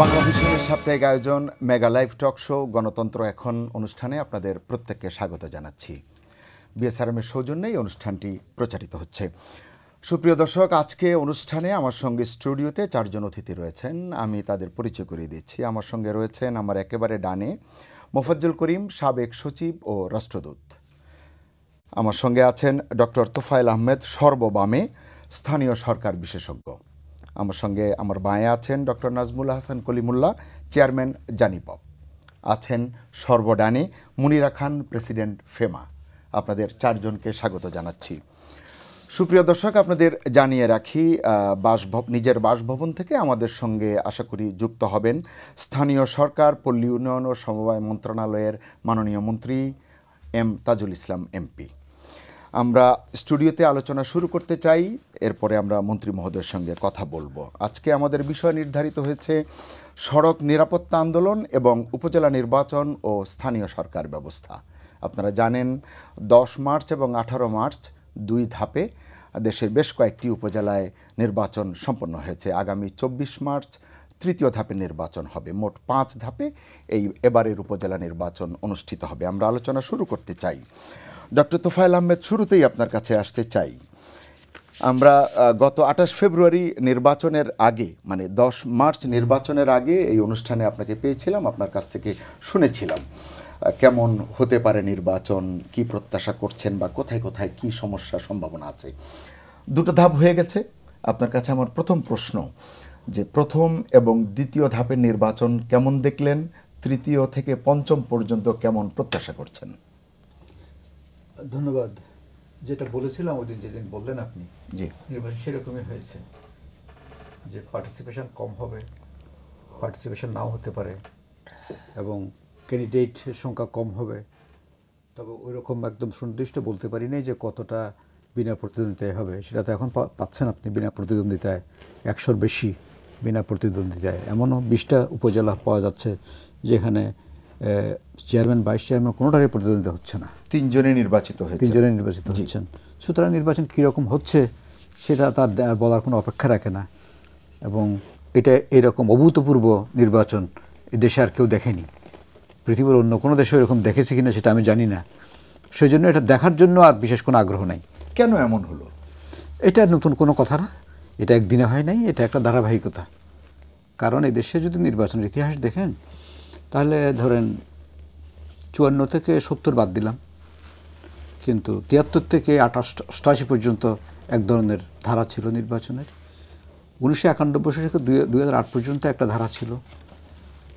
বাংলাদেশের সাপ্তাহিক আয়োজন মেগা লাইভ টক শো গণতন্ত্র এখন অনুষ্ঠানে আপনাদের প্রত্যেককে স্বাগত জানাচ্ছি। বিএসআরএমের সৌজন্যে এই অনুষ্ঠানটি প্রচারিত হচ্ছে। সুপ্রিয় দর্শক, আজকে অনুষ্ঠানে আমার সঙ্গে স্টুডিওতে চারজন অতিথি রয়েছেন। আমি তাদের পরিচয় করিয়ে দিচ্ছি। আমার সঙ্গে রয়েছেন আমার একেবারে ডানে মোফাজ্জল করিম, সাবেক সচিব ও রাষ্ট্রদূত। আমার সঙ্গে আছেন ডক্টর তোফায়েল আহমেদ, সর্ববামে, স্থানীয় সরকার বিশেষজ্ঞ। আমার সঙ্গে আমার বাঁয়ে আছেন ডক্টর নাজমুল হাসান কলিমুল্লাহ, চেয়ারম্যান জানিপপ। আছেন সর্বডানে মুনিরা খান, প্রেসিডেন্ট ফেমা। আপনাদের চারজনকে স্বাগত জানাচ্ছি। সুপ্রিয় দর্শক, আপনাদের জানিয়ে রাখি, নিজের বাসভবন থেকে আমাদের সঙ্গে আশা করি যুক্ত হবেন স্থানীয় সরকার, পল্লী উন্নয়ন ও সমবায় মন্ত্রণালয়ের মাননীয় মন্ত্রী এম তাজুল ইসলাম এমপি। আমরা স্টুডিওতে আলোচনা শুরু করতে চাই, এরপরে আমরা মন্ত্রী মহোদয়ের সঙ্গে কথা বলবো। আজকে আমাদের বিষয় নির্ধারিত হয়েছে সড়ক নিরাপত্তা আন্দোলন এবং উপজেলা নির্বাচন ও স্থানীয় সরকার ব্যবস্থা। আপনারা জানেন 10 মার্চ এবং 18 মার্চ দুই ধাপে দেশের বেশ কয়েকটি উপজেলায় নির্বাচন সম্পন্ন হয়েছে। আগামী 24 মার্চ তৃতীয় ধাপে নির্বাচন হবে। মোট 5 ধাপে এবারের উপজেলা নির্বাচন অনুষ্ঠিত হবে। আমরা আলোচনা শুরু করতে চাই। ডক্টর তোফায়েল আহমেদ, শুরুতেই আপনার কাছে আসতে চাই। আমরা গত 28 ফেব্রুয়ারি নির্বাচনের আগে, মানে 10 মার্চ নির্বাচনের আগে এই অনুষ্ঠানে আপনাকে পেয়েছিলাম, আপনার কাছ থেকে শুনেছিলাম কেমন হতে পারে নির্বাচন, কি প্রত্যাশা করছেন বা কোথায় কোথায় কি সমস্যা সম্ভাবনা আছে। 2টো ধাপ হয়ে গেছে। আপনার কাছে আমার প্রথম প্রশ্ন যে প্রথম এবং দ্বিতীয় ধাপের নির্বাচন কেমন দেখলেন, তৃতীয় থেকে পঞ্চম পর্যন্ত কেমন প্রত্যাশা করছেন? ধন্যবাদ। যেটা বলেছিলাম ওই দিন, যেদিন বললেন আপনি, জি, নির্বাচন সেরকমই হয়েছে, যে পার্টিসিপেশন কম হবে, পার্টিসিপেশন নাও হতে পারে, এবং ক্যান্ডিডেটের সংখ্যা কম হবে। তবে ওই রকম একদম সুনির্দিষ্ট বলতে পারি নাই যে কতটা বিনা প্রতিদ্বন্দ্বিতায় হবে। সেটা তো এখন পাচ্ছেন আপনি, বিনা প্রতিদ্বন্দ্বিতায় 100-র বেশি বিনা প্রতিদ্বন্দ্বিতায়। এমনও 20টা উপজেলা পাওয়া যাচ্ছে যেখানে চেয়ারম্যান, ভাইস চেয়ারম্যান কোনোটারই প্রতিদ্বন্দ্বিতা হচ্ছে না। 3 জনে নির্বাচিত হচ্ছেন। সুতরাং নির্বাচন কীরকম হচ্ছে সেটা তার বলার কোনো অপেক্ষা রাখে না, এবং এটা এরকম অভূতপূর্ব নির্বাচন এই দেশে আর কেউ দেখেনি। পৃথিবীর অন্য কোনো দেশে এরকম দেখেছে কিনা সেটা আমি জানি না। সেই জন্য এটা দেখার জন্য আর বিশেষ কোনো আগ্রহ নাই। কেন এমন হলো? এটা নতুন কোনো কথা না, এটা একদিনে হয় নাই, এটা একটা ধারাবাহিকতা। কারণ এই দেশে যদি নির্বাচনের ইতিহাস দেখেন, তাহলে ধরেন 54 থেকে 70 বাদ দিলাম, কিন্তু 73 থেকে 88 পর্যন্ত এক ধরনের ধারা ছিল নির্বাচনের। 1991 থেকে 2008 পর্যন্ত একটা ধারা ছিল,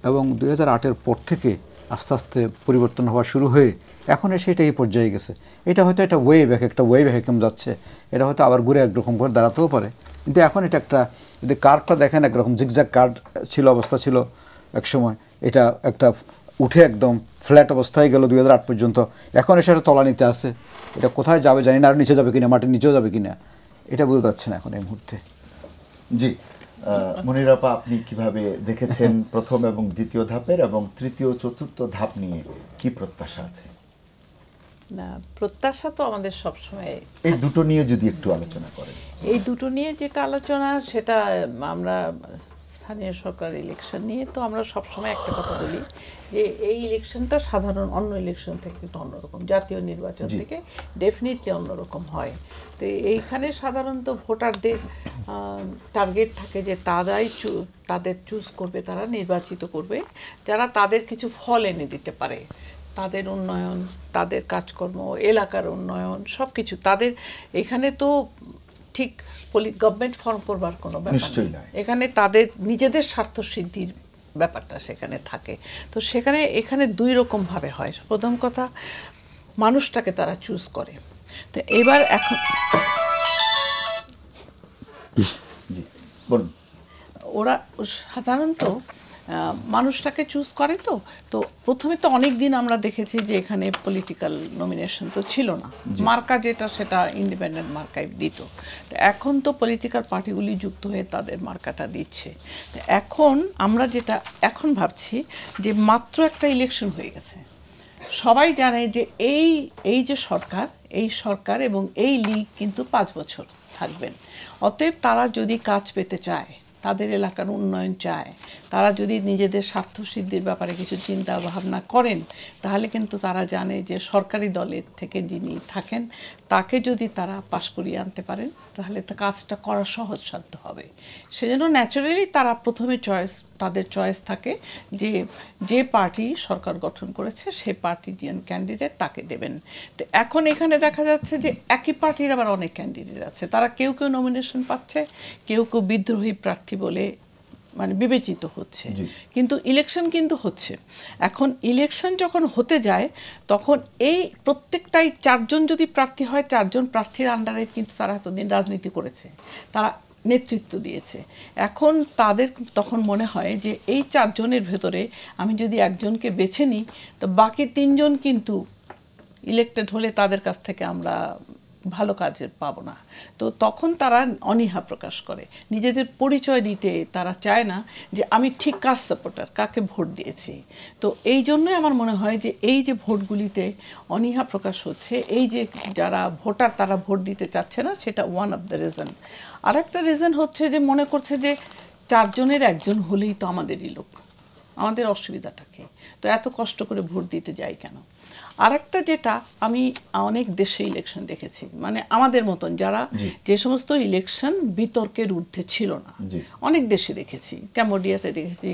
এবং 2008-এর পর থেকে আস্তে আস্তে পরিবর্তন হওয়া শুরু হয়ে এখন এসে এটা এই পর্যায়ে গেছে। এটা হয়তো একটা একটা ওয়েভ একরকম যাচ্ছে, এটা হয়তো আবার ঘুরে একরকম করে দাঁড়াতেও পারে। কিন্তু এখন এটা একটা, যদি কার্ভটা দেখেন, একরকম জিগজ্যাগ কার্ভ ছিল, অবস্থা ছিল এক সময়, এটা একটা উঠে একদম ফ্ল্যাট অবস্থায় গেল 2008 পর্যন্ত। এখন এসে একটা তলানিতে আছে, এটা কোথায় যাবে জানি না, আর নিচে যাবে কিনা, মাটির নিচেও যাবে কিনা, এটা বোঝা যাচ্ছে না এখন এই মুহূর্তে। জি, মনিরাপা, আপনি কিভাবে দেখেছেন প্রথম এবং দ্বিতীয় ধাপের, এবং তৃতীয় চতুর্থ ধাপ নিয়ে কি প্রত্যাশা আছে? না, প্রত্যাশা তো আমাদের সবসময়, এই দুটো নিয়ে যদি একটু আলোচনা করেন। এই দুটো নিয়ে যেটা আলোচনা, সেটা আমরা স্থানীয় সরকার ইলেকশন নিয়ে তো আমরা সবসময় একটা কথা বলি যে এই ইলেকশনটা সাধারণ অন্য ইলেকশন থেকে একটু অন্যরকম, জাতীয় নির্বাচন থেকে ডেফিনেটলি অন্যরকম হয়। তো এইখানে সাধারণত ভোটারদের টার্গেট থাকে যে তাদের চুজ করবে, তারা নির্বাচিত করবে যারা তাদের কিছু ফল এনে দিতে পারে, তাদের উন্নয়ন, তাদের কাজকর্ম, এলাকার উন্নয়ন, সব কিছু তাদের। এখানে তো ঠিক গভর্নমেন্ট ফর্ম করবার কোনো ব্যাপার নেই, এখানে তাদের নিজেদের স্বার্থ সিদ্ধির ব্যাপারটা সেখানে থাকে। তো এখানে 2 রকমভাবে হয়। প্রথম কথা, মানুষটাকে তারা চুজ করে। তো এবার এখন ওরা সাধারণত মানুষটাকে চুজ করে। তো প্রথমে তো অনেক দিন আমরা দেখেছি যে এখানে পলিটিক্যাল নমিনেশন তো ছিল না, মার্কা যেটা সেটা ইন্ডিপেন্ডেন্ট মার্কায় দিত। তো এখন তো পলিটিক্যাল পার্টিগুলি যুক্ত হয়ে তাদের মার্কাটা দিচ্ছে। তো এখন আমরা যেটা এখন ভাবছি যে মাত্র একটা ইলেকশন হয়ে গেছে, সবাই জানে যে এই যে এই সরকার এবং এই লীগ কিন্তু 5 বছর থাকবেন। অতএব তারা যদি কাজ পেতে চায় তাদের এলাকার উন্নয়ন চায়, তারা যদি নিজেদের স্বার্থ সিদ্ধির ব্যাপারে কিছু চিন্তা ভাবনা করেন, তাহলে কিন্তু তারা জানে যে সরকারি দলের থেকে যিনি থাকেন তাকে যদি তারা পাশ করিয়ে আনতে পারেন তাহলে তো কাজটা করা সহজসাধ্য হবে। সেজন্য ন্যাচারালি তারা প্রথমে তাদের চয়েস থাকে যে যে পার্টি সরকার গঠন করেছে সেই পার্টির যে ক্যান্ডিডেট তাকে দেবেন। তো এখন এখানে দেখা যাচ্ছে যে একই পার্টির আবার অনেক ক্যান্ডিডেট আছে, তারা কেউ কেউ নমিনেশন পাচ্ছে, কেউ কেউ বিদ্রোহী প্রার্থী বলে মানে বিবেচিত হচ্ছে, কিন্তু ইলেকশন কিন্তু হচ্ছে। এখন ইলেকশন যখন হতে যায় তখন এই প্রত্যেকটাই 4 জন যদি প্রার্থী হয়, 4 জন প্রার্থীর আন্ডারে কিন্তু তারা এতদিন রাজনীতি করেছে, তারা নেতৃত্ব দিয়েছে। এখন তাদের তখন মনে হয় যে এই 4 জনের ভেতরে আমি যদি একজনকে বেছে নিই তো বাকি 3 জন কিন্তু ইলেক্টেড হলে তাদের কাছ থেকে আমরা ভালো কাজের পাবো না। তো তখন তারা অনীহা প্রকাশ করে, নিজেদের পরিচয় দিতে তারা চায় না যে আমি ঠিক কার সাপোর্টার, কাকে ভোট দিয়েছি। তো এই জন্যই আমার মনে হয় যে এই যে ভোটগুলিতে অনীহা প্রকাশ হচ্ছে, এই যে যারা ভোটার তারা ভোট দিতে চাচ্ছে না, সেটা ওয়ান অফ দ্য রিজন। আর একটা রিজন হচ্ছে যে মনে করছে যে 4 জনের 1 জন হলেই তো আমাদেরই লোক, আমাদের অসুবিধাটাকে, তো এত কষ্ট করে ভোট দিতে যাই কেন। আরেকটা যেটা আমি অনেক দেশে ইলেকশন দেখেছি, মানে আমাদের মতন যারা যে সমস্ত ইলেকশন বিতর্কের ঊর্ধ্বে ছিল না, অনেক দেশে দেখেছি, ক্যাম্বোডিয়াতে দেখেছি,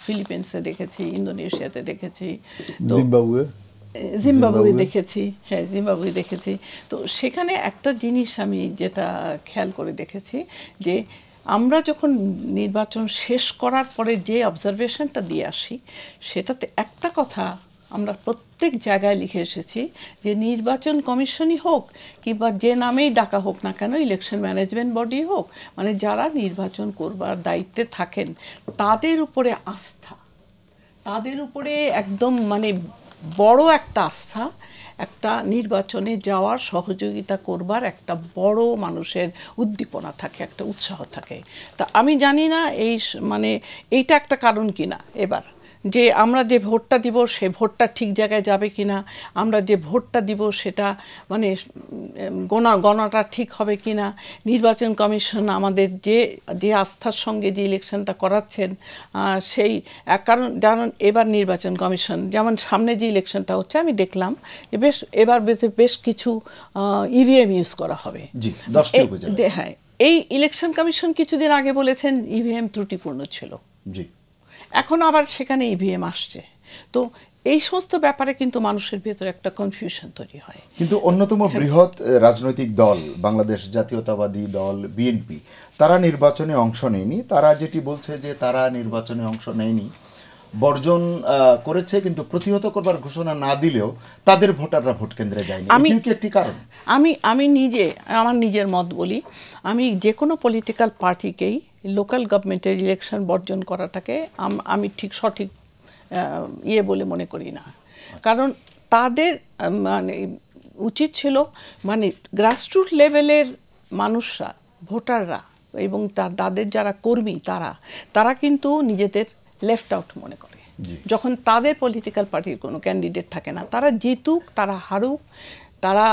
ফিলিপিন্সে দেখেছি, ইন্দোনেশিয়াতে দেখেছি, তো জিম্বাবুয়ে দেখেছি, হ্যাঁ জিম্বাবুয়ে দেখেছি। তো সেখানে একটা জিনিস আমি যেটা খেয়াল করে দেখেছি যে আমরা যখন নির্বাচন শেষ করার পরে যে অবজারভেশনটা দিয়ে আসি সেটাতে একটা কথা আমরা প্রত্যেক জায়গায় লিখে এসেছি যে নির্বাচন কমিশনই হোক কিংবা যে নামেই ডাকা হোক না কেন, ইলেকশন ম্যানেজমেন্ট বডি হোক, মানে যারা নির্বাচন করবার দায়িত্বে থাকেন তাদের উপরে আস্থা, তাদের উপরে একদম মানে বড় একটা আস্থা, একটা নির্বাচনে যাওয়ার সহযোগিতা করবার একটা বড় মানুষের উদ্দীপনা থাকে, একটা উৎসাহ থাকে। তা আমি জানি না এই মানে এইটা একটা কারণ কিনা এবার, যে আমরা যে ভোটটা দিব সে ভোটটা ঠিক জায়গায় যাবে কিনা, আমরা যে ভোটটা দিব সেটা মানে গণাটা ঠিক হবে কিনা, নির্বাচন কমিশন আমাদের যে আস্থার সঙ্গে যে ইলেকশনটা করাচ্ছেন সেই কারণ এবার নির্বাচন কমিশন যেমন সামনে যে ইলেকশনটা হচ্ছে আমি দেখলাম যে এবার বেশ কিছু ইভিএম ইউজ করা হবে। হ্যাঁ, এই ইলেকশন কমিশন কিছুদিন আগে বলেছেন ইভিএম ত্রুটিপূর্ণ ছিল, এখন আবার সেখানে ইভিএম আসছে। তো এই সমস্ত ব্যাপারে কিন্তু মানুষের ভেতরে একটা কনফিউশন তৈরি হয়। কিন্তু অন্যতম বৃহৎ রাজনৈতিক দল বাংলাদেশ জাতীয়তাবাদী দল বিএনপি, তারা নির্বাচনে অংশ নেয়নি। তারা যেটি বলছে যে তারা নির্বাচনে অংশ নেয়নি, বর্জন করেছে, কিন্তু প্রতিহত করবার ঘোষণা না দিলেও তাদের ভোটাররা ভোট কেন্দ্রে যায়নি। এটি কি একটি কারণ? আমি নিজে আমার নিজের মত বলি, আমি যে কোনো পলিটিক্যাল পার্টিকেই লোকাল গভর্নমেন্টের ইলেকশন বর্জন করাটাকে আমি ঠিক সঠিক বলে মনে করি না। কারণ তাদের মানে উচিত ছিল মানে গ্রাসরুট লেভেলের মানুষরা, ভোটাররা এবং তাদের যারা কর্মী তারা কিন্তু নিজেদের লেফট আউট মনে করে যখন তাদের পলিটিক্যাল পার্টির কোনো ক্যান্ডিডেট থাকে না। তারা জিতুক তারা হারুক, তারা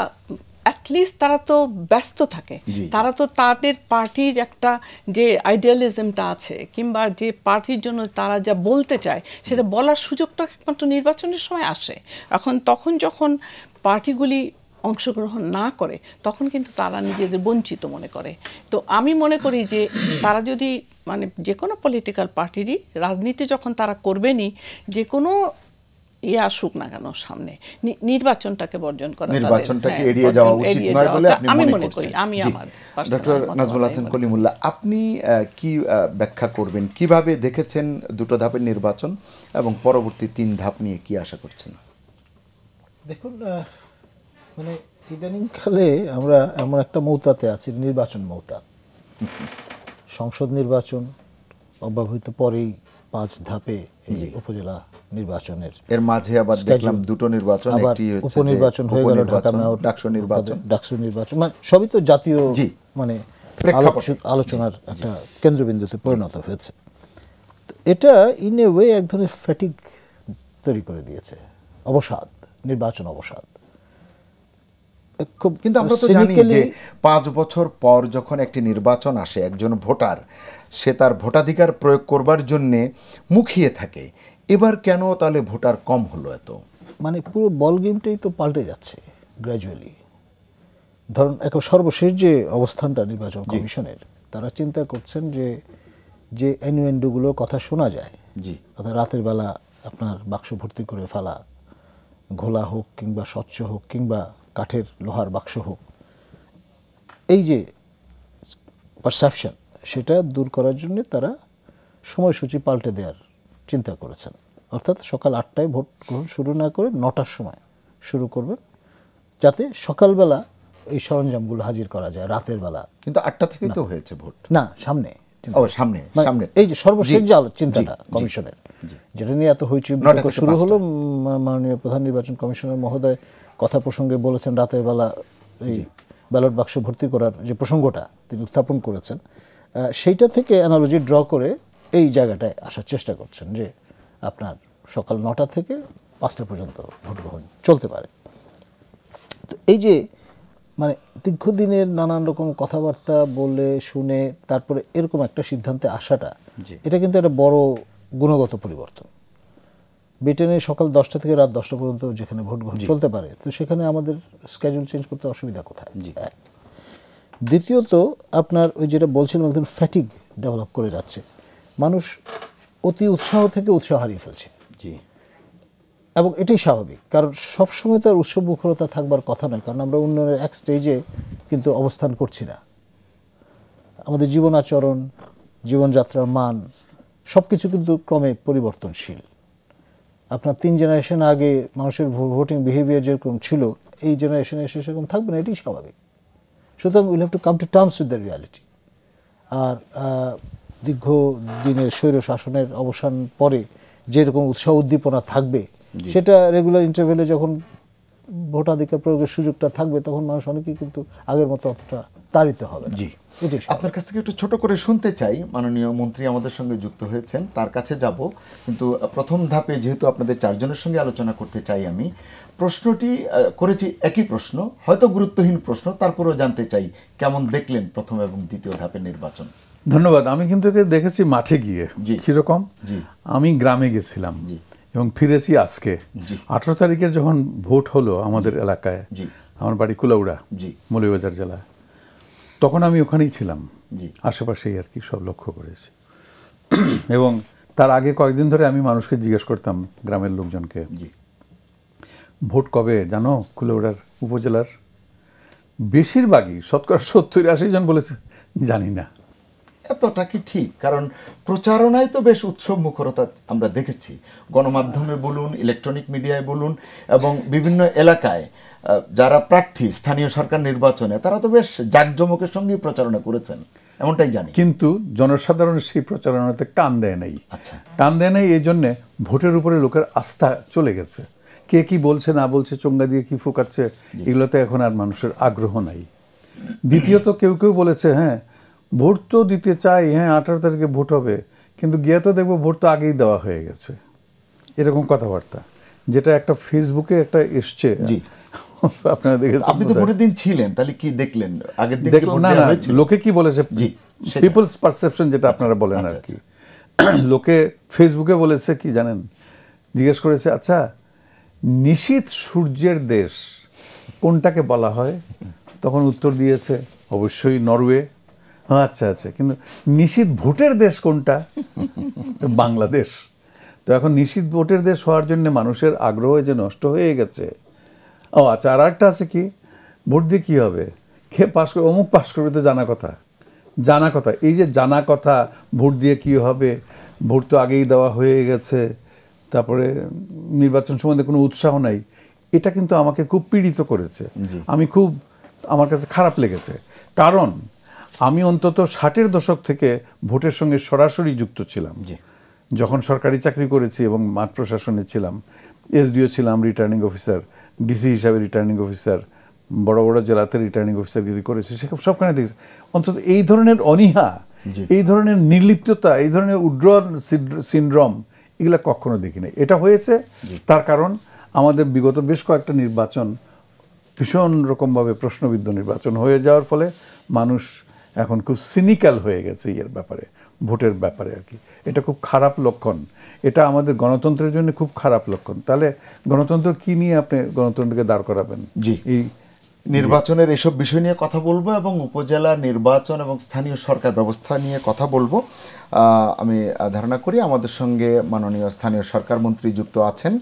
অ্যাটলিস্ট তারা তো ব্যস্ত থাকে, তারা তো তাদের পার্টির একটা যে আইডিয়ালিজমটা আছে কিংবা যে পার্টির জন্য তারা যা বলতে চায় সেটা বলার সুযোগটা একমাত্র নির্বাচনের সময় আসে। তখন যখন পার্টিগুলি অংশগ্রহণ না করে তখন কিন্তু তারা নিজেদের বঞ্চিত মনে করে। তো আমি মনে করি যে তারা যদি মানে যে কোনো পলিটিক্যাল পার্টিরই রাজনীতি যখন তারা করবেনই, যে কোনো আসুক না কেন সামনে, নির্বাচনটাকে বর্জন করা, নির্বাচনটাকে এড়িয়ে যাওয়া উচিত নয় বলে আপনি মনে করেন। আমি আমার ডক্টর নাজমুল হাসান কলিমুল্লাহ, আপনি কি ব্যাখ্যা করবেন, কিভাবে দেখেছেন দুটো ধাপের নির্বাচন এবং পরবর্তী 3 ধাপ নিয়ে কি আশা করছেন? দেখুন, মানে ইদানিংকালে আমরা এমন একটা মৌতাতে আছি, নির্বাচন মৌতা। সংসদ নির্বাচন অব্যবহিত পরেই 5 ধাপে এই উপজেলা নির্বাচনের, এর মাঝে আবার দেখলাম দুটো নির্বাচন, একটি হচ্ছে উপনির্বাচন হয়ে গেল, ঢাকা মেয়র, ডাকসু নির্বাচন, মানে সবই তো জাতীয় মানে আলোচনার একটা কেন্দ্রবিন্দুতে পরিণত হয়েছে। তো এটা ইন এ ওয়ে এক ধরনের ফ্যাটিগ তৈরি করে দিয়েছে, অবসাদ, নির্বাচন অবসাদ। খুব কিন্তু আমরা তো জানি যে 5 বছর পর যখন একটি নির্বাচন আসে, একজন ভোটার সে তার ভোটাধিকার প্রয়োগ করবার জন্যে মুখিয়ে থাকে। এবার কেন তাহলে ভোটার কম হলো এত? মানে পুরো বল গেমটাই তো পাল্টে যাচ্ছে গ্র্যাজুয়ালি। ধরুন এখন সর্বশেষ যে অবস্থানটা নির্বাচন কমিশনের, তারা চিন্তা করছেন যে অ্যানুয়েন্ডোগুলোর কথা শোনা যায়, অর্থাৎ রাতের বেলা আপনার বাক্স ভর্তি করে ফেলা, ঘোলা হোক কিংবা স্বচ্ছ হোক কিংবা কাঠের লোহার বাক্স হোক, এই যে পারসেপশন সেটা দূর করার জন্য তারা সময়সূচি পাল্টে দেওয়ার চিন্তা করেছেন। অর্থাৎ সকাল 8টায় ভোট গ্রহণ শুরু না করে 9টার সময় শুরু করবেন, যাতে সকালবেলা এই সরঞ্জামগুলো হাজির করা যায় রাতের বেলা। কিন্তু 8টা থেকেই তো হয়েছে ভোট। না, সামনে সামনে এই যে সর্বশেষ যে চিন্তাটা কমিশনের, যেটা নিয়ে এত হইচই শুরু হলো, মাননীয় প্রধান নির্বাচন কমিশনার মহোদয় কথা প্রসঙ্গে বলেছেন রাতের বেলা এই ব্যালট বাক্স ভর্তি করার যে প্রসঙ্গটা তিনি উত্থাপন করেছেন, সেইটা থেকে অ্যানালজি ড্র করে এই জায়গাটায় আসার চেষ্টা করছেন যে আপনার সকাল 9টা থেকে 5টা পর্যন্ত ভোট গ্রহণ চলতে পারে। তো এই যে মানে দীর্ঘদিনের নানান রকম কথাবার্তা বলে শুনে তারপরে এরকম একটা সিদ্ধান্তে আসাটা, এটা কিন্তু একটা বড় গুণগত পরিবর্তন। ব্রিটেনে সকাল 10টা থেকে রাত 10টা পর্যন্ত যেখানে ভোট গ্রহণ চলতে পারে, তো সেখানে আমাদের স্কেডিউল চেঞ্জ করতে অসুবিধা কোথায়? দ্বিতীয়ত আপনার ওই যেটা বলছিলাম, একদম ফ্যাটিগ ডেভেলপ করে যাচ্ছে, মানুষ অতি উৎসাহ থেকে উৎসাহ হারিয়ে ফেলছে। এবং এটাই স্বাভাবিক, কারণ সবসময় তো আর উৎসব মুখরতা থাকবার কথা নয়, কারণ আমরা উন্নয়নের এক স্টেজে কিন্তু অবস্থান করছি না। আমাদের জীবন আচরণ, জীবনযাত্রার মান সব কিছু কিন্তু ক্রমে পরিবর্তনশীল। আপনার 3 জেনারেশন আগে মানুষের ভোটিং বিহেভিয়ার যেরকম ছিল, এই জেনারেশনে এসে সেরকম থাকবে না, এটাই স্বাভাবিক। সুতরাং will have to come to terms with the reality. আর দীর্ঘদিনের স্বৈর শাসনের অবসান পরে যেরকম উৎসাহ উদ্দীপনা থাকবে, সেটা রেগুলার ইন্টারভেলে যখন ভোটাধিকার প্রয়োগের সুযোগটা থাকবে, তখন মানুষ অনেকেই কিন্তু আগের মতো অতটা তাড়িত হবে। আপনার কাছ থেকে একটু ছোট করে শুনতে চাই, মাননীয় মন্ত্রী আমাদের সঙ্গে যুক্ত হয়েছেন, তার কাছে যাব। কিন্তু প্রথম ধাপে যেহেতু আপনাদের 4 জনের সঙ্গে আলোচনা করতে চাই, আমি প্রশ্নটি করেছি একই প্রশ্ন, হয়তো গুরুত্বহীন প্রশ্ন, তারপরেও জানতে চাই কেমন দেখলেন প্রথম এবং দ্বিতীয় ধাপের নির্বাচন। ধন্যবাদ। আমি কিন্তু একে দেখেছি মাঠে গিয়ে, কিরকম আমি গ্রামে গেছিলাম এবং ফিরেছি আজকে। 18 তারিখের যখন ভোট হলো আমাদের এলাকায়, আমার বাড়ি কুলাউড়া, মৌলভীবাজার জেলা, তখন আমি ওখানেই ছিলাম, আশেপাশেই আর কি সব লক্ষ্য করেছি। এবং তার আগে কয়েকদিন ধরে আমি মানুষকে জিজ্ঞেস করতাম, গ্রামের লোকজনকে, ভোট কবে জানো কুলাউড়ার উপজেলার? বেশিরভাগই 70-80 জন বলেছে জানি না। এতটা কি ঠিক? কারণ প্রচারণায় তো বেশ উৎসব মুখরতা আমরা দেখেছি, গণমাধ্যমে বলুন, ইলেকট্রনিক মিডিয়ায় বলুন, এবং বিভিন্ন এলাকায় যারা প্রার্থী স্থানীয় সরকার নির্বাচনে, তারা তো বেশ জাঁকজমকের সঙ্গে প্রচারণা করেছেন, এমনটাই জানি। কিন্তু জনসাধারণ সেই প্রচারণাতে কান দেয় নাই। কান দেয় নাই এই জন্যে ভোটের উপরে লোকের আস্থা চলে গেছে। কে কি বলছে না বলছে, চোঙ্গা দিয়ে কি ফুকাচ্ছে, এগুলোতে এখন আর মানুষের আগ্রহ নাই। দ্বিতীয়ত কেউ কেউ বলেছে, হ্যাঁ ভোট তো দিতে চাই, হ্যাঁ 18 তারিখে ভোট হবে, কিন্তু গিয়ে তো দেখবো ভোট তো আগেই দেওয়া হয়ে গেছে, এরকম কথাবার্তা, যেটা একটা ফেসবুকে একটা এসছে। আপনারা দেখেছেন, আপনি তো ভোটের দিন ছিলেন, তাহলে কি দেখলেন? আগের দিন না না, লোকে কি বলেছে, পিপলস পারসেপশন যেটা আপনারা বলেন আর কি, লোকে ফেসবুকে বলেছে কি জানেন, জিজ্ঞেস করেছে, আচ্ছা নিশীথ সূর্যের দেশ কোনটাকে বলা হয়? তখন উত্তর দিয়েছে অবশ্যই নরওয়ে। আচ্ছা আচ্ছা, কিন্তু নিশীথ ভোটের দেশ কোনটা? বাংলাদেশ। তো এখন নিশীথ ভোটের দেশ হওয়ার জন্য মানুষের আগ্রহ যে নষ্ট হয়ে গেছে। ও আচ্ছা, আর একটা আছে কি, ভোট দিয়ে কী হবে, কে পাশ করবে, অমুক পাশ করবে, তো জানা কথা। জানা কথা, এই যে জানা কথা, ভোট দিয়ে কী হবে, ভোট তো আগেই দেওয়া হয়ে গেছে, তারপরে নির্বাচন সম্বন্ধে কোনো উৎসাহ নাই, এটা কিন্তু আমাকে খুব পীড়িত করেছে। আমার কাছে খারাপ লেগেছে, কারণ আমি অন্তত 60-এর দশক থেকে ভোটের সঙ্গে সরাসরি যুক্ত ছিলাম। যখন সরকারি চাকরি করেছি এবং মাঠ প্রশাসনে ছিলাম, এসডিও ছিলাম, রিটার্নিং অফিসার, ডিসি হিসাবে রিটার্নিং অফিসার, বড় বড় জেলাতে রিটার্নিং অফিসারগিরি করেছি, সেসব সবখানে দেখেছি। অন্তত এই ধরনের অনীহা, এই ধরনের নির্লিপ্ততা, এই ধরনের উইথড্রয়াল সিনড্রোম, এগুলো কখনো দেখিনি। এটা হয়েছে তার কারণ আমাদের বিগত বেশ কয়েকটা নির্বাচন ভীষণ রকমভাবে প্রশ্নবিদ্ধ নির্বাচন হয়ে যাওয়ার ফলে মানুষ এখন খুব সিনিক্যাল হয়ে গেছে এর ব্যাপারে, ভোটের ব্যাপারে আর কি। এটা খুব খারাপ লক্ষণ, এটা আমাদের গণতন্ত্রের জন্য খুব খারাপ লক্ষণ। তাহলে গণতন্ত্র কি নিয়ে আপনি গণতন্ত্রকে দাঁড় করাবেন? জি, এই নির্বাচনের এসব বিষয় নিয়ে কথা বলবো এবং উপজেলা নির্বাচন এবং স্থানীয় সরকার ব্যবস্থা নিয়ে কথা বলবো। আমি ধারণা করি আমাদের সঙ্গে মাননীয় স্থানীয় সরকার মন্ত্রী যুক্ত আছেন।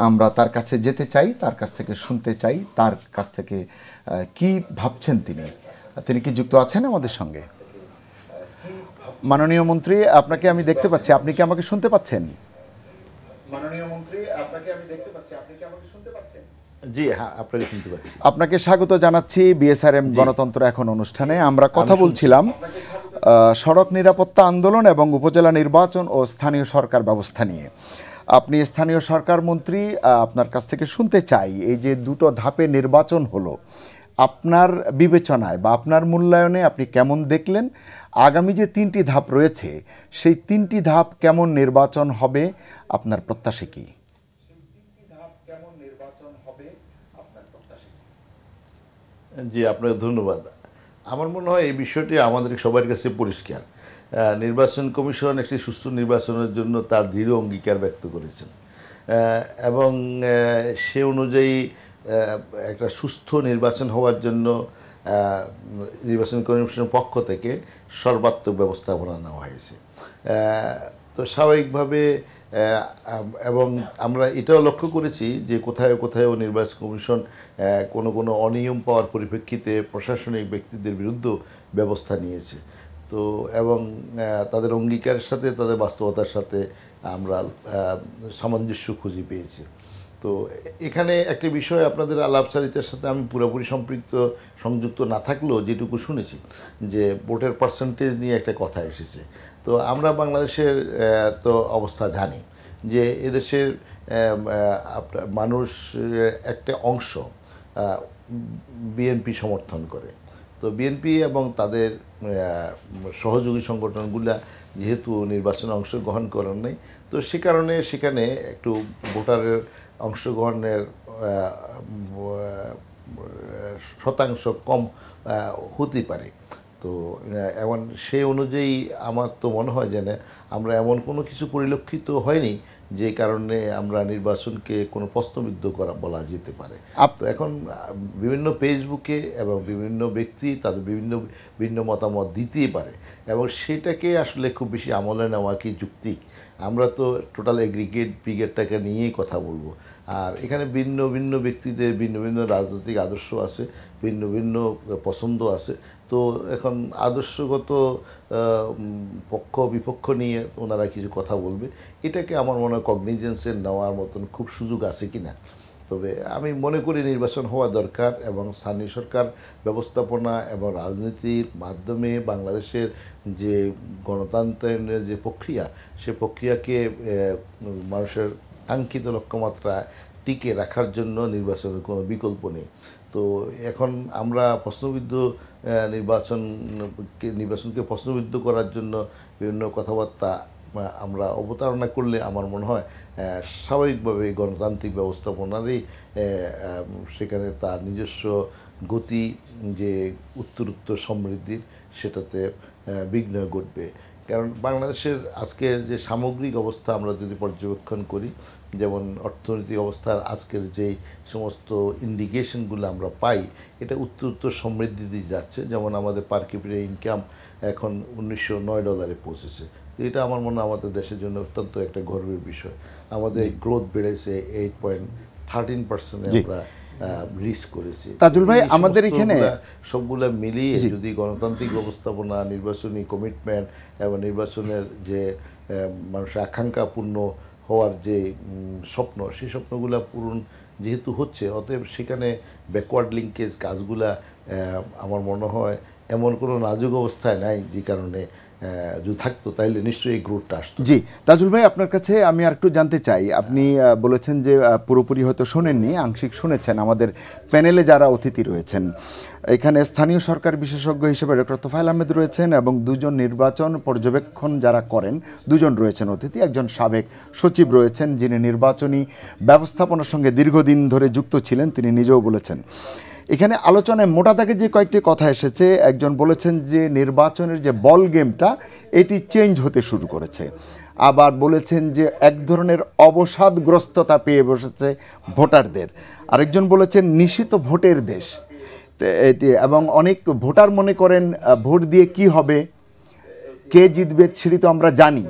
আমরা তার কাছে যেতে চাই, তার কাছ থেকে শুনতে চাই তার কাছ থেকে কি ভাবছেন তিনি কি যুক্ত আছেন আমাদের সঙ্গে? মাননীয় মন্ত্রী, আপনাকে আমি দেখতে পাচ্ছি, আপনি কি আমাকে শুনতে পাচ্ছেন? মাননীয় মন্ত্রী, আপনাকে আমি দেখতে পাচ্ছি, আপনি কি আমাকে শুনতে পাচ্ছেন? জি হ্যাঁ, আপনাকে শুনতে পাচ্ছি। আপনাকে স্বাগত জানাচ্ছি বিএসআরএম গণতন্ত্র এখন অনুষ্ঠানে। আমরা কথা বলছিলাম সড়ক নিরাপত্তা আন্দোলন এবং উপজেলা নির্বাচন ও স্থানীয় সরকার ব্যবস্থা নিয়ে। আপনি স্থানীয় সরকার মন্ত্রী, আপনার কাছ থেকে শুনতে চাই, এই যে দুটো ধাপে নির্বাচন হলো, আপনার বিবেচনায় বা আপনার মূল্যায়নে আপনি কেমন দেখলেন? আগামী যে 3টি ধাপ রয়েছে সেই 3টি ধাপ কেমন নির্বাচন হবে, আপনার প্রত্যাশা কি? জি, আপনাকে ধন্যবাদ। আমার মনে হয় এই বিষয়টি আমাদের সবার কাছে পরিষ্কার। নির্বাচন কমিশন একটি সুষ্ঠু নির্বাচনের জন্য তার দৃঢ় অঙ্গীকার ব্যক্ত করেছেন এবং সে অনুযায়ী একটা সুস্থ নির্বাচন হওয়ার জন্য নির্বাচন কমিশনের পক্ষ থেকে সর্বাত্মক ব্যবস্থাপনা নেওয়া হয়েছে। তো স্বাভাবিকভাবে এবং আমরা এটাও লক্ষ্য করেছি যে কোথাও নির্বাচন কমিশন কোনো অনিয়ম পাওয়ার পরিপ্রেক্ষিতে প্রশাসনিক ব্যক্তিদের বিরুদ্ধে ব্যবস্থা নিয়েছে। তো এবং তাদের অঙ্গীকারের সাথে তাদের বাস্তবতার সাথে আমরা সামঞ্জস্য খুঁজে পেয়েছি। তো এখানে একটি বিষয় আপনাদের আলাপচারিতার সাথে আমি পুরোপুরি সংযুক্ত না থাকলেও যেটুকু শুনেছি যে ভোটের পার্সেন্টেজ নিয়ে একটা কথা এসেছে। তো আমরা বাংলাদেশের তো অবস্থা জানি যে এদেশের মানুষ একটা অংশ বিএনপি সমর্থন করে। তো বিএনপি এবং তাদের সহযোগী সংগঠনগুলা যেহেতু নির্বাচনে অংশগ্রহণ করেন নাই, তো সে কারণে সেখানে একটু ভোটারের অংশগ্রহণের শতাংশ কম হতে পারে। তো এখন সেই অনুযায়ী আমার তো মনে হয় যে না, আমরা এমন কোনো কিছু পরিলক্ষিত হয়নি যে কারণে আমরা নির্বাচনকে কোনো প্রশ্নবিদ্ধ করা বলা যেতে পারে। তো এখন বিভিন্ন ফেসবুকে এবং বিভিন্ন ব্যক্তি তাদের বিভিন্ন মতামত দিতেই পারে এবং সেটাকে আসলে খুব বেশি আমলে নেওয়া কি যুক্তিক? আমরা তো টোটাল এগ্রিগেট ব্রিগেডটাকে নিয়েই কথা বলবো। আর এখানে ভিন্ন ভিন্ন ব্যক্তিদের ভিন্ন ভিন্ন রাজনৈতিক আদর্শ আছে, ভিন্ন ভিন্ন পছন্দ আছে। তো এখন আদর্শগত পক্ষ বিপক্ষ নিয়ে ওনারা কিছু কথা বলবে, এটাকে আমার মনে হয় কগনিজেন্সে নেওয়ার মতন খুব সুযোগ আছে কি না। তবে আমি মনে করি নির্বাচন হওয়া দরকার এবং স্থানীয় সরকার ব্যবস্থাপনা এবং রাজনীতির মাধ্যমে বাংলাদেশের যে গণতন্ত্রের যে প্রক্রিয়া, সে প্রক্রিয়াকে মানুষের কাঙ্ক্ষিত লক্ষ্যমাত্রা টিকে রাখার জন্য নির্বাচনের কোনো বিকল্প নেই। তো এখন আমরা প্রশ্নবিদ্ধ নির্বাচনকে প্রশ্নবিদ্ধ করার জন্য বিভিন্ন কথাবার্তা আমরা অবতারণা করলে আমার মনে হয় স্বাভাবিকভাবে গণতান্ত্রিক ব্যবস্থাপনারই সেখানে তার নিজস্ব গতি যে উত্তরোত্তর সমৃদ্ধির সেটাতে বিঘ্ন ঘটবে। কারণ বাংলাদেশের আজকের যে সামগ্রিক অবস্থা আমরা যদি পর্যবেক্ষণ করি, যেমন অর্থনৈতিক অবস্থার আজকের যে সমস্ত ইন্ডিকেশনগুলো আমরা পাই, এটা উত্তরোত্তর সমৃদ্ধি দিয়ে যাচ্ছে। যেমন আমাদের পার ক্যাপিটা ইনকাম এখন $1909 পৌঁছেছে। তো এটা আমার মনে হয় আমাদের দেশের জন্য অত্যন্ত একটা গর্বের বিষয়। আমাদের গ্রোথ বেড়েছে 8.13% আমরা রিস্ক করেছি। তাজুল ভাই, আমাদের এখানে সবগুলা মিলিয়ে যদি গণতান্ত্রিক ব্যবস্থাপনা, নির্বাচনী কমিটমেন্ট এবং নির্বাচনের যে মানুষের আকাঙ্ক্ষাপূর্ণ হওয়ার যে স্বপ্ন, সেই স্বপ্নগুলা পূরণ যেহেতু হচ্ছে, অতএব সেখানে ব্যাকওয়ার্ড লিঙ্কেজ কাজগুলা আমার মনে হয় এমন কোনো নাজুক অবস্থায় নাই যে কারণে যদি থাকতো তাহলে নিশ্চয়ই এই গ্রোথটা আসতো। জি, তাজুল ভাই, আপনার কাছে আমি আর একটু জানতে চাই, আপনি বলেছেন যে পুরোপুরি হয়তো শোনেননি, আংশিক শুনেছেন। আমাদের প্যানেলে যারা অতিথি রয়েছেন, এখানে স্থানীয় সরকার বিশেষজ্ঞ হিসেবে ডক্টর তোফায়েল আহমেদ রয়েছেন এবং দুজন নির্বাচন পর্যবেক্ষণ যারা করেন দুজন রয়েছেন অতিথি। একজন সাবেক সচিব রয়েছেন যিনি নির্বাচনী ব্যবস্থাপনার সঙ্গে দীর্ঘদিন ধরে যুক্ত ছিলেন, তিনি নিজেও বলেছেন। এখানে আলোচনায় মোটা দাগে যে কয়েকটি কথা এসেছে, একজন বলেছেন যে নির্বাচনের যে বল গেমটা এটি চেঞ্জ হতে শুরু করেছে, আবার বলেছেন যে এক ধরনের অবসাদগ্রস্ততা পেয়ে বসেছে ভোটারদের, আরেকজন বলেছেন নিষিদ্ধ ভোটের দেশ এটি, এবং অনেক ভোটার মনে করেন ভোট দিয়ে কি হবে, কে জিতবে সেটি তো আমরা জানি।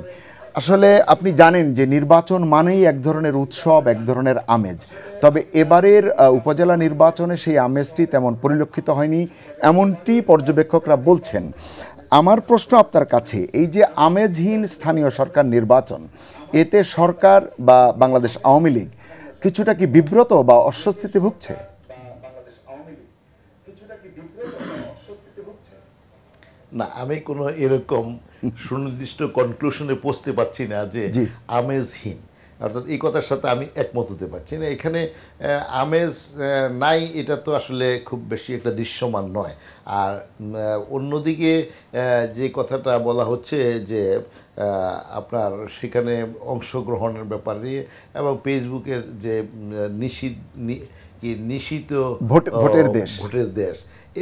আসলে আপনি জানেন যে নির্বাচন মানেই এক ধরনের উৎসব, এক ধরনের আমেজ, তবে এবারের উপজেলা নির্বাচনে সেই আমেজটি তেমন পরিলক্ষিত হয়নি এমনটি পর্যবেক্ষকরা বলছেন। আমার প্রশ্ন আপনার কাছে, এই যে আমেজহীন স্থানীয় সরকার নির্বাচন, এতে সরকার বা বাংলাদেশ আওয়ামী লীগ কিছুটা কি বিব্রত বা অস্বস্তিতে ভুগছে? না, আমি কোনো এরকম সুনির্দিষ্ট কনক্লুশনে পৌঁছতে পারছি না যে আমেজহীন, অর্থাৎ এই কথার সাথে আমি একমত হতে পারছি না। এখানে আমেজ নাই, এটা তো আসলে খুব বেশি একটা দৃশ্যমান নয়। আর অন্যদিকে যে কথাটা বলা হচ্ছে যে আপনার সেখানে অংশগ্রহণের ব্যাপারে এবং ফেসবুকের যে নিষিদ্ধ ভোটের দেশ,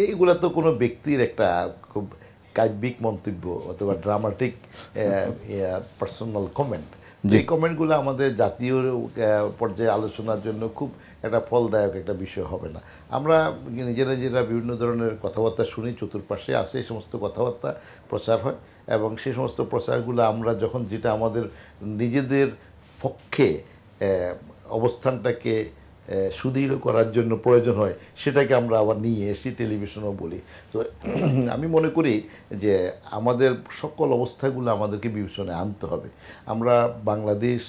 এইগুলা তো কোনো ব্যক্তির একটা খুব কাব্যিক মন্তব্য অথবা ড্রামাটিক পার্সোনাল কমেন্ট। এই কমেন্টগুলো আমাদের জাতীয় পর্যায়ে আলোচনার জন্য খুব একটা ফলদায়ক একটা বিষয় হবে না। আমরা নিজেরা বিভিন্ন ধরনের কথাবার্তা শুনি, চতুর্পাশে আছে এই সমস্ত কথাবার্তা প্রচার হয়, এবং সেই সমস্ত প্রচারগুলো আমরা যখন যেটা আমাদের নিজেদের পক্ষে অবস্থানটাকে সুদৃঢ় করার জন্য প্রয়োজন হয়, সেটাকে আমরা আবার নিয়ে এসি, টেলিভিশনও বলি। তো আমি মনে করি যে আমাদের সকল অবস্থাগুলো আমাদেরকে বিবেচনায় আনতে হবে। আমরা বাংলাদেশ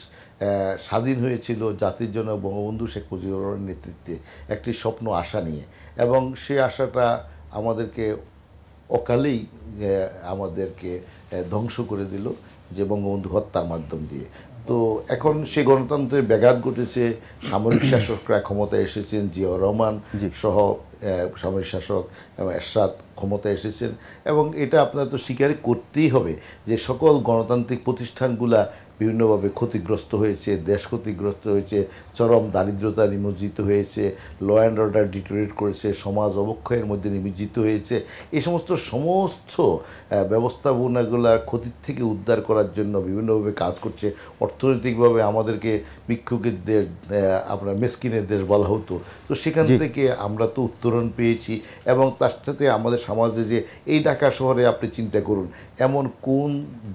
স্বাধীন হয়েছিল জাতির জন্য বঙ্গবন্ধু শেখ মুজিবুর রহমানের নেতৃত্বে একটি স্বপ্ন আশা নিয়ে, এবং সেই আশাটা আমাদেরকে অকালেই আমাদেরকে ধ্বংস করে দিল যে বঙ্গবন্ধু হত্যার মাধ্যম দিয়ে। তো এখন সে গণতন্ত্রের ব্যাঘাত ঘটেছে, সামরিক শাসকরা ক্ষমতায় এসেছেন, জিয়াউর রহমান সহ সামরিক শাসক এরশাদ ক্ষমতায় এসেছেন, এবং এটা আপনার তো স্বীকার করতেই হবে যে সকল গণতান্ত্রিক প্রতিষ্ঠানগুলা বিভিন্নভাবে ক্ষতিগ্রস্ত হয়েছে, দেশ ক্ষতিগ্রস্ত হয়েছে, চরম দারিদ্রতা নিমজ্জিত হয়েছে, ল অ্যান্ড অর্ডার ডিটোরিয়েট করেছে, সমাজ অবক্ষয়ের মধ্যে নিমজ্জিত হয়েছে। এই সমস্ত ব্যবস্থাপনাগুলার ক্ষতির থেকে উদ্ধার করার জন্য বিভিন্নভাবে কাজ করছে। অর্থনৈতিকভাবে আমাদেরকে ভিক্ষুকের দেশ, আপনার মেসকিনের দেশ বলা হতো, তো সেখান থেকে আমরা তো উত্তরণ পেয়েছি। এবং তার সাথে আমাদের সমাজে যে এই ঢাকা শহরে আপনি চিন্তা করুন, এমন কোন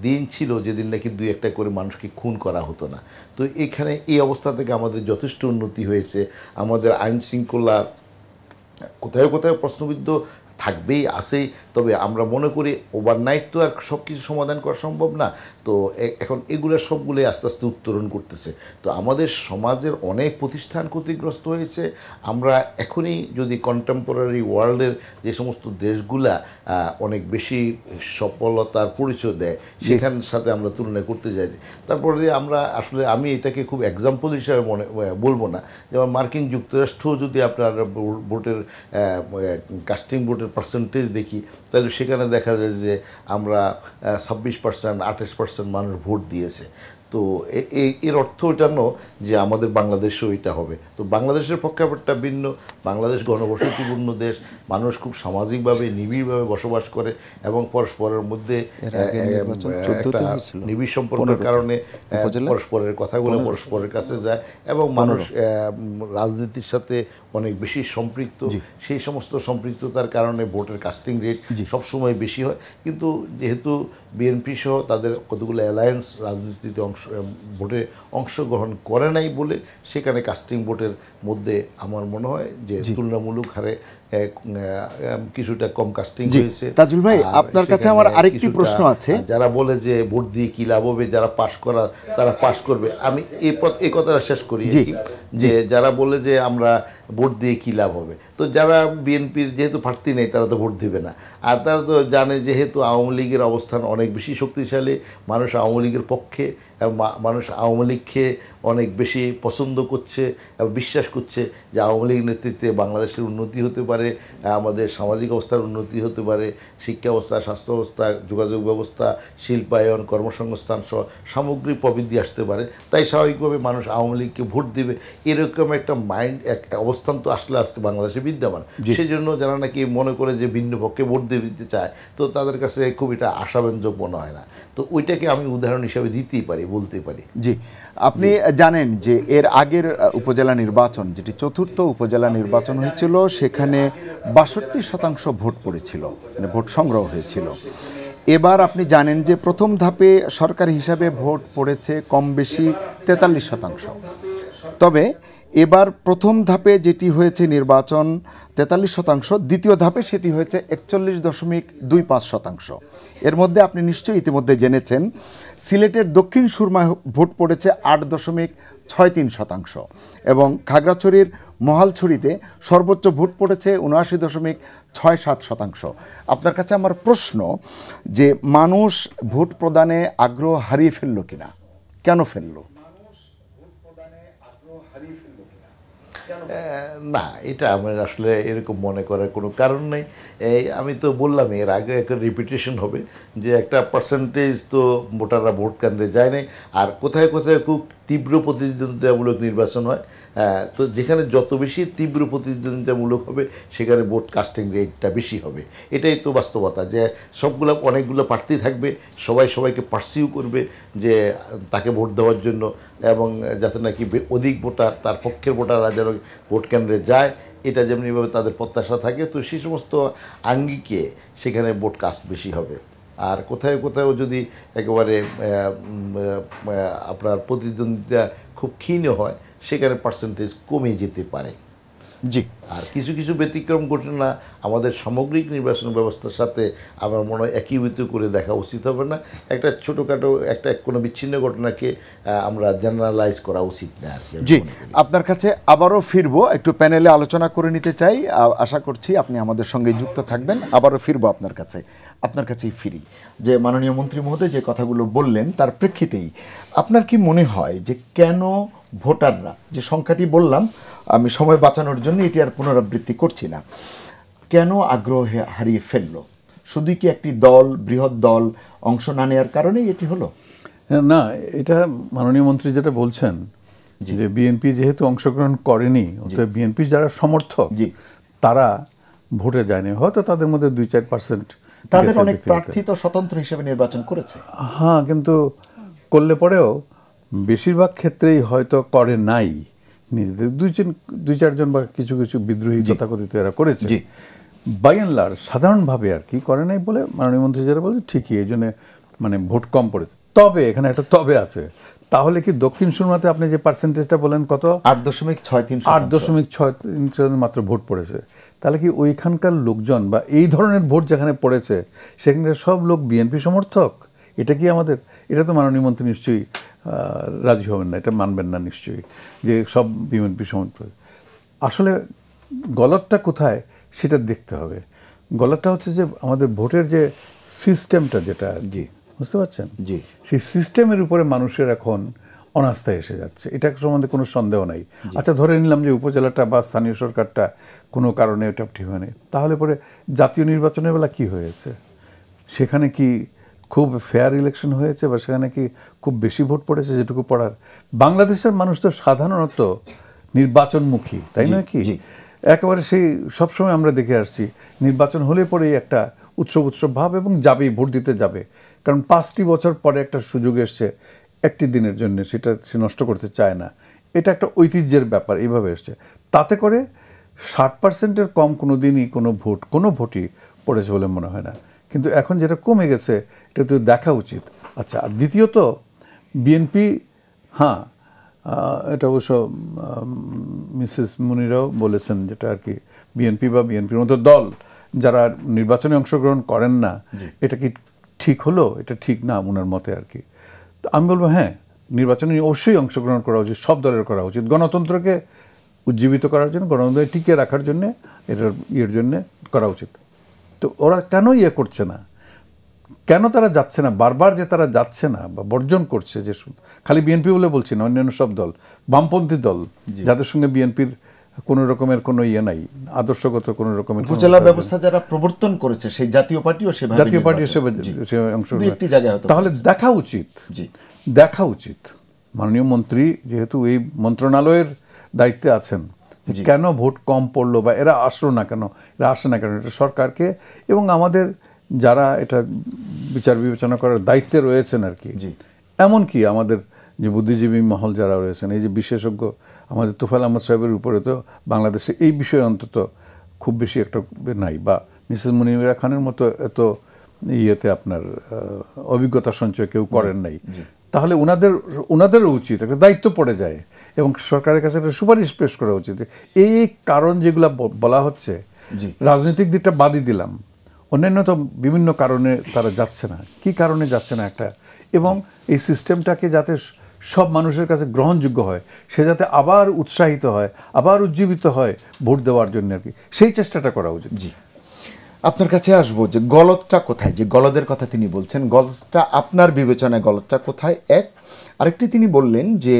দিন ছিল যেদিন নাকি দুই একটা করে মানুষকে খুন করা হতো না। তো এখানে এই অবস্থা থেকে আমাদের যথেষ্ট উন্নতি হয়েছে। আমাদের আইন শৃঙ্খলা কোথাও কোথাও প্রশ্নবিদ্ধ থাকবেই, আসেই, তবে আমরা মনে করি ওভারনাইট তো আর সব কিছু সমাধান করা সম্ভব না। তো এখন এগুলো সবগুলোই আস্তে আস্তে উত্তরণ করতেছে। তো আমাদের সমাজের অনেক প্রতিষ্ঠান ক্ষতিগ্রস্ত হয়েছে। আমরা এখনই যদি কন্টেম্পোরারি ওয়ার্ল্ডের যে সমস্ত দেশগুলা অনেক বেশি সফলতার পরিচয় দেয়, সেখানের সাথে আমরা তুলনা করতে যাই। তারপরে আমরা আসলে আমি এটাকে খুব এক্সাম্পল হিসাবে বলবো না, যেমন মার্কিন যুক্তরাষ্ট্র যদি আপনার ভোটের কাস্টিং ভোটের পার্সেন্টেজ দেখি, তাহলে সেখানে দেখা যায় যে আমরা 26%, 28% মানুষ ভোট দিয়েছে। তো এর অর্থ এটা নয় যে আমাদের বাংলাদেশেও এটা হবে। তো বাংলাদেশের প্রেক্ষাপটটা ভিন্ন। বাংলাদেশ ঘনবসতিপূর্ণ দেশ, মানুষ খুব সামাজিকভাবে নিবিড়ভাবে বসবাস করে, এবং পরস্পরের মধ্যে নিবিড় সম্পর্কের কারণে পরস্পরের কথাগুলো পরস্পরের কাছে যায়, এবং মানুষ রাজনীতির সাথে অনেক বেশি সম্পৃক্ত। সেই সমস্ত সম্পৃক্ততার কারণে ভোটের কাস্টিং রেট সবসময় বেশি হয়। কিন্তু যেহেতু বিএনপি সহ তাদের কতগুলো অ্যালায়েন্স রাজনীতিতে ভোটে অংশগ্রহণ করে নাই বলে সেখানে কাস্টিং ভোটের মধ্যে আমার মনে হয় যে তুলনামূলক হারে কিছুটা কম কাস্টিং হয়েছে। তাজুল ভাই, আপনার কাছে আমার আরেকটি প্রশ্ন আছে। যারা বলে যে ভোট দিয়ে কি লাভ হবে, যারা পাস করা তারা পাস করবে, আমি এই কথাটা শেষ করি যে যারা বলে যে আমরা ভোট দিয়ে কি লাভ হবে, তো যারা বিএনপির যেহেতু প্রার্থী নেই তারা তো ভোট দেবে না। আর তারা তো জানে যেহেতু আওয়ামী লীগের অবস্থান অনেক বেশি শক্তিশালী, মানুষ আওয়ামী লীগের পক্ষে, মানুষ আওয়ামী লীগকে অনেক বেশি পছন্দ করছে এবং বিশ্বাস করছে যে আওয়ামী লীগ নেতৃত্বে বাংলাদেশের উন্নতি হতে পারে, আমাদের সামাজিক অবস্থার উন্নতি হতে পারে, শিক্ষা অবস্থা, স্বাস্থ্য অবস্থা, যোগাযোগ ব্যবস্থা, শিল্পায়ন, কর্মসংস্থান সহ সামগ্রিক প্রবৃদ্ধি আসতে পারে। তাই স্বাভাবিকভাবে মানুষ আওয়ামী লীগকে ভোট দেবে, এরকম একটা মাইন্ড অবস্থা অবস্থান তো আসলে আজকে বাংলাদেশে বিদ্যমান। সেই জন্য যারা নাকি মনে করে যে ভিন্ন পক্ষে ভোট দিতে চায়, তো তাদের কাছে খুব এটা আশাব্যঞ্জক মনে হয় না। তো ওইটাকে আমি উদাহরণ হিসাবে দিতেই পারি, বলতে পারি। জি, আপনি জানেন যে এর আগের উপজেলা নির্বাচন, যেটি চতুর্থ উপজেলা নির্বাচন হয়েছিল, সেখানে 62% ভোট পড়েছিল, মানে ভোট সংগ্রহ হয়েছিল। এবার আপনি জানেন যে প্রথম ধাপে সরকারি হিসাবে ভোট পড়েছে কম বেশি 43%। তবে এবার প্রথম ধাপে যেটি হয়েছে নির্বাচন 43%, দ্বিতীয় ধাপে সেটি হয়েছে 41.25%। এর মধ্যে আপনি নিশ্চয়ই ইতিমধ্যে জেনেছেন সিলেটের দক্ষিণ সুরমায় ভোট পড়েছে 8.63% এবং খাগড়াছড়ির মহালছড়িতে সর্বোচ্চ ভোট পড়েছে 79.67%। আপনার কাছে আমার প্রশ্ন যে মানুষ ভোট প্রদানে আগ্রহ হারিয়ে ফেললো কিনা, কেন ফেললো? না, এটা আমার আসলে এরকম মনে করার কোনো কারণ নেই। আমি তো বললাম এর আগে একটা রিপিটেশন হবে যে একটা পার্সেন্টেজ তো ভোটাররা ভোট কেন্দ্রে যায় নাই, আর কোথায় কোথায় খুব তীব্র প্রতিদ্বন্দ্বিতামূলক নির্বাচন হয়। তো যেখানে যত বেশি তীব্র প্রতিদ্বন্দ্বিতামূলক হবে সেখানে ভোট কাস্টিং রেটটা বেশি হবে। এটাই তো বাস্তবতা, যে অনেকগুলো প্রার্থী থাকবে, সবাই সবাইকে পার্সিউ করবে যে তাকে ভোট দেওয়ার জন্য, এবং যাতে নাকি অধিক ভোটার, তার পক্ষের ভোটাররা যেন ভোট কেন্দ্রে যায়, এটা যেমনিভাবে তাদের প্রত্যাশা থাকে। তো সেই সমস্ত আঙ্গিকে সেখানে ভোট কাস্ট বেশি হবে। আর কোথায় কোথাও যদি একেবারে আপনার প্রতিদ্বন্দ্বিতা খুব ক্ষীণ হয়, সেখানে পার্সেন্টেজ কমে যেতে পারে। জি, আর কিছু কিছু ব্যতিক্রম ঘটনা আমাদের সামগ্রিক নির্বাচন ব্যবস্থার সাথে আমার মনে হয় একীভূত করে দেখা উচিত হবে না। একটা ছোটোখাটো কোনো বিচ্ছিন্ন ঘটনাকে আমরা জেনারেলাইজ করা উচিত না আর কি। জি, আপনার কাছে আবারও ফিরবো, একটু প্যানেলে আলোচনা করে নিতে চাই। আশা করছি আপনি আমাদের সঙ্গে যুক্ত থাকবেন। আবারও ফিরবো আপনার কাছেই ফিরি যে মাননীয় মন্ত্রী মহোদয় যে কথাগুলো বললেন তার প্রেক্ষিতেই আপনার কি মনে হয় যে কেন ভোটাররা, যে সংখ্যাটি বললাম আমি সময় বাঁচানোর জন্য এটি আর পুনরাবৃত্তি করছি না, কেন আগ্রহ হারিয়ে ফেললো? শুধু কি একটি দল, বৃহৎ দল অংশ না নেওয়ার কারণেই এটি হলো? না, এটা মাননীয় মন্ত্রী যেটা বলছেন যে বিএনপি যেহেতু অংশগ্রহণ করেনি, বিএনপি যারা সমর্থক তারা ভোটে যায়নি, হয়তো তাদের মধ্যে 2-4% তাদের অনেক প্রার্থী তো স্বতন্ত্র হিসেবে নির্বাচন করেছে। হ্যাঁ, কিন্তু করলে পরেও বেশিরভাগ ক্ষেত্রেই হয়তো করে নাই, নিজেদের 2-4জন বা কিছু কিছু বিদ্রোহী তথাকথিত এরা করেছে। বাই অ্যান্ড লার্জ সাধারণভাবে আর কি করে নাই বলে মাননীয় মন্ত্রী যারা বলছে ঠিকই, এই জন্য মানে ভোট কম পড়েছে। তবে এখানে একটা তবে আছে, তাহলে কি দক্ষিণ সুরমাতে আপনি যে পার্সেন্টেজটা বলেন কত, 8.63 মাত্র ভোট পড়েছে, তাহলে কি ওইখানকার লোকজন বা এই ধরনের ভোট যেখানে পড়েছে সেখানে সব লোক বিএনপি সমর্থক? এটা কি আমাদের, এটা তো মাননীয় মন্ত্রী নিশ্চয়ই রাজি হবেন না, এটা মানবেন না নিশ্চয়ই যে সব বিএনপি সমর্থক। আসলে গলতটা কোথায় সেটা দেখতে হবে। গলতটা হচ্ছে যে আমাদের ভোটের যে সিস্টেমটা, যেটা বুঝতে পারছেন, সেই সিস্টেমের উপরে মানুষের এখন অনাস্থা এসে যাচ্ছে, এটা সম্বন্ধে কোনো সন্দেহ নাই। আচ্ছা, ধরে নিলাম যে উপজেলাটা বা স্থানীয় সরকারটা কোনো কারণে এটা ঠিক হয়নি, তাহলে পরে জাতীয় নির্বাচনের বেলা কি হয়েছে? সেখানে কি খুব ফেয়ার ইলেকশন হয়েছে বা সেখানে কি খুব বেশি ভোট পড়েছে? যেটুকু পড়ার, বাংলাদেশের মানুষ তো সাধারণত নির্বাচনমুখী, তাই নয় কি? একেবারে সেই সবসময় আমরা দেখে আসছি নির্বাচন হলে পরেই একটা উৎসব ভাব, এবং যাবেই, ভোট দিতে যাবে, কারণ 5টি বছর পরে একটা সুযোগ এসছে একটি দিনের জন্য, সেটা সে নষ্ট করতে চায় না। এটা একটা ঐতিহ্যের ব্যাপার, এইভাবে এসছে। তাতে করে 60%-এর কম কোনো দিনই কোনো ভোটই পড়েছে বলে মনে হয় না। কিন্তু এখন যেটা কমে গেছে এটা তো দেখা উচিত। আচ্ছা, আর দ্বিতীয়ত বিএনপি, হ্যাঁ এটা অবশ্য মিসেস মুনিরাও বলেছেন, যেটা আর কি বিএনপি বা বিএনপির মতো দল যারা নির্বাচনে অংশগ্রহণ করেন না, এটা কি ঠিক হলো? এটা ঠিক না ওনার মতে আর কি। তো আমি বলবো হ্যাঁ, নির্বাচনে অবশ্যই অংশগ্রহণ করা উচিত, সব দলের করা উচিত, গণতন্ত্রকে উজ্জীবিত করার জন্য, গণতন্ত্রকে টিকিয়ে রাখার জন্য, এটার জন্যে করা উচিত। তো ওরা কেন করছে না, কেন তারা যাচ্ছে না, বারবার যে তারা যাচ্ছে না বা বর্জন করছে, যে খালি বিএনপি বলে বলছি না, অন্যান্য সব দল, বামপন্থী দল যাদের সঙ্গে বিএনপির কোনো রকমের কোনো নাই, আদর্শগত কোনো রকমের উপজেলা ব্যবস্থা যারা প্রবর্তন করেছে সেই জাতীয় পার্টিও হিসেবে তাহলে দেখা উচিত মাননীয় মন্ত্রী যেহেতু এই মন্ত্রণালয়ের দায়িত্বে আছেন, কেন ভোট কম পড়লো বা এরা আসলো না কেন, এরা আসে না কেন, এটা সরকারকে এবং আমাদের যারা এটা বিচার বিবেচনা করার দায়িত্বে রয়েছেন আর কি, এমনকি আমাদের যে বুদ্ধিজীবী মহল যারা রয়েছেন, এই যে বিশেষজ্ঞ আমাদের তোফায়েল আহমদ সাহেবের উপরে তো বাংলাদেশে এই বিষয়ে অন্তত খুব বেশি একটা নাই, বা মিসেস মুনিরা খানের মতো এত ইয়েতে আপনার অভিজ্ঞতা সঞ্চয় কেউ করেন নাই। তাহলে ওনাদেরও উচিত একটা দায়িত্ব পড়ে যায় এবং সরকারের কাছে একটা সুপারিশ পেশ করা উচিত। এই কারণ যেগুলো বলা হচ্ছে, রাজনৈতিক দিকটা বাদই দিলাম, অন্যান্য তো বিভিন্ন কারণে তারা যাচ্ছে না, কি কারণে যাচ্ছে না একটা, এবং এই সিস্টেমটাকে যাতে সব মানুষের কাছে গ্রহণযোগ্য হয়, সে যাতে আবার উৎসাহিত হয়, আবার উজ্জীবিত হয় ভোট দেওয়ার জন্য আর কি, সেই চেষ্টাটা করা উচিত। জি, আপনার কাছে আসবো যে গলদটা কোথায়, যে গলদের কথা তিনি বলছেন, গলদটা আপনার বিবেচনায় গলদটা কোথায়? এক, আরেকটি তিনি বললেন যে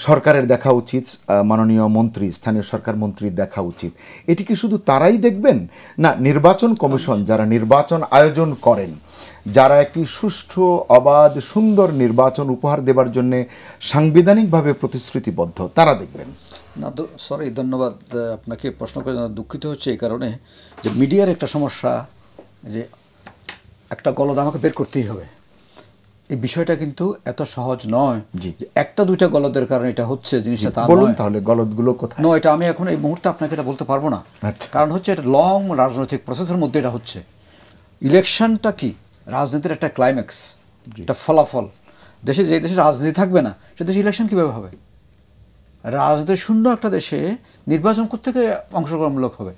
সরকারের দেখা উচিত, মাননীয় মন্ত্রী, স্থানীয় সরকার মন্ত্রীর দেখা উচিত। এটি কি শুধু তারাই দেখবেন, না নির্বাচন কমিশন যারা নির্বাচন আয়োজন করেন, যারা একটি সুষ্ঠু অবাধ সুন্দর নির্বাচন উপহার দেবার জন্য সাংবিধানিকভাবে প্রতিশ্রুতিবদ্ধ, তারা দেখবেন? না তো সরি, ধন্যবাদ আপনাকে প্রশ্ন করে। দুঃখিত হচ্ছে এই কারণে যে মিডিয়ার একটা সমস্যা, যে একটা গলদ আমাকে বের করতেই হবে, এই বিষয়টা কিন্তু এত সহজ নয় যে একটা দুইটা গলদের কারণে এটা হচ্ছে জিনিসটা তা বলুন। নয়। তাহলে গলদগুলো কোথায়? নয়, এটা আমি এখন এই মুহূর্তে আপনাকে এটা বলতে পারবো না। কারণ হচ্ছে এটা লং রাজনৈতিক প্রসেসের মধ্যে এটা হচ্ছে। ইলেকশনটা কি রাজনীতির একটা ক্লাইম্যাক্স, এটা ফলাফল। দেশে যে দেশে রাজনীতি থাকবে না সে দেশে ইলেকশন কীভাবে হবে? রাজনীতি শূন্য একটা দেশে নির্বাচন কোত্থেকে অংশগ্রহণমূলক হবে?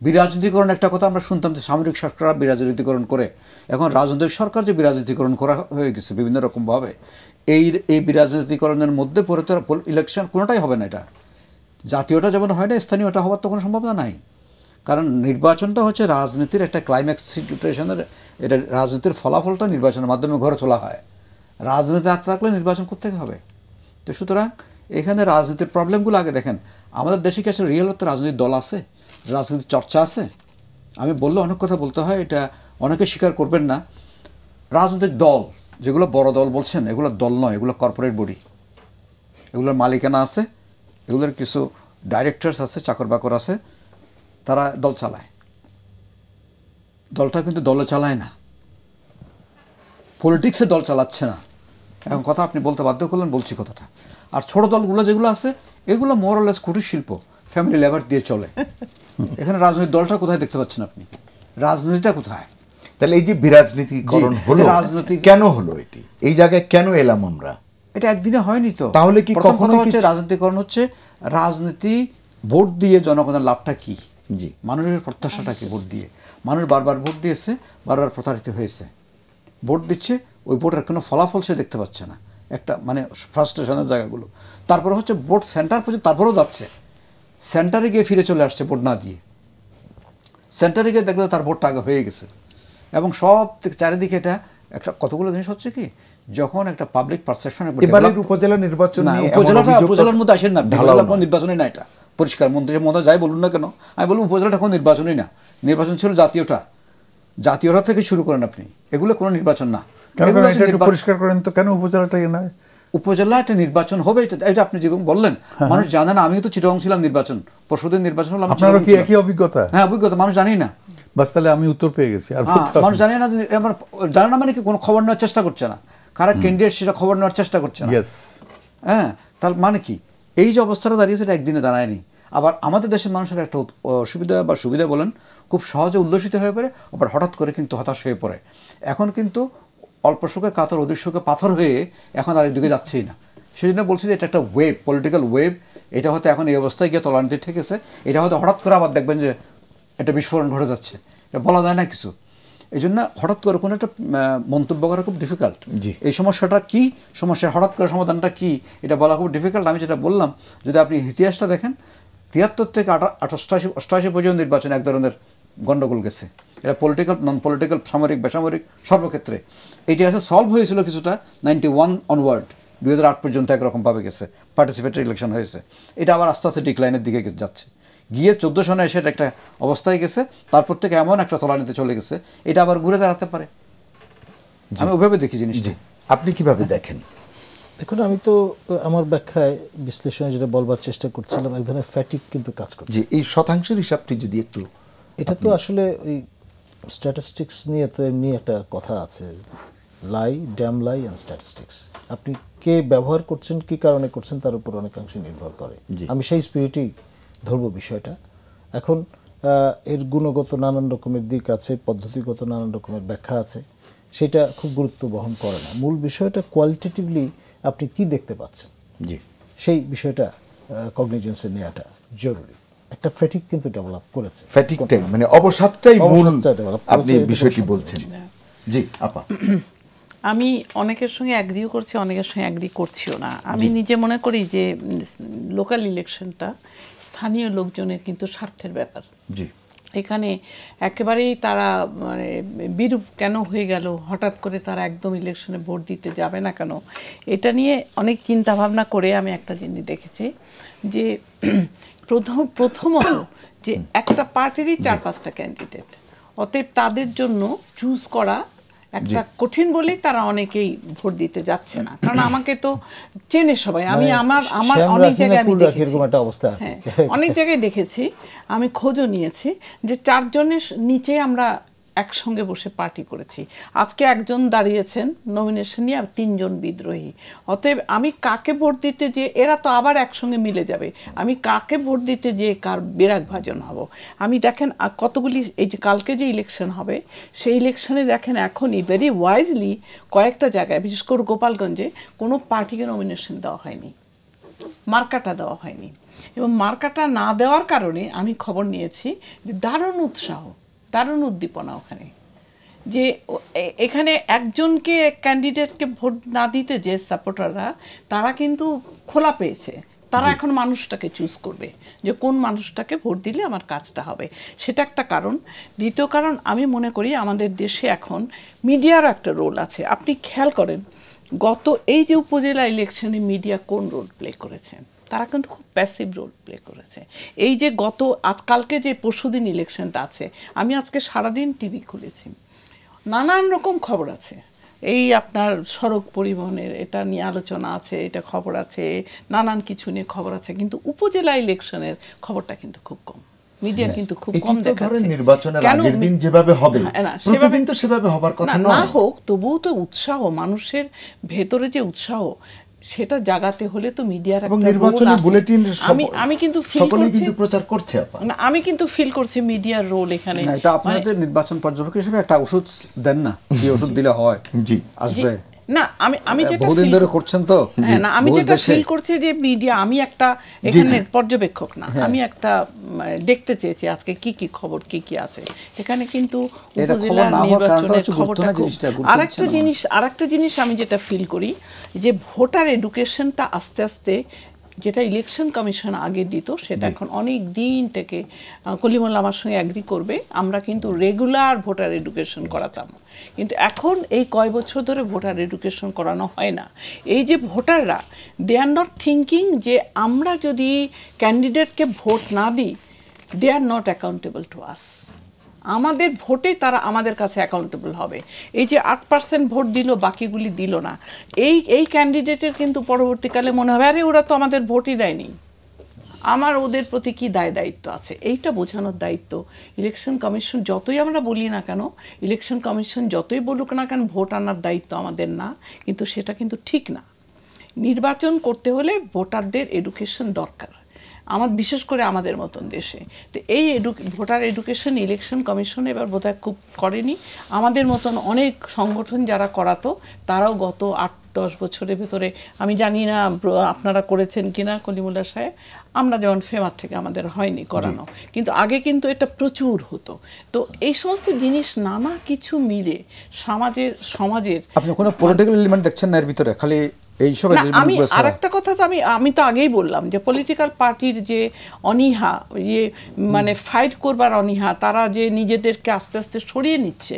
বিরাজনীতিকরণ একটা কথা আমরা শুনতাম যে সামরিক সরকার বিরাজনীতিকরণ করে, এখন রাজনৈতিক সরকার যে বিরাজনীতিকরণ করা হয়ে গেছে বিভিন্ন রকমভাবে, এই বিরাজনীতিকরণের মধ্যে পরে তো ইলেকশন কোনোটাই হবে না। এটা জাতীয়টা যেমন হয় না, স্থানীয়টা হওয়ার তো কোনো সম্ভাবনা নাই। কারণ নির্বাচনটা হচ্ছে রাজনীতির একটা ক্লাইম্যাক্স সিচুয়েশনের, এটা রাজনীতির ফলাফলটা নির্বাচনের মাধ্যমে ঘরে তোলা হয়। রাজনীতি হাত থাকলে নির্বাচন কোত্থেকে হবে? তো সুতরাং এখানে রাজনীতির প্রবলেমগুলো আগে দেখেন। আমাদের দেশে কি আসলে রিয়েল অর্থে রাজনৈতিক দল আছে, রাজনীতির চর্চা আছে? আমি বললে অনেক কথা বলতে হয়, এটা অনেকে স্বীকার করবেন না। রাজনৈতিক দল যেগুলো বড় দল বলছেন, এগুলো দল নয়, এগুলো কর্পোরেট বডি, এগুলোর মালিকানা আছে, এগুলোর কিছু ডাইরেক্টরস আছে, চাকর বাকর আছে, তারা দল চালায়। দলটা কিন্তু দলে চালায় না, পলিটিক্সে দল চালাচ্ছে না। এখন কথা আপনি বলতে বাধ্য করলেন, বলছি কথাটা। আর ছোট দলগুলো যেগুলো আছে, এগুলো মোরালেস কুটির শিল্প, ফ্যামিলি লেবার দিয়ে চলে। এখানে রাজনৈতিক দলটা কোথায় দেখতে পাচ্ছেন আপনি? রাজনীতিটা কোথায়? তাহলে এই যে বিরাজনীতিকরণ হলো, রাজনীতি কেন হলো, এটি এই জায়গায় কেন এলাম আমরা? এটা একদিনে হয়নি তো। তাহলে কি কখনো হচ্ছে রাজনীতিকরণ হচ্ছে রাজনীতি, ভোট দিয়ে জনগণের লাভটা কি, জি মানুষের প্রত্যাশাটা কি? ভোট দিয়ে মানুষ বারবার ভোট দিয়েছে, বারবার প্রতারিত হয়েছে, ভোট দিচ্ছে, ওই ভোটের কোনো ফলাফল সে দেখতে পাচ্ছে না, একটা মানে ফ্রাস্ট্রেশনের জায়গাগুলো। তারপরে হচ্ছে ভোট সেন্টার পর্যন্ত, তারপরেও যাচ্ছে, সেন্টারে গিয়ে ফিরে চলে আসছে ভোট না দিয়ে। সেন্টারে গিয়ে দেখলে তার ভোটটা আগে হয়ে গেছে। এবং সব চারিদিকে এটা একটা কতগুলো জিনিস হচ্ছে কি, যখন একটা পাবলিক পারসেপশন, উপজেলা নির্বাচন, উপজেলার মধ্যে আসেন না, কোনো নির্বাচনই না, এটা পরিষ্কার। মন্ত্রীর মধ্যে যাই বলুন না কেন, আমি বলবো উপজেলাটা কোনো নির্বাচনই না, নির্বাচন ছিল জাতীয়টা। জাতীয়টা থেকে শুরু করেন আপনি, এগুলো কোনো নির্বাচন না। পরিষ্কার করেন তো, কেন উপজেলাটাই না? উপজেলা একটা নির্বাচন হবে, এটা আপনি যেমন বললেন, মানুষ জানে না। আমিও তো চিটাগং ছিলাম নির্বাচন, পরশুদিন নির্বাচন হলো। আপনারও কি একই অভিজ্ঞতা? হ্যাঁ, অভিজ্ঞতা, মানুষ জানেই না। বাস, তাহলে আমি উত্তর পেয়ে গেছি। আর মানুষ জানে না, জানে না মানে কি, কোনো খবর নেওয়ার চেষ্টা করছে না, কারা ক্যান্ডিডেট সেটা খবর নেওয়ার চেষ্টা করছে না। হ্যাঁ, তার মানে কি, এই যে অবস্থাটা দাঁড়িয়েছে, এটা একদিনে দাঁড়ায়নি। আবার আমাদের দেশের মানুষের একটা অসুবিধা বা সুবিধা বলেন, খুব সহজে উল্লসিত হয়ে পড়ে, আবার হঠাৎ করে কিন্তু হতাশ হয়ে পড়ে। এখন কিন্তু অল্প সুখে কাতর, অধিক সুখে পাথর হয়ে এখন আর এদিকে যাচ্ছেই না। সেই জন্য বলছি যে এটা একটা ওয়েভ, পলিটিক্যাল ওয়েভ। এটা হয়তো এখন এই অবস্থায় গিয়ে তলানিতে ঠেকেছে, এটা হয়তো হঠাৎ করে আবার দেখবেন যে একটা বিস্ফোরণ ঘটে যাচ্ছে, এটা বলা যায় না কিছু। এই জন্য হঠাৎ করে কোনো একটা মন্তব্য করা খুব ডিফিকাল্ট। এই সমস্যাটা কি, সমস্যার হঠাৎ করে সমাধানটা কি, এটা বলা খুব ডিফিকাল্ট। আমি যেটা বললাম, যদি আপনি ইতিহাসটা দেখেন, 73 থেকে 88 পর্যন্ত নির্বাচন এক ধরনের গণ্ডগোল গেছে। এটা পলিটিক্যাল, নন পলিটিক্যাল, সামরিক, বেসামরিক, সর্বক্ষেত্রে এটি আসলে সলভ হয়েছিল কিছুটা 91 অনওয়ার্ড, 2008 পর্যন্ত একরকমভাবে গেছে, পার্টিসিপেটরি ইলেকশন হয়েছে। এটা আবার আস্তে আস্তে ডিক্লাইনের দিকে যাচ্ছে, গিয়ে 14 সনে এসে একটা অবস্থায় গেছে, তারপর থেকে এমন একটা তলানিতে চলে গেছে, এটা আবার ঘুরে দাঁড়াতে পারে। আমি ওইভাবে দেখি জিনিসটা। আপনি কিভাবে দেখেন? দেখুন, আমি তো আমার ব্যাখ্যায় বিশ্লেষণে যেটা বলবার চেষ্টা করছিলাম, এক ধরনের ফ্যাটিক কিন্তু কাজ করছে। জি, এই শতাংশের হিসাবটি যদি একটু। এটা তো আসলে ওই স্ট্যাটিস্টিক্স নিয়ে তো এমনি একটা কথা আছে, লাই, ড্যাম লাই অ্যান্ড স্ট্যাটিস্টিক্স। আপনি কে ব্যবহার করছেন, কি কারণে করছেন, তার উপর অনেকাংশে নির্ভর করে। আমি সেই স্পিরিটেই ধরবো বিষয়টা। এখন এর গুণগত নানান রকমের দিক আছে, পদ্ধতিগত নানান রকমের ব্যাখ্যা আছে, সেটা খুব গুরুত্ব বহন করে না। মূল বিষয়টা কোয়ালিটেটিভলি আপনি কি দেখতে পাচ্ছেন, জি, সেই বিষয়টা কগনিজেন্সে নেওয়াটা জরুরি। একটা ফ্যাটিক কিন্তু ডেভেলপ করেছে, ফ্যাটিকটাই মানে অবসাদটাই মূল ডেভেলপ আপনি বিষয়টি বলছেন। জি আপা, আমি অনেকের সঙ্গে অ্যাগ্রিও করছি, অনেকের সঙ্গে অ্যাগ্রি করছিও না। আমি নিজে মনে করি যে লোকাল ইলেকশনটা স্থানীয় লোকজনের কিন্তু স্বার্থের ব্যাপার। জি, এখানে একেবারেই তারা মানে বিরূপ কেন হয়ে গেল, হঠাৎ করে তারা একদম ইলেকশনে ভোট দিতে যাবে না কেন, এটা নিয়ে অনেক চিন্তা ভাবনা করে আমি একটা জিনিস দেখেছি যে প্রথমত যে একটা পার্টিরই 4-5টা ক্যান্ডিডেট, অতএব তাদের জন্য চুজ করা একটা কঠিন বলেই তারা অনেকেই ভোট দিতে যাচ্ছে না। কারণ আমাকে তো চেনে সবাই, আমি আমার অনেক জায়গায় আমি দেখেছি, অনেক জায়গায় দেখেছি, আমি খোঁজও নিয়েছি যে 4 জনের নিচে আমরা একসঙ্গে বসে পার্টি করেছি। আজকে একজন দাঁড়িয়েছেন নমিনেশন নিয়ে, 3 জন বিদ্রোহী। অতএব আমি কাকে ভোট দিতে যে, এরা তো আবার একসঙ্গে মিলে যাবে, আমি কাকে ভোট দিতে যে কার বিরাগ ভাজন হব। আমি দেখেন কতগুলি, এই যে কালকে যে ইলেকশন হবে সেই ইলেকশনে দেখেন এখনই ভেরি ওয়াইজলি কয়েকটা জায়গায়, বিশেষ করে গোপালগঞ্জে কোনো পার্টিকে নমিনেশন দেওয়া হয়নি, মার্কাটা দেওয়া হয়নি। এবং মার্কাটা না দেওয়ার কারণে আমি খবর নিয়েছি যে দারুণ উৎসাহ, দারুণ উদ্দীপনা ওখানে, যে এখানে একজনকে ক্যান্ডিডেটকে ভোট না দিতে যে সাপোর্টাররা, তারা কিন্তু খোলা পেয়েছে, তারা এখন মানুষটাকে চুজ করবে যে কোন মানুষটাকে ভোট দিলে আমার কাজটা হবে, সেটা একটা কারণ। দ্বিতীয় কারণ, আমি মনে করি আমাদের দেশে এখন মিডিয়ার একটা রোল আছে। আপনি খেয়াল করেন গত এই যে উপজেলা ইলেকশনে মিডিয়া কোন রোল প্লে করেছেন, তারা কিন্তু খুব প্যাসিভ রোল প্লে করেছে। এই যে কালকে যে পরশুদিন ইলেকশনটা আছে, আমি আজকে সারাদিন টিভি খুলেছি, নানান রকম খবর আছে। এই আপনার সড়ক পরিবহনের এটা নিয়ে আলোচনা আছে, এটা খবর আছে, নানান কিছু নিয়ে খবর আছে, কিন্তু উপজেলা ইলেকশনের খবরটা কিন্তু খুব কম। মিডিয়া কিন্তু খুব কম দেখাচ্ছে। নির্বাচনের আগের দিন যেভাবে হবে, প্রতিদিন তো সেভাবে হবার কথা না হোক, তবুও তো উৎসাহ, মানুষের ভেতরে যে উৎসাহ, সেটা জাগাতে হলে তো মিডিয়ার একটা নির্বাচনী বুলেটিন আমি কিন্তু ফিল করছি, প্রচার করছে। আমি কিন্তু ফিল করছি মিডিয়ার রোল এখানে। এটা আপনাদের নির্বাচন পর্যবেক্ষক হিসেবে একটা ওষুধ দেন না, কি ওষুধ দিলে হয়? জি, আসবে না। আমি যেটা বহুদিন ধরে করছেন তো, না, আমি যেটা ফিল করছি যে মিডিয়া, আমি একটা এখানে পর্যবেক্ষক না, আমি একটা দেখতে চেয়েছি আজকে কি কি খবর কি কি আছে এখানে। কিন্তু উপজেলা নির্বাচনের খবরটা, আরেকটা জিনিস আমি যেটা ফিল করি যে ভোটার এডুকেশনটা আস্তে আস্তে, যেটা ইলেকশন কমিশন আগে দিত, সেটা এখন অনেক দিন থেকে, কলিমুল্লাহ আমার সঙ্গে অ্যাগ্রি করবে, আমরা কিন্তু রেগুলার ভোটার এডুকেশন করাতাম, কিন্তু এখন এই কয় বছর ধরে ভোটার এডুকেশন করানো হয় না। এই যে ভোটাররা, দে আর নট থিঙ্কিং যে আমরা যদি ক্যান্ডিডেটকে ভোট না দিই, they are not accountable to us. আমাদের ভোটে তারা আমাদের কাছে অ্যাকাউন্টেবল হবে। এই যে 8% ভোট দিল, বাকিগুলি দিল না, এই ক্যান্ডিডেটের কিন্তু পরবর্তীকালে মনে হবে, আরে ওরা তো আমাদের ভোটই দেয়নি, আমার ওদের প্রতি কি দায়িত্ব আছে, এইটা বোঝানোর দায়িত্ব ইলেকশন কমিশন। যতই আমরা বলি না কেন, ইলেকশন কমিশন যতই বলুক না কেন ভোট আনার দায়িত্ব আমাদের না, কিন্তু সেটা কিন্তু ঠিক না। নির্বাচন করতে হলে ভোটারদের এডুকেশন দরকার, বিশেষ করে আমাদের মতন দেশে। তো এই ভোটার এডুকেশন ইলেকশন কমিশন এবার বোধহয় খুব করেনি। আমাদের মতন অনেক সংগঠন যারা করাতো, তারাও গত 8-10 বছরের ভেতরে, আমি জানি না আপনারা করেছেন কিনা কলিমুল্লাহ সাহেব, আমরা যেমন ফেমার থেকে আমাদের হয়নি করানো, কিন্তু আগে কিন্তু এটা প্রচুর হতো। তো এই সমস্ত জিনিস নানা কিছু মিলে সমাজের আপনি কোনো পলিটিক্যাল এলিমেন্ট দেখছেন না এর ভিতরে, খালি আমি আরেকটা কথা তো আমি তো আগেই বললাম যে পলিটিক্যাল পার্টির যে অনীহা, যে মানে ফাইট করবার অনীহা, তারা যে নিজেদেরকে আস্তে আস্তে সরিয়ে নিচ্ছে,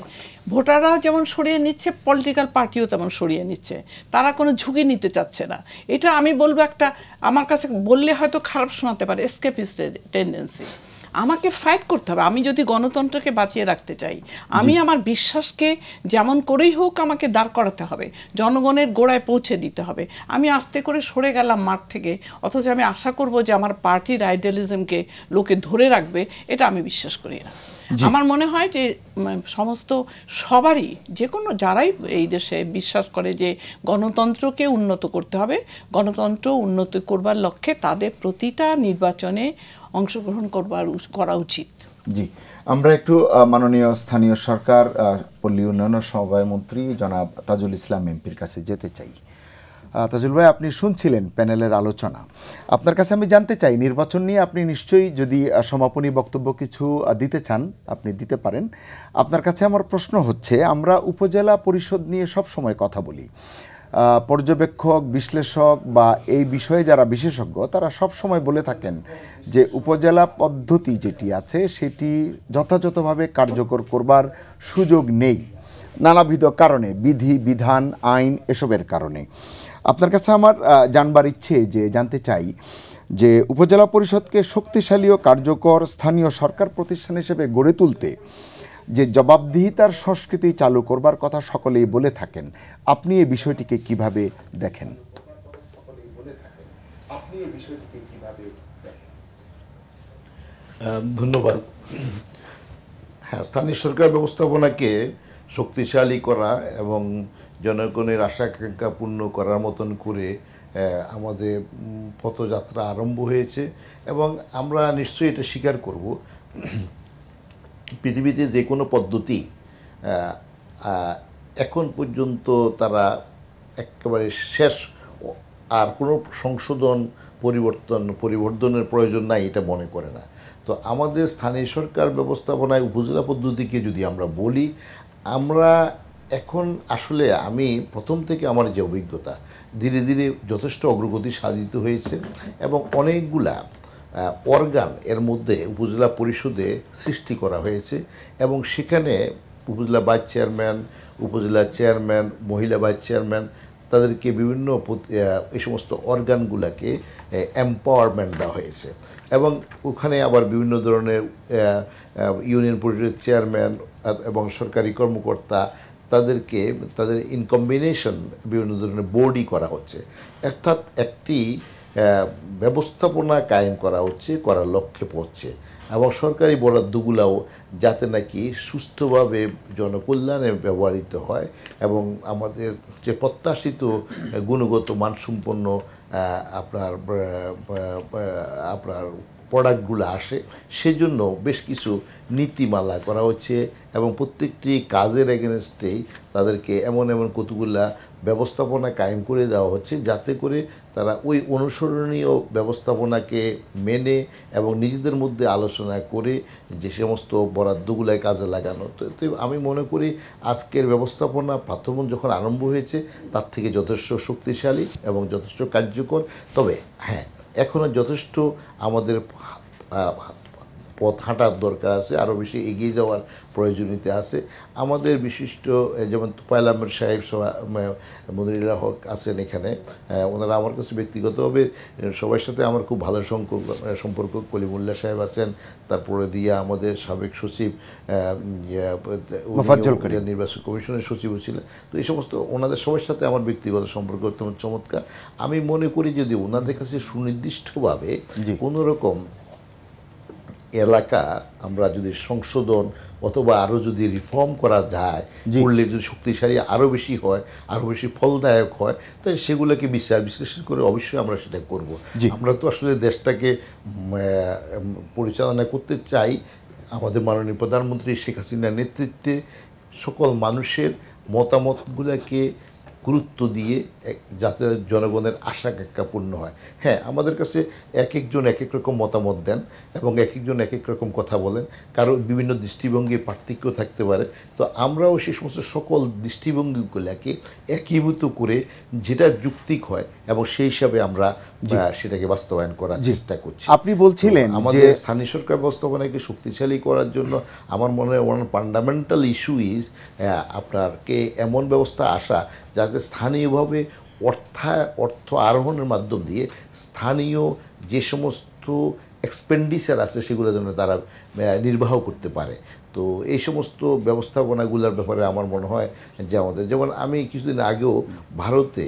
ভোটাররাও যেমন সরিয়ে নিচ্ছে, পলিটিক্যাল পার্টিও তেমন সরিয়ে নিচ্ছে, তারা কোনো ঝুঁকি নিতে চাচ্ছে না। এটা আমি বলবো একটা, আমার কাছে বললে হয়তো খারাপ শোনাতে পারে, এসকেপিস্ট টেন্ডেন্সি। আমাকে ফাইট করতে হবে। আমি যদি গণতন্ত্রকে বাঁচিয়ে রাখতে চাই, আমি আমার বিশ্বাসকে যেমন করেই হোক আমাকে দাঁড় করাতে হবে, জনগণের গোড়ায় পৌঁছে দিতে হবে। আমি আস্তে করে সরে গেলাম মাঠ থেকে, অথচ আমি আশা করব যে আমার পার্টির আইডিয়ালিজমকে লোকে ধরে রাখবে, এটা আমি বিশ্বাস করি না। আমার মনে হয় যে সমস্ত সবারই, যে কোনো যারাই এই দেশে বিশ্বাস করে যে গণতন্ত্রকে উন্নত করতে হবে, গণতন্ত্র উন্নত করবার লক্ষ্যে তাদের প্রতিটা নির্বাচনে অংশগ্রহণ করা উচিত। জি, আমরা একটু মাননীয় স্থানীয় সরকার পল্লী উন্নয়ন সমবায় মন্ত্রী জনাব তাজুল ইসলাম এমপির কাছে যেতে চাই। তাজুল ভাই, আপনি শুনছিলেন প্যানেলের আলোচনা। আপনার কাছে আমি জানতে চাই, নির্বাচন নিয়ে আপনি নিশ্চয়ই যদি সমাপনী বক্তব্য কিছু দিতে চান আপনি দিতে পারেন। আপনার কাছে আমার প্রশ্ন হচ্ছে, আমরা উপজেলা পরিষদ নিয়ে সব সময় কথা বলি, পর্যবেক্ষক বিশ্লেষক বা এই বিষয়ে যারা বিশেষজ্ঞ তারা সব সময় বলে থাকেন যে উপজেলা পদ্ধতি যেটি আছে সেটি যথাযথভাবে কার্যকর করবার সুযোগ নেই নানাবিধ কারণে, বিধি বিধান আইন এসবের কারণে। আপনার কাছে আমার জানবার ইচ্ছে যে জানতে চাই যে উপজেলা পরিষদকে শক্তিশালী ও কার্যকর স্থানীয় সরকার প্রতিষ্ঠান হিসেবে গড়ে তুলতে যে জবাবদিহিতার সংস্কৃতি চালু করবার কথা সকলেই বলে থাকেন, আপনি এই বিষয়টিকে কিভাবে দেখেন? ধন্যবাদ। হ্যাঁ, স্থানীয় সরকার ব্যবস্থাপনাকে শক্তিশালী করা এবং জনগণের আশা আকাঙ্ক্ষা পূর্ণ করার মতন করে আমাদের পথযাত্রা আরম্ভ হয়েছে এবং আমরা নিশ্চয়ই এটা স্বীকার করব, পৃথিবীতে যে কোনো পদ্ধতি এখন পর্যন্ত একেবারে শেষ, আর কোনো সংশোধন পরিবর্তনের প্রয়োজন নাই এটা মনে করে না। তো আমাদের স্থানীয় সরকার ব্যবস্থাপনায় উপজেলা পদ্ধতিকে যদি আমরা বলি, আমরা এখন আসলে আমি প্রথম থেকে আমার যে অভিজ্ঞতা, ধীরে ধীরে যথেষ্ট অগ্রগতি সাধিত হয়েছে এবং অনেকগুলা অর্গান এর মধ্যে উপজেলা পরিষদে সৃষ্টি করা হয়েছে এবং সেখানে উপজেলা ভাইস চেয়ারম্যান, উপজেলা চেয়ারম্যান, মহিলা ভাইস চেয়ারম্যান, তাদেরকে বিভিন্ন এই সমস্ত অর্গানগুলোকে এম্পাওয়ারমেন্ট দেওয়া হয়েছে এবং ওখানে আবার বিভিন্ন ধরনের ইউনিয়ন পরিষদের চেয়ারম্যান এবং সরকারি কর্মকর্তা তাদেরকে তাদের ইন কম্বিনেশন বিভিন্ন ধরনের বোর্ডই করা হচ্ছে, অর্থাৎ একটি ব্যবস্থাপনা কায়েম করা হচ্ছে, করার লক্ষ্যে পড়ছে এবং সরকারি বরাদ্দগুলাও যাতে নাকি সুস্থভাবে জনকল্যাণে ব্যবহৃত হয় এবং আমাদের যে প্রত্যাশিত গুণগত মানসম্পন্ন আপনার প্রোডাক্টগুলো আসে, সেজন্য বেশ কিছু নীতিমালা করা হচ্ছে এবং প্রত্যেকটি কাজের এগেনস্টেই তাদেরকে এমন কতগুলা ব্যবস্থাপনা কায়েম করে দেওয়া হচ্ছে যাতে করে তারা ওই অনুসরণীয় ব্যবস্থাপনাকে মেনে এবং নিজেদের মধ্যে আলোচনা করে যে সমস্ত বরাদ্দগুলোয় কাজে লাগানো। তো আমি মনে করি আজকের ব্যবস্থাপনা প্রাথম যখন আরম্ভ হয়েছে তার থেকে যথেষ্ট শক্তিশালী এবং যথেষ্ট কার্যকর। তবে হ্যাঁ, এখনও যথেষ্ট আমাদের পথ হাঁটার দরকার আছে, আরও বেশি এগিয়ে যাওয়ার প্রয়োজনীয়তা আছে। আমাদের বিশিষ্ট যেমন তোফায়েল আহমেদ সাহেব, মনিরুল্লাহ হক আছেন এখানে, ওনারা আমার কাছে ব্যক্তিগতভাবে সবার সাথে আমার খুব ভালো সম্পর্ক। কলিমুল্লাহ সাহেব আছেন, তারপরে দিয়ে আমাদের সাবেক সচিব নির্বাচন কমিশনের সচিবও ছিলেন। তো এই সমস্ত ওনাদের সবার সাথে আমার ব্যক্তিগত সম্পর্ক অত্যন্ত চমৎকার। আমি মনে করি যদি ওনাদের কাছে সুনির্দিষ্টভাবে কোনোরকম এলাকা আমরা যদি সংশোধন অথবা আরও যদি রিফর্ম করা যায়, করলে যদি শক্তিশালী আরও বেশি হয়, আরও বেশি ফলদায়ক হয়, তাই সেগুলোকে বিশ্লেষণ করে অবশ্যই আমরা সেটা করব। আমরা তো আসলে দেশটাকে পরিচালনা করতে চাই আমাদের মাননীয় প্রধানমন্ত্রী শেখ হাসিনার নেতৃত্বে সকল মানুষের মতামতগুলোকে গুরুত্ব দিয়ে যাতে জনগণের আশা আকাঙ্ক্ষা পূর্ণ হয়। হ্যাঁ, আমাদের কাছে এক একজন এক এক রকম মতামত দেন এবং এক একজন এক এক রকম কথা বলেন, কারো বিভিন্ন দৃষ্টিভঙ্গির পার্থক্য থাকতে পারে। তো আমরাও সেই সমস্ত সকল দৃষ্টিভঙ্গিগুলোকে একীভূত করে যেটা যুক্তিক হয় এবং সেই হিসাবে আমরা সেটাকে বাস্তবায়ন করার চেষ্টা করছি। আপনি বলছিলেন আমাদের স্থানীয় সরকার ব্যবস্থাপনাকে শক্তিশালী করার জন্য আমার মনে হয় ওয়ান ফান্ডামেন্টাল ইস্যু ইজ আপনারকে এমন ব্যবস্থা আসা যাতে স্থানীয়ভাবে অর্থ আরোহণের মাধ্যম দিয়ে স্থানীয় যে সমস্ত এক্সপেন্ডিচার আছে সেগুলো যেন তারা নির্বাহ করতে পারে। তো এই সমস্ত ব্যবস্থাপনাগুলোর ব্যাপারে আমার মনে হয় যে আমাদের, যেমন আমি কিছুদিন আগেও ভারতে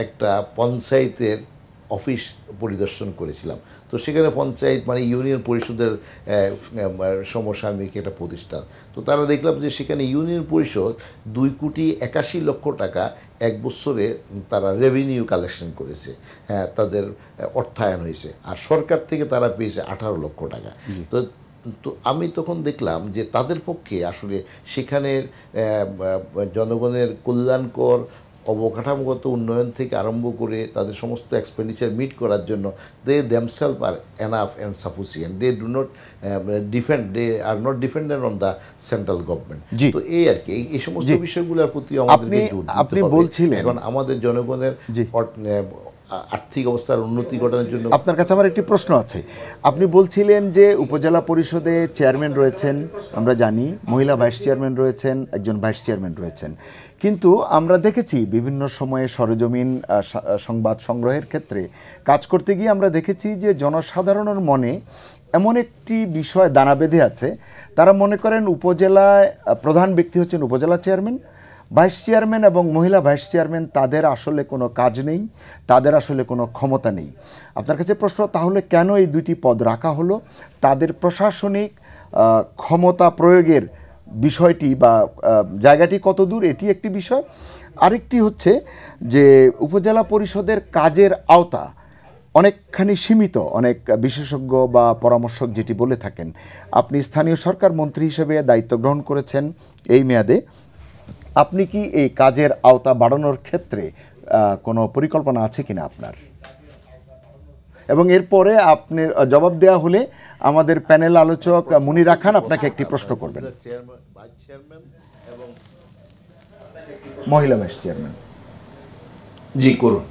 একটা পঞ্চায়েতের অফিস পরিদর্শন করেছিলাম। তো সেখানে পঞ্চায়েত মানে ইউনিয়ন পরিষদের সমসাময়িক একটা প্রতিষ্ঠান। তো তারা দেখলাম যে সেখানে ইউনিয়ন পরিষদ 2,81,00,000 টাকা এক বছরে তারা রেভিনিউ কালেকশন করেছে, হ্যাঁ, তাদের অর্থায়ন হয়েছে, আর সরকার থেকে তারা পেয়েছে 18 লক্ষ টাকা। তো আমি তখন দেখলাম যে তাদের পক্ষে আসলে সেখানের জনগণের কল্যাণকর অবকাঠামোগত উন্নয়ন থেকে আরম্ভ করে তাদের সমস্ত এক্সপেন্ডিচার মিট করার জন্য they themselves are enough and sufficient, they do not they are not dependent on the central government. তো এই আর কি এই সমস্ত বিষয়গুলোর প্রতি আমাদের আপনি বলছিলেন এখন আমাদের জনগণের আর্থিক অবস্থার উন্নতি ঘটানোর জন্য। আপনার কাছে আমার একটি প্রশ্ন আছে। আপনি বলছিলেন যে উপজেলা পরিষদে চেয়ারম্যান রয়েছেন, আমরা জানি, মহিলা ভাইস চেয়ারম্যান রয়েছেন, একজন ভাইস চেয়ারম্যান রয়েছেন, কিন্তু আমরা দেখেছি বিভিন্ন সময়ে সরেজমিন সংবাদ সংগ্রহের ক্ষেত্রে কাজ করতে গিয়ে আমরা দেখেছি যে জনসাধারণের মনে এমন একটি বিষয় দানা বেঁধে আছে, তারা মনে করেন উপজেলায় প্রধান ব্যক্তি হচ্ছেন উপজেলা চেয়ারম্যান, ভাইস চেয়ারম্যান এবং মহিলা ভাইস চেয়ারম্যান তাদের আসলে কোনো কাজ নেই, তাদের আসলে কোনো ক্ষমতা নেই। আপনার কাছে প্রশ্ন, তাহলে কেন এই দুইটি পদ রাখা হলো? তাদের প্রশাসনিক ক্ষমতা প্রয়োগের বিষয়টি বা জায়গাটি কত দূর, এটি একটি বিষয়। আরেকটি হচ্ছে যে উপজেলা পরিষদের কাজের আওতা অনেকখানি সীমিত, অনেক বিশেষজ্ঞ বা পরামর্শক যেটি বলে থাকেন। আপনি স্থানীয় সরকার মন্ত্রী হিসেবে দায়িত্ব গ্রহণ করেছেন এই মেয়াদে, আপনি কি এই কাজের আওতা বাড়ানোর ক্ষেত্রে কোনো পরিকল্পনা আছে কিনা আপনার? এবং এরপরে আপনার জবাব দেওয়া হলে আমাদের প্যানেল আলোচক মুনিরা খান আপনাকে একটি প্রশ্ন করবেন। মহিলা ভাইস চেয়ারম্যান, জি করুন।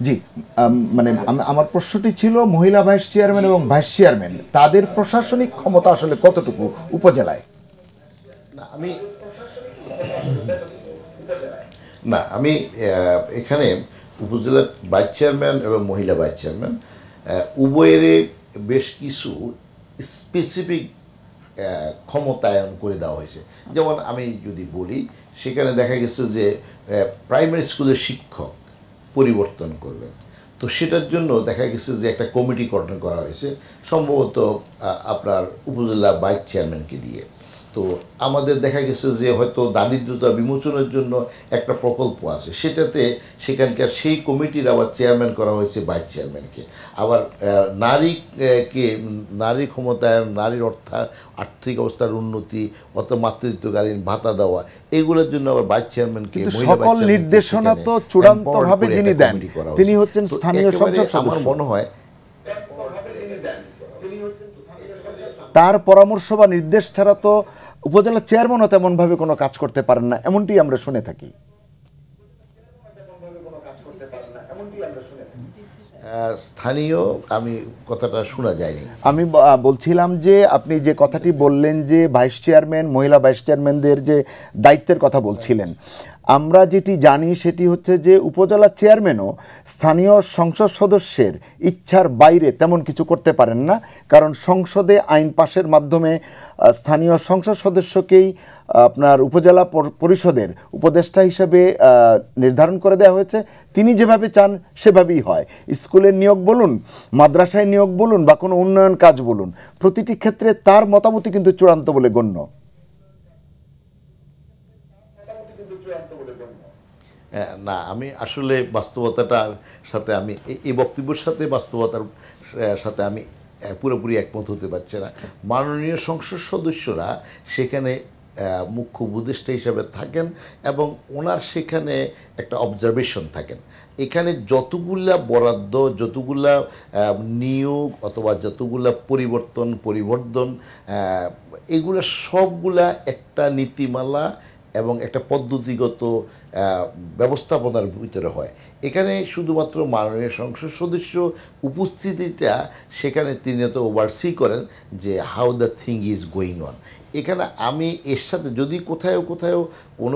জি, মানে আমার প্রশ্নটি ছিল মহিলা ভাইস চেয়ারম্যান এবং ভাইস চেয়ারম্যান তাদের প্রশাসনিক ক্ষমতা আসলে কতটুকু উপজেলায়? আমি এখানে উপজেলার ভাইস চেয়ারম্যান এবং মহিলা ভাইস চেয়ারম্যান উভয়ের বেশ কিছু স্পেসিফিক ক্ষমতায়ন করে দেওয়া হয়েছে। যেমন আমি যদি বলি, সেখানে দেখা গেছে যে প্রাইমারি স্কুলের শিক্ষক পরিবর্তন করবেন, তো সেটার জন্য দেখা গেছে যে একটা কমিটি গঠন করা হয়েছে, সম্ভবত আপনার উপজেলা ভাইস চেয়ারম্যানকে দিয়ে। তো আমাদের দেখা গেছে যে হয়তো দারিদ্রতা বিমোচনের জন্য একটা প্রকল্প আছে, সেটাতে সেখানকার সেই কমিটির আবার চেয়ারম্যান করা হয়েছে ভাইস চেয়ারম্যানকে। আবার নারী ক্ষমতায়ন, নারীর আর্থিক অবস্থার উন্নতি, অথবা মাতৃত্বকালীন ভাতা দেওয়া, এগুলোর জন্য আবার ভাইস চেয়ারম্যানকে সকল নির্দেশনা তো চূড়ান্তভাবে যিনি দেন তিনি হচ্ছেন স্থানীয় সংসদ সদস্য। আমার মনে হয় তার পরামর্শ বা নির্দেশ ছাড়া তো উপজেলা চেয়ারম্যানও তেমনভাবে কোনো কাজ করতে পারেন না, এমনটি আমরা শুনে থাকি। স্থানীয় আমি কথাটা শোনা যায়নি। আমি বলছিলাম যে আপনি যে কথাটি বললেন যে ভাইস চেয়ারম্যান, মহিলা ভাইস চেয়ারম্যানদের যে দায়িত্বের কথা বলছিলেন, আমরা যেটি জানি সেটি হচ্ছে যে উপজেলা চেয়ারম্যানও স্থানীয় সংসদ সদস্যের ইচ্ছার বাইরে তেমন কিছু করতে পারেন না, কারণ সংসদে আইন পাশের মাধ্যমে স্থানীয় সংসদ সদস্যকেই আপনার উপজেলা পরিষদের উপদেষ্টা হিসেবে নির্ধারণ করে দেওয়া হয়েছে। তিনি যেভাবে চান সেভাবেই হয়। স্কুলের নিয়োগ বলুন, মাদ্রাসায় নিয়োগ বলুন, বা কোনো উন্নয়ন কাজ বলুন, প্রতিটি ক্ষেত্রে তার মতামতই কিন্তু চূড়ান্ত বলে গণ্য। না, আমি আসলে বাস্তবতাটার সাথে আমি এই বক্তব্যের সাথে বাস্তবতার সাথে আমি পুরোপুরি একমত হতে পারছি না। মাননীয় সংসদ সদস্যরা সেখানে মুখ্য উপদেষ্টা হিসাবে থাকেন এবং ওনার সেখানে একটা অবজারভেশন থাকেন। এখানে যতগুলা বরাদ্দ, যতগুলা নিয়োগ অথবা যতগুলা পরিবর্তন এগুলা সবগুলা একটা নীতিমালা এবং একটা পদ্ধতিগত ব্যবস্থাপনার ভিতরে হয়। এখানে শুধুমাত্র মাননীয় সংসদ সদস্য উপস্থিতিটা সেখানে তিনি তো ওভারসি করেন যে how the thing is going on. এখানে আমি এর সাথে যদি কোথাও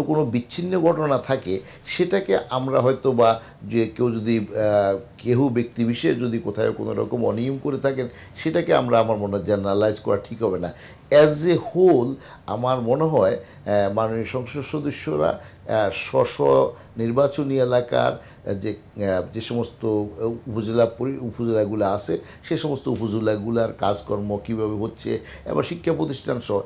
কোনো বিচ্ছিন্ন ঘটনা থাকে সেটাকে আমরা হয়তো বা যে কেউ যদি কেউ ব্যক্তি বিশেষ যদি কোথাও কোনো রকম অনিয়ম করে থাকেন সেটাকে আমার মনে হয় জেনারেলাইজ করা ঠিক হবে না। অ্যাজ এ হোল আমার মনে হয় মাননীয় সংসদ সদস্যরা নির্বাচনী এলাকার যে সমস্ত উপজেলাগুলো আছে সে সমস্ত উপজেলাগুলোর কাজকর্ম কীভাবে হচ্ছে এবং শিক্ষা প্রতিষ্ঠান সহ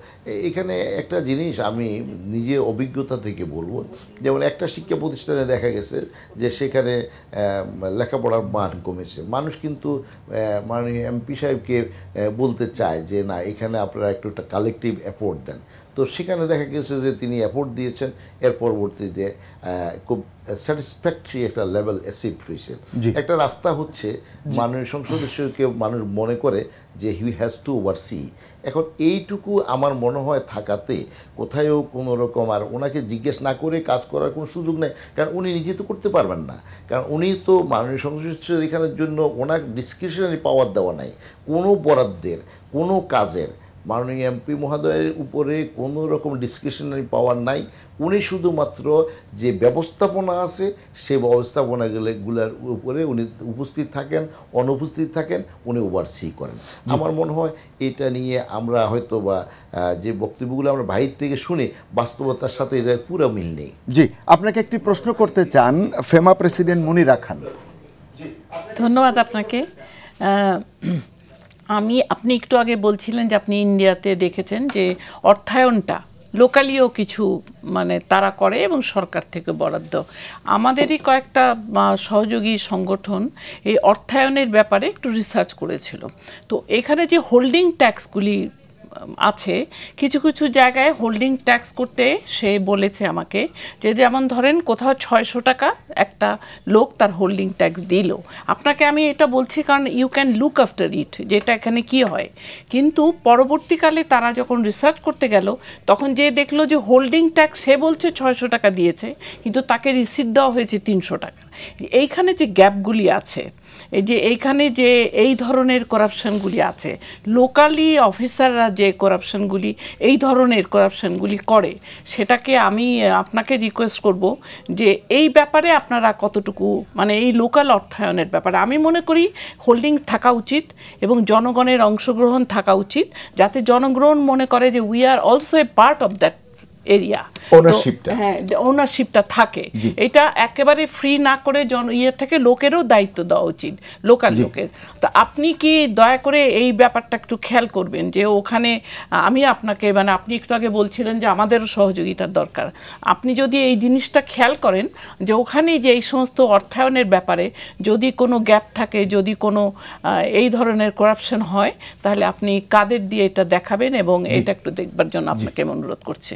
এখানে একটা জিনিস আমি নিজে অভিজ্ঞতা থেকে বলবো, যেমন একটা শিক্ষা প্রতিষ্ঠানে দেখা গেছে যে সেখানে লেখাপড়ার মান কমেছে। মানুষ কিন্তু মাননীয় এমপি সাহেবকে বলতে চায় যে না এখানে আপনারা একটু কালেকটিভ এফোর্ট দেন। তো সেখানে দেখা গেছে যে তিনি এফোর্ট দিয়েছেন, এর পরবর্তীতে খুব স্যাটিসফ্যাক্টরি একটা লেভেল অ্যাচিভ হয়েছে। একটা রাস্তা হচ্ছে মাননীয় সংসদ সদস্যকে মানুষ মনে করে যে হি হ্যাজ টু ওভারসি। এখন এইটুকু আমার মনে হয় থাকাতে কোথাও কোনো রকম আর ওনাকে জিজ্ঞেস না করে কাজ করার কোনো সুযোগ নেই, কারণ উনি নিজে তো করতে পারবেন না, কারণ উনি তো মাননীয় সংসদ সদস্য এখানের জন্য ওনার ডিসক্রিশনারি পাওয়ার দেওয়া নাই কোনো বরাদ্দের কোনো কাজের। মাননীয় এমপি মহোদয়ের উপরে কোনো রকম ডিসক্রিশনারি পাওয়ার নাই। উনি শুধুমাত্র যে ব্যবস্থাপনা আছে সেই ব্যবস্থাপনাগুলোর উপরে উনি উপস্থিত থাকেন, অনুপস্থিত থাকেন, উনি ওভারসি করেন। আমার মনে হয় এটা নিয়ে আমরা হয়তো বা যে বক্তব্যগুলো আমরা বাইরে থেকে শুনি বাস্তবতার সাথে এটা পুরো মিল নেই। জি, আপনাকে একটি প্রশ্ন করতে চান ফেমা প্রেসিডেন্ট মুনিরা খান। ধন্যবাদ আপনাকে। আপনি একটু আগে বলছিলেন যে আপনি ইন্ডিয়াতে দেখেছেন যে অর্থায়নটা লোকালিও কিছু মানে তারা করে এবং সরকার থেকে বরাদ্দ। আমাদেরই কয়েকটা সহযোগী সংগঠন এই অর্থায়নের ব্যাপারে একটু রিসার্চ করেছিল। তো এখানে যে হোল্ডিং ট্যাক্সগুলি আছে কিছু কিছু জায়গায় হোল্ডিং ট্যাক্স করতে সে বলেছে আমাকে যে যেমন ধরেন কোথাও 600 টাকা একটা লোক তার হোল্ডিং ট্যাক্স দিল। আপনাকে আমি এটা বলছি কারণ you can look after it যেটা এখানে কি হয়। কিন্তু পরবর্তীকালে তারা যখন রিসার্চ করতে গেল তখন যে দেখলো যে হোল্ডিং ট্যাক্স সে বলছে 600 টাকা দিয়েছে কিন্তু তাকে রিসিট দেওয়া হয়েছে 300 টাকা। এইখানে যে গ্যাপগুলি আছে, এই যে এইখানে যে এই ধরনের করাপশনগুলি আছে, লোকালি অফিসাররা যে করাপশনগুলি এই ধরনের করাপশনগুলি করে, সেটাকে আমি আপনাকে রিকোয়েস্ট করব যে এই ব্যাপারে আপনারা কতটুকু মানে এই লোকাল অর্থায়নের ব্যাপারে আমি মনে করি হোল্ডিং থাকা উচিত এবং জনগণের অংশগ্রহণ থাকা উচিত, যাতে জনগণ মনে করে যে we are also a part of that area, হ্যাঁ ওনারশিপটা থাকে। এটা একেবারে ফ্রি না করে থেকে লোকেরও দায়িত্ব দেওয়া উচিত, লোকাল লোকের। তো আপনি কি দয়া করে এই ব্যাপারটা একটু খেয়াল করবেন যে ওখানে আমি আপনাকে মানে আপনি একটু আগে বলছিলেন যে আমাদেরও সহযোগিতার দরকার। আপনি যদি এই জিনিসটা খেয়াল করেন যে ওখানে যে এই সমস্ত অর্থায়নের ব্যাপারে যদি কোনো গ্যাপ থাকে, যদি কোনো এই ধরনের করাপশন হয়, তাহলে আপনি কাদের দিয়ে এটা দেখাবেন এবং এটা একটু দেখবার জন্য আপনাকে অনুরোধ করছি।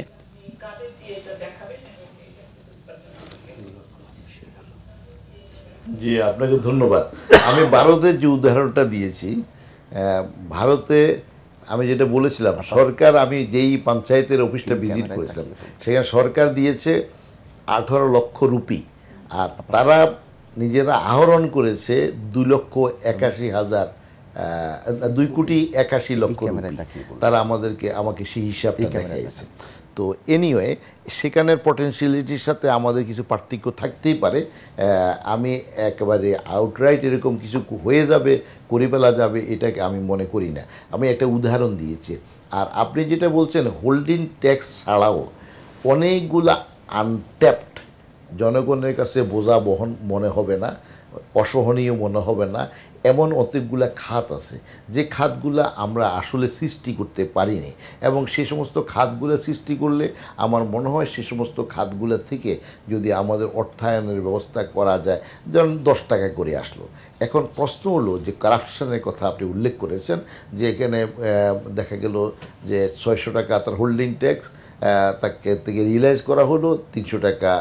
জি, আপনাকে ধন্যবাদ। আমি ভারতের যে উদাহরণটা দিয়েছি, ভারতে আমি যেটা বলেছিলাম সরকার, আমি যেই পঞ্চায়েতের অফিসটা ভিজিট করেছিলাম সেখানে সরকার দিয়েছে 18 লক্ষ রুপি, আর তারা নিজেরা আহরণ করেছে 2 কোটি 81 লক্ষ রুপি। তারা আমাকে সেই হিসাবটা দেখাইছে। তো এনিওয়ে সেখানের পটেনশিয়ালিটির সাথে আমাদের কিছু পার্থক্য থাকতেই পারে। আমি একেবারে আউটরাইট এরকম কিছু হয়ে যাবে, করে ফেলা যাবে, এটাকে আমি মনে করি না। আমি একটা উদাহরণ দিয়েছি। আর আপনি যেটা বলছেন হোল্ডিং ট্যাক্স ছাড়াও অনেকগুলা আনট্যাপড, জনগণের কাছে বোঝা বহন মনে হবে না, অসহনীয় মনে হবে না, এমন অনেকগুলা খাত আছে যে খাতগুলো আমরা আসলে সৃষ্টি করতে পারিনি, এবং সে সমস্ত খাতগুলো সৃষ্টি করলে আমার মনে হয় সে সমস্ত খাতগুলো থেকে যদি আমাদের অর্থায়নের ব্যবস্থা করা যায়, যেমন 10 টাকা করে আসলো। এখন প্রশ্ন হলো যে কারাপশনের কথা আপনি উল্লেখ করেছেন, যে এখানে দেখা গেল যে 600 টাকা তার হোল্ডিং ট্যাক্স তাকে থেকে রিয়েলাইজ করা হলো, 300 টাকা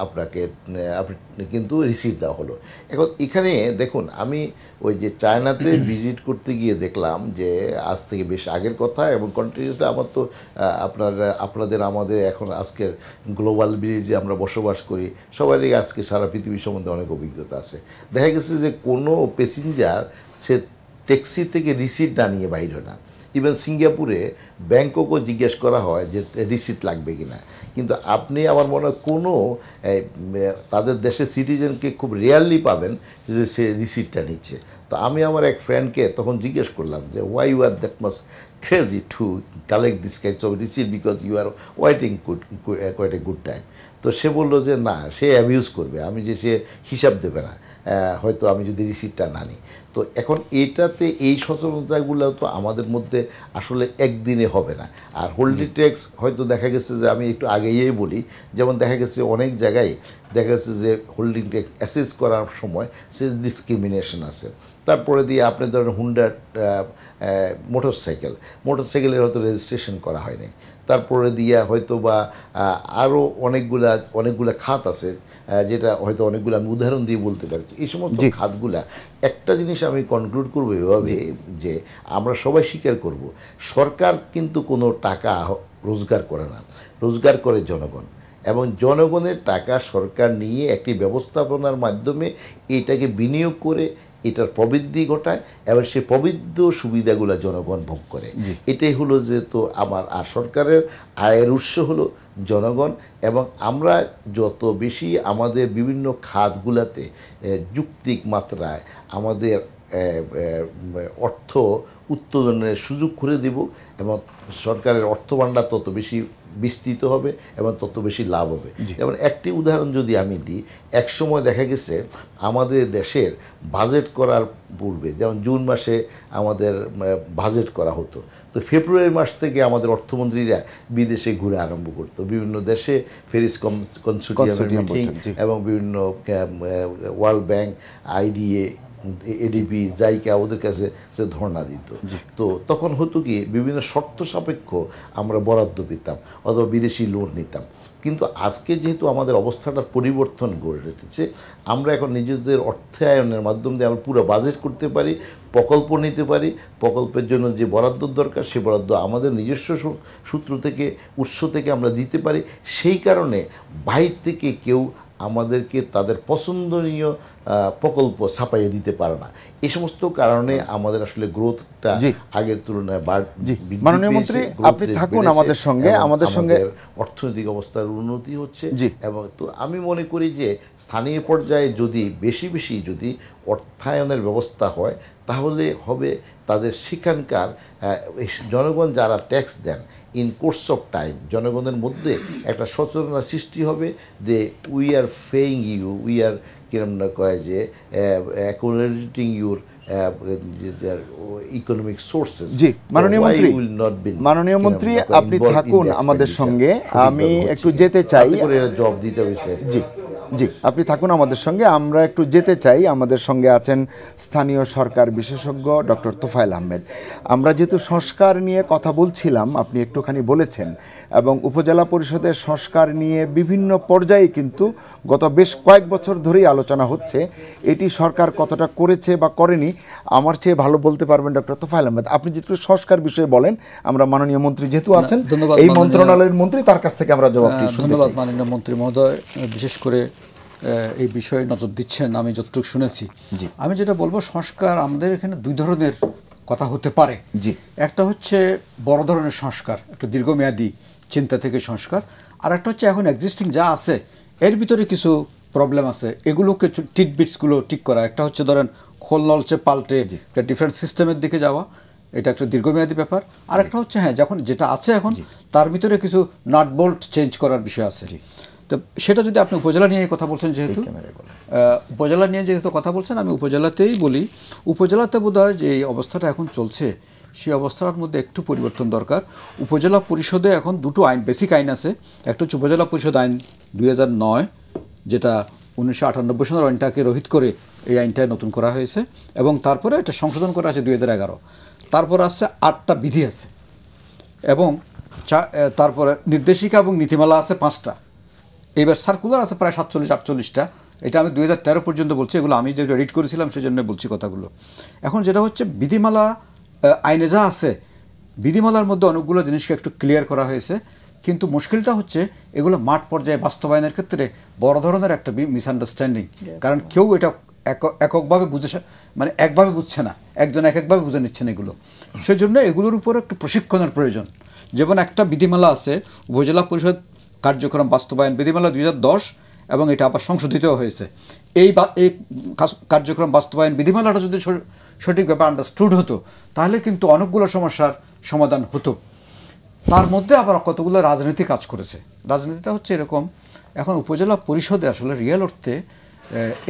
আপনাকে আপনি কিন্তু রিসিট দেওয়া হলো। এখন এখানে দেখুন, আমি ওই যে চায়নাতে ভিজিট করতে গিয়ে দেখলাম যে আজ থেকে বেশ আগের কথা এবং কন্টিনিউসলি আমার তো আপনাদের আমাদের এখন আজকের গ্লোবাল ভিলেজে আমরা বসবাস করি, সবারই আজকে সারা পৃথিবী সম্বন্ধে অনেক অভিজ্ঞতা আছে। দেখা গেছে যে কোনো প্যাসেঞ্জার সে ট্যাক্সি থেকে রিসিট না নিয়ে বাইর হয় না। ইভেন সিঙ্গাপুরে ব্যাংককও জিজ্ঞেস করা হয় যে রিসিট লাগবে কি না, কিন্তু আপনি আমার মনে হয় কোনো তাদের দেশের সিটিজেনকে খুব রেয়ারলি পাবেন যে সে রিসিটটা নিচ্ছে। তো আমি আমার এক ফ্রেন্ডকে তখন জিজ্ঞেস করলাম যে why you are that much crazy to collect this kinds of receipt because you are waiting quite a good time. তো সে বললো যে না, সে অ্যাবিউজ করবে, আমি যে সে হিসাব দেবে না হয়তো আমি যদি রিসিটটা না নিই। তো এখন এটাতে এই সচেতনতাগুলো তো আমাদের মধ্যে আসলে একদিনে হবে না। আর হোল্ডিং ট্যাক্স হয়তো দেখা গেছে যে আমি একটু আগেই বলি, যেমন দেখা গেছে অনেক জায়গায় দেখা গেছে যে হোল্ডিং ট্যাক্স অ্যাসেস করার সময় সে ডিসক্রিমিনেশন আছে। তারপরে দিয়ে আপনি ধরেন হুন্ডা মোটরসাইকেলের হয়তো রেজিস্ট্রেশন করা হয়নি। তারপরে দিয়া হয়তো বা আরও অনেকগুলা খাত আছে যেটা হয়তো অনেকগুলো আমি উদাহরণ দিয়ে বলতে পারি। এই সমস্ত খাতগুলা একটা জিনিস আমি কনক্লুড করবো এভাবে যে আমরা সবাই স্বীকার করব, সরকার কিন্তু কোনো টাকা রোজগার করে না, রোজগার করে জনগণ, এবং জনগণের টাকা সরকার নিয়ে একটি ব্যবস্থাপনার মাধ্যমে এটাকে বিনিয়োগ করে এটার প্রবৃদ্ধি ঘটায় এবং সেই প্রবৃদ্ধ সুবিধাগুলো জনগণ ভোগ করে। এটাই হলো যে তো আমার আর সরকারের আয়ের উৎস হলো জনগণ, এবং আমরা যত বেশি আমাদের বিভিন্ন খাতগুলোতে যৌক্তিক মাত্রায় আমাদের অর্থ উত্তোলনের সুযোগ করে দেব এবং সরকারের অর্থভাণ্ডার তত বেশি বিস্তৃত হবে এবং তত বেশি লাভ হবে। যেমন একটি উদাহরণ যদি আমি দিই, একসময় দেখা গেছে আমাদের দেশের বাজেট করার পূর্বে, যেমন জুন মাসে আমাদের বাজেট করা হতো, তো ফেব্রুয়ারি মাস থেকে আমাদের অর্থমন্ত্রীরা বিদেশে ঘুরে আরম্ভ করতো, বিভিন্ন দেশে প্যারিস কনসোর্টিয়াম মিটিং এবং বিভিন্ন world bank, IDA, ADB, JICA ওদের কাছে সে ধর্ণা দিত। তো তখন হতো কি বিভিন্ন শর্ত সাপেক্ষ আমরা বরাদ্দ পেতাম অথবা বিদেশি লোন নিতাম। কিন্তু আজকে যেহেতু আমাদের অবস্থাটার পরিবর্তন গড়ে উঠেছে, আমরা এখন নিজেদের অর্থায়নের মাধ্যম দিয়ে আমরা পুরো বাজেট করতে পারি, প্রকল্প নিতে পারি, প্রকল্পের জন্য যে বরাদ্দ দরকার সে বরাদ্দ আমাদের নিজস্ব সূত্র থেকে উৎস থেকে আমরা দিতে পারি। সেই কারণে বাইরে থেকে কেউ আমাদেরকে তাদের পছন্দনীয় প্রকল্প ছাপাইয়ে দিতে পারে না। এই সমস্ত কারণে আমাদের আসলে গ্রোথটা আগের তুলনায় মাননীয় মন্ত্রী আপনি থাকুন আমাদের সঙ্গে অর্থনৈতিক অবস্থার উন্নতি হচ্ছে। এবং তো আমি মনে করি যে স্থানীয় পর্যায়ে যদি বেশি বেশি যদি অর্থায়নের ব্যবস্থা হয় তাহলে হবে তাদের সেখানকার জনগণ যারা ট্যাক্স দেন ইন কোর্স অফ টাইম জনগণের মধ্যে একটা সচেতনতা সৃষ্টি হবে যে we are paying you, we are কিরম না কয় যে অ্যাকোমোডেটিং ইউর ইকোনমিক সোর্সেস। জি মাননীয় মন্ত্রী আপনি থাকুন আমাদের সঙ্গে, আমি একটু যেতে চাই, জব দিতে হয়েছে। জি আপনি থাকুন আমাদের সঙ্গে, আমরা একটু যেতে চাই। আমাদের সঙ্গে আছেন স্থানীয় সরকার বিশেষজ্ঞ ডক্টর তোফায়েল আহমেদ। আমরা যেহেতু সংস্কার নিয়ে কথা বলছিলাম, আপনি একটুখানি বলেছেন, এবং উপজেলা পরিষদের সংস্কার নিয়ে বিভিন্ন পর্যায়ে কিন্তু গত বেশ কয়েক বছর ধরেই আলোচনা হচ্ছে। এটি সরকার কতটা করেছে বা করেনি আমার চেয়ে ভালো বলতে পারবেন ডক্টর তোফায়েল আহমেদ। আপনি যেহেতু সংস্কার বিষয়ে বলেন, আমরা মাননীয় মন্ত্রী যেহেতু আছেন এই মন্ত্রণালয়ের মন্ত্রী, তার কাছ থেকে আমরা জবাবটি শুনতে চাই। ধন্যবাদ মাননীয় মন্ত্রী মহোদয়, বিশেষ করে এই বিষয়ে নজর দিচ্ছেন আমি যতটুকু শুনেছি। আমি যেটা বলবো, সংস্কার আমাদের এখানে দুই ধরনের কথা হতে পারে। একটা হচ্ছে বড় ধরনের সংস্কার, একটা দীর্ঘমেয়াদী চিন্তা থেকে সংস্কার, আর একটা হচ্ছে এখন এক্সিস্টিং যা আছে এর ভিতরে কিছু প্রবলেম আছে, এগুলোকে টিটবিটসগুলো ঠিক করা। একটা হচ্ছে ধরেন খোল নলচে পাল্টে একটা ডিফারেন্ট সিস্টেমের দিকে যাওয়া, এটা একটা দীর্ঘমেয়াদী ব্যাপার। আর একটা হচ্ছে যখন যেটা আছে এখন তার ভিতরে কিছু নাট বোল্ট চেঞ্জ করার বিষয় আছে। তো সেটা যদি আপনি উপজেলা নিয়ে কথা বলছেন, যেহেতু উপজেলা নিয়ে যেহেতু কথা বলছেন, আমি উপজেলাতেই বলি। উপজেলাতে বোধহয় যে এই অবস্থাটা এখন চলছে সেই অবস্থার মধ্যে একটু পরিবর্তন দরকার। উপজেলা পরিষদে এখন দুটো আইন, বেসিক আইন আছে। একটা হচ্ছে উপজেলা পরিষদ আইন 2009, যেটা 1998 সালের আইনটাকে রহিত করে এই আইনটা নতুন করা হয়েছে, এবং তারপরে এটা সংশোধন করা আছে 2011। তারপর আছে 8টা বিধি আছে, এবং তারপরে নির্দেশিকা এবং নীতিমালা আছে 5টা। এবার সার্কুলার আছে প্রায় 47-48টা, এটা আমি 2013 পর্যন্ত বলছি, এগুলো আমি যেটা রিড করেছিলাম সেজন্য বলছি কথাগুলো। এখন যেটা হচ্ছে বিধিমালা আইনে যা আছে, বিধিমালার মধ্যে অনেকগুলো জিনিসকে একটু ক্লিয়ার করা হয়েছে, কিন্তু মুশকিলটা হচ্ছে এগুলো মাঠ পর্যায়ে বাস্তবায়নের ক্ষেত্রে বড় ধরনের একটা মিসআন্ডারস্ট্যান্ডিং, কারণ কেউ এটা এককভাবে বুঝে, মানে একভাবে বুঝছে না, একজন এক একভাবে বুঝে নিচ্ছেন এগুলো। সেই জন্য এগুলোর উপর একটু প্রশিক্ষণের প্রয়োজন। যেমন একটা বিধিমালা আছে উপজেলা পরিষদ কার্যক্রম বাস্তবায়ন বিধিমালা 2010, এবং এটা আবার সংশোধিত হয়েছে। এই কার্যক্রম বাস্তবায়ন বিধিমালাটা যদি সঠিকভাবে আন্ডারস্টুড হতো তাহলে কিন্তু অনেকগুলো সমস্যার সমাধান হতো। তার মধ্যে আবার কতগুলো রাজনীতি কাজ করেছে। রাজনীতিটা হচ্ছে এরকম, এখন উপজেলা পরিষদে আসলে রিয়েল অর্থে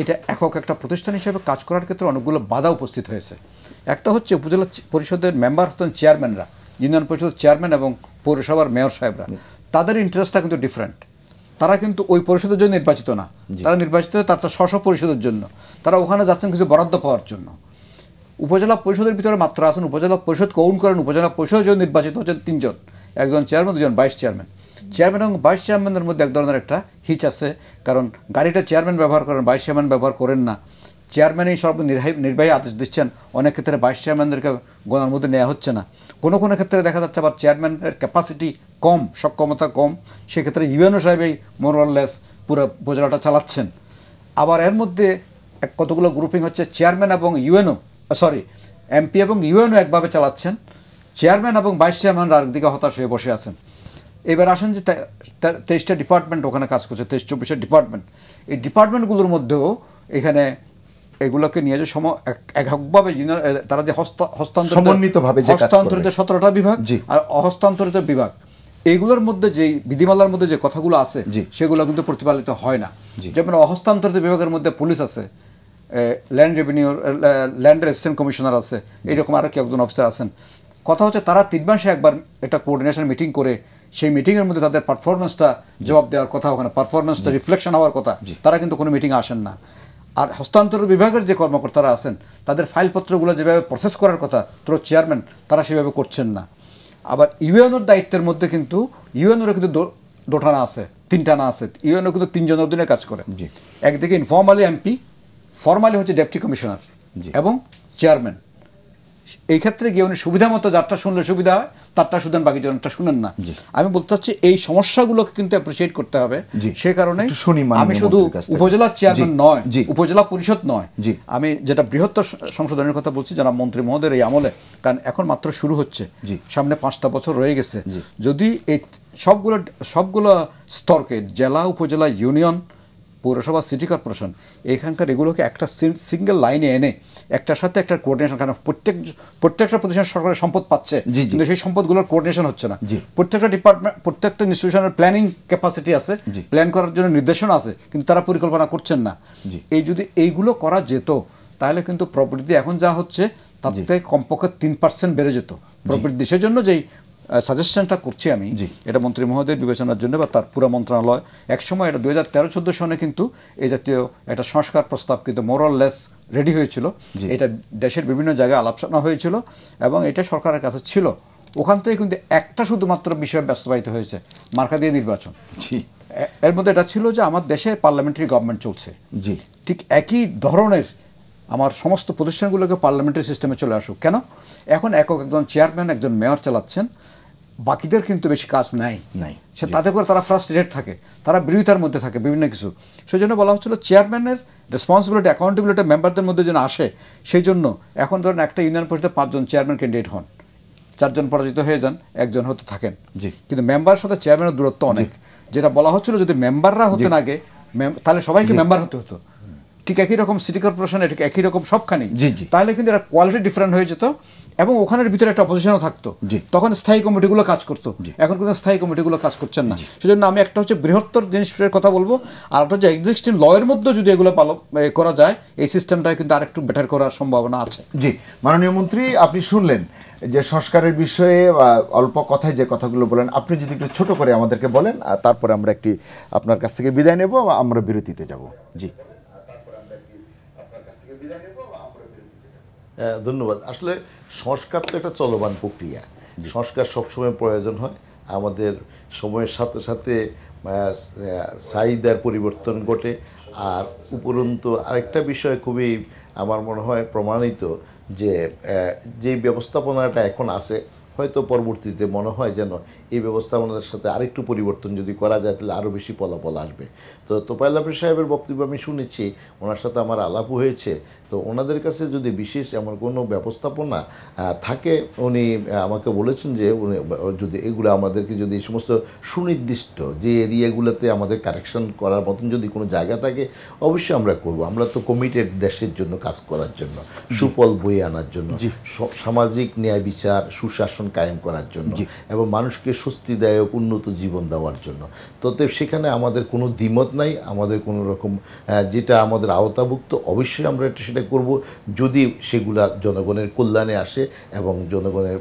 এটা একক একটা প্রতিষ্ঠান হিসেবে কাজ করার ক্ষেত্রে অনেকগুলো বাধা উপস্থিত হয়েছে। একটা হচ্ছে উপজেলা পরিষদের মেম্বার হতেন চেয়ারম্যানরা, ইউনিয়ন পরিষদের চেয়ারম্যান এবং পৌরসভার মেয়র সাহেবরা, তাদের ইন্টারেস্টটা কিন্তু ডিফারেন্ট। তারা কিন্তু ওই পরিষদের জন্য নির্বাচিত না, তারা নির্বাচিত তার স্ব পরিষদের জন্য, তারা ওখানে যাচ্ছেন কিছু বরাদ্দ পাওয়ার জন্য। উপজেলা পরিষদের ভিতরে মাত্র আছেন উপজেলা পরিষদ কৌন করেন, উপজেলা পরিষদ জন্য নির্বাচিত হচ্ছেন 3 জন, একজন চেয়ারম্যান, 2জন ভাইস চেয়ারম্যান। চেয়ারম্যান এবং ভাইস চেয়ারম্যানের মধ্যে এক ধরনের একটা হিচ আছে, কারণ গাড়িটা চেয়ারম্যান ব্যবহার করেন, ভাইস চেয়ারম্যান ব্যবহার করেন না। চেয়ারম্যানই সব নির্বাহী আদেশ দিচ্ছেন, অনেক ক্ষেত্রে ভাইস চেয়ারম্যানদেরকে গণার মধ্যে নেওয়া হচ্ছে না। কোনো কোনো ক্ষেত্রে দেখা যাচ্ছে আবার চেয়ারম্যানের ক্যাপাসিটি কম, সক্ষমতা কম, সেক্ষেত্রে ইউএনও সাহেবই মোরলেস পুরো উপজেলাটা চালাচ্ছেন। আবার এর মধ্যে কতগুলো গ্রুপিং হচ্ছে চেয়ারম্যান এবং এমপি এবং ইউএনও একভাবে চালাচ্ছেন, চেয়ারম্যান এবং ভাইস চেয়ারম্যানরা আরেকদিকে হতাশ হয়ে বসে আছেন। এবার আসেন যে 23টা ডিপার্টমেন্ট ওখানে কাজ করছে, 23-24 ডিপার্টমেন্ট। এই ডিপার্টমেন্টগুলোর মধ্যেও এখানে এগুলোকে নিয়ে যে এককভাবে তারা যে হস্তান্তরিত 17টা বিভাগ আর অহস্তান্তরিত বিভাগ, এইগুলোর মধ্যে যে বিধিমালার মধ্যে যে কথাগুলো আছে সেগুলো কিন্তু প্রতিপালিত হয় না। যেমন অহস্তান্তরিত বিভাগের মধ্যে পুলিশ আছে, land revenue, land registration commissioner আছে, এইরকম আরও একজন অফিসার আছেন। কথা হচ্ছে তারা 3 মাসে একবার একটা কোঅর্ডিনেশন মিটিং করে সেই মিটিংয়ের মধ্যে তাদের পারফরমেন্সটা জবাব দেওয়ার কথা, ওখানে পারফরমেন্সটা রিফ্লেকশন হওয়ার কথা, তারা কিন্তু কোনো মিটিংয়ে আসেন না। আর হস্তান্তর বিভাগের যে কর্মকর্তারা আছেন তাদের ফাইলপত্রগুলো যেভাবে প্রসেস করার কথা থ্রু চেয়ারম্যান, তারা সেভাবে করছেন না। আবার ইউএনওর দায়িত্বের মধ্যে কিন্তু ইউএনওর কিন্তু 2টানা আছে, 3টানা আছে। ইউএনও কিন্তু 3 জনের অধীনে কাজ করে, একদিকে ইনফর্মালি এমপি, ফর্মালি হচ্ছে ডেপুটি কমিশনার এবং চেয়ারম্যান। এই ক্ষেত্রে গিয়ে উনি সুবিধা মতো যারটা শুনলে সুবিধা হয় তারটা শুনেন, বাকি জনটা শুনেন না। আমি বলতে চাচ্ছি এই সমস্যাগুলোকে কিন্তু অ্যাপ্রিসিয়েট করতে হবে। সে কারণে আমি শুধু উপজেলা চেয়ারম্যান নয়, উপজেলা পরিষদ নয়, আমি যেটা বৃহত্তর সংশোধনের কথা বলছি যারা মন্ত্রী মহোদয়ের এই আমলে, কারণ এখন মাত্র শুরু হচ্ছে, সামনে 5টা বছর রয়ে গেছে। যদি এই সবগুলো স্তরকে, জেলা, উপজেলা, ইউনিয়ন, পৌরসভা, সিটি কর্পোরেশন, এখানকার এগুলোকে একটা সিঙ্গেল লাইনে এনে একটার সাথে একটা কোঅর্ডিনেশন, কারণ প্রত্যেকটা প্রতিষ্ঠান সরকারের সম্পদ পাচ্ছে, কিন্তু সেই সম্পদগুলোর কোঅর্ডিনেশন হচ্ছে না। প্রত্যেকটা ডিপার্টমেন্ট, প্রত্যেকটা ইনস্টিটিউশনের প্ল্যানিং ক্যাপাসিটি আছে, প্ল্যান করার জন্য নির্দেশনা আছে, কিন্তু তারা পরিকল্পনা করছেন না। যদি এইগুলো করা যেত তাহলে কিন্তু প্রবৃদ্ধি এখন যা হচ্ছে তার থেকে কমপক্ষে 3% বেড়ে যেত প্রবৃদ্ধি। সেজন্য যেই সাজেশনটা করছি আমি, এটা মন্ত্রী মহোদয়ের বিবেচনার জন্য বা তার পুরো মন্ত্রণালয়, একসময় এটা 2013-14 সনে কিন্তু এই জাতীয় একটা সংস্কার প্রস্তাব কিন্তু মোরলেস রেডি হয়েছিল। এটা দেশের বিভিন্ন জায়গায় আলোচনা হয়েছিল এবং এটা সরকারের কাছে ছিল। ওখান থেকে কিন্তু একটা শুধুমাত্র বিষয় বাস্তবায়িত হয়েছে, মার্কা দিয়ে নির্বাচন। এর মধ্যে এটা ছিল যে আমার দেশে পার্লামেন্টারি গভর্নমেন্ট চলছে, ঠিক একই ধরনের আমার সমস্ত প্রতিষ্ঠানগুলোকে পার্লামেন্টারি সিস্টেমে চলে আসুক। কেন? এখন একজন চেয়ারম্যান, একজন মেয়র চালাচ্ছেন, বাকিদের কিন্তু বেশি কাজ নাই, সে তাতে করে তারা ফ্রাস্ট্রেটেড থাকে, তারা বিরোধিতার মধ্যে থাকে বিভিন্ন কিছু। সেই জন্য বলা হচ্ছিল চেয়ারম্যানের রেসপন্সিবিলিটি, অ্যাকাউন্টেবিলিটি মেম্বারদের মধ্যে যেন আসে। সেই জন্য এখন ধরেন একটা ইউনিয়ন পরিষদে 5 জন চেয়ারম্যান ক্যান্ডিডেট হন, 4 জন পরাজিত হয়ে যান, 1 জন হতে থাকেন, কিন্তু মেম্বারের সাথে চেয়ারম্যানের দূরত্ব অনেক। যেটা বলা হচ্ছিল যদি মেম্বাররা হতেন আগে তাহলে সবাইকে মেম্বার হতে হতো, ঠিক একই রকম সিটি কর্পোরেশনে, ঠিক একই রকম সবখানেই, তাহলে কিন্তু এটা কোয়ালিটি ডিফারেন্ট হয়ে যেত এবং ওখানের ভিতরে একটা অপোজিশনও থাকতো, তখন স্থায়ী কমিটিগুলো কাজ করতো। এখন কিন্তু স্থায়ী কমিটিগুলো কাজ করছেন না। সেজন্য আমি একটা হচ্ছে বৃহত্তর জিনিসের কথা বলবো, আর একটা হচ্ছে এক্সিস্টিং লয়ের মধ্যে যদি এগুলো করা যায়, এই সিস্টেমটা কিন্তু আরেকটু বেটার করার সম্ভাবনা আছে। জি, মাননীয় মন্ত্রী, আপনি শুনলেন যে সংস্কারের বিষয়ে অল্প কথায় যে কথাগুলো বলেন, আপনি যদি একটু ছোট করে আমাদেরকে বলেন, তারপরে আমরা একটি আপনার কাছ থেকে বিদায় নেব, আমরা বিরতিতে যাব। জি, ধন্যবাদ। আসলে সংস্কার তো একটা চলমান প্রক্রিয়া, সংস্কার সবসময় প্রয়োজন হয়। আমাদের সময়ের সাথে সাথে চাহিদার পরিবর্তন ঘটে। আর উপরন্তু আরেকটা বিষয় খুবই আমার মনে হয় প্রমাণিত যে যেই ব্যবস্থাপনাটা এখন আছে, হয়তো পরবর্তীতে মনে হয় যেন এই ব্যবস্থাপনার সাথে আরেকটু পরিবর্তন যদি করা যায় তাহলে আরও বেশি ফলাফল আসবে। তো তোফায়েল আহমেদ সাহেবের বক্তব্য আমি শুনেছি, ওনার সাথে আমার আলাপও হয়েছে। তো ওনাদের কাছে যদি বিশেষ এমন কোনো ব্যবস্থাপনা থাকে, উনি আমাকে বলেছেন যে উনি যদি এগুলো আমাদেরকে যদি এই সমস্ত সুনির্দিষ্ট যে এরিয়াগুলোতে আমাদের কারেকশন করার মতন যদি কোনো জায়গা থাকে, অবশ্যই আমরা করব। আমরা তো কমিটেড দেশের জন্য কাজ করার জন্য, সুফল বয়ে আনার জন্য, সামাজিক ন্যায় বিচার সুশাসন কায়েম করার জন্য এবং মানুষকে স্বস্তিদায়ক উন্নত জীবন দেওয়ার জন্য। তো সেখানে আমাদের কোনো দ্বিমত নাই, আমাদের কোনো রকম যেটা আমাদের আওতাভুক্ত অবশ্যই আমরা সেটা করব, যদি সেগুলা জনগণের কল্যাণে আসে এবং জনগণের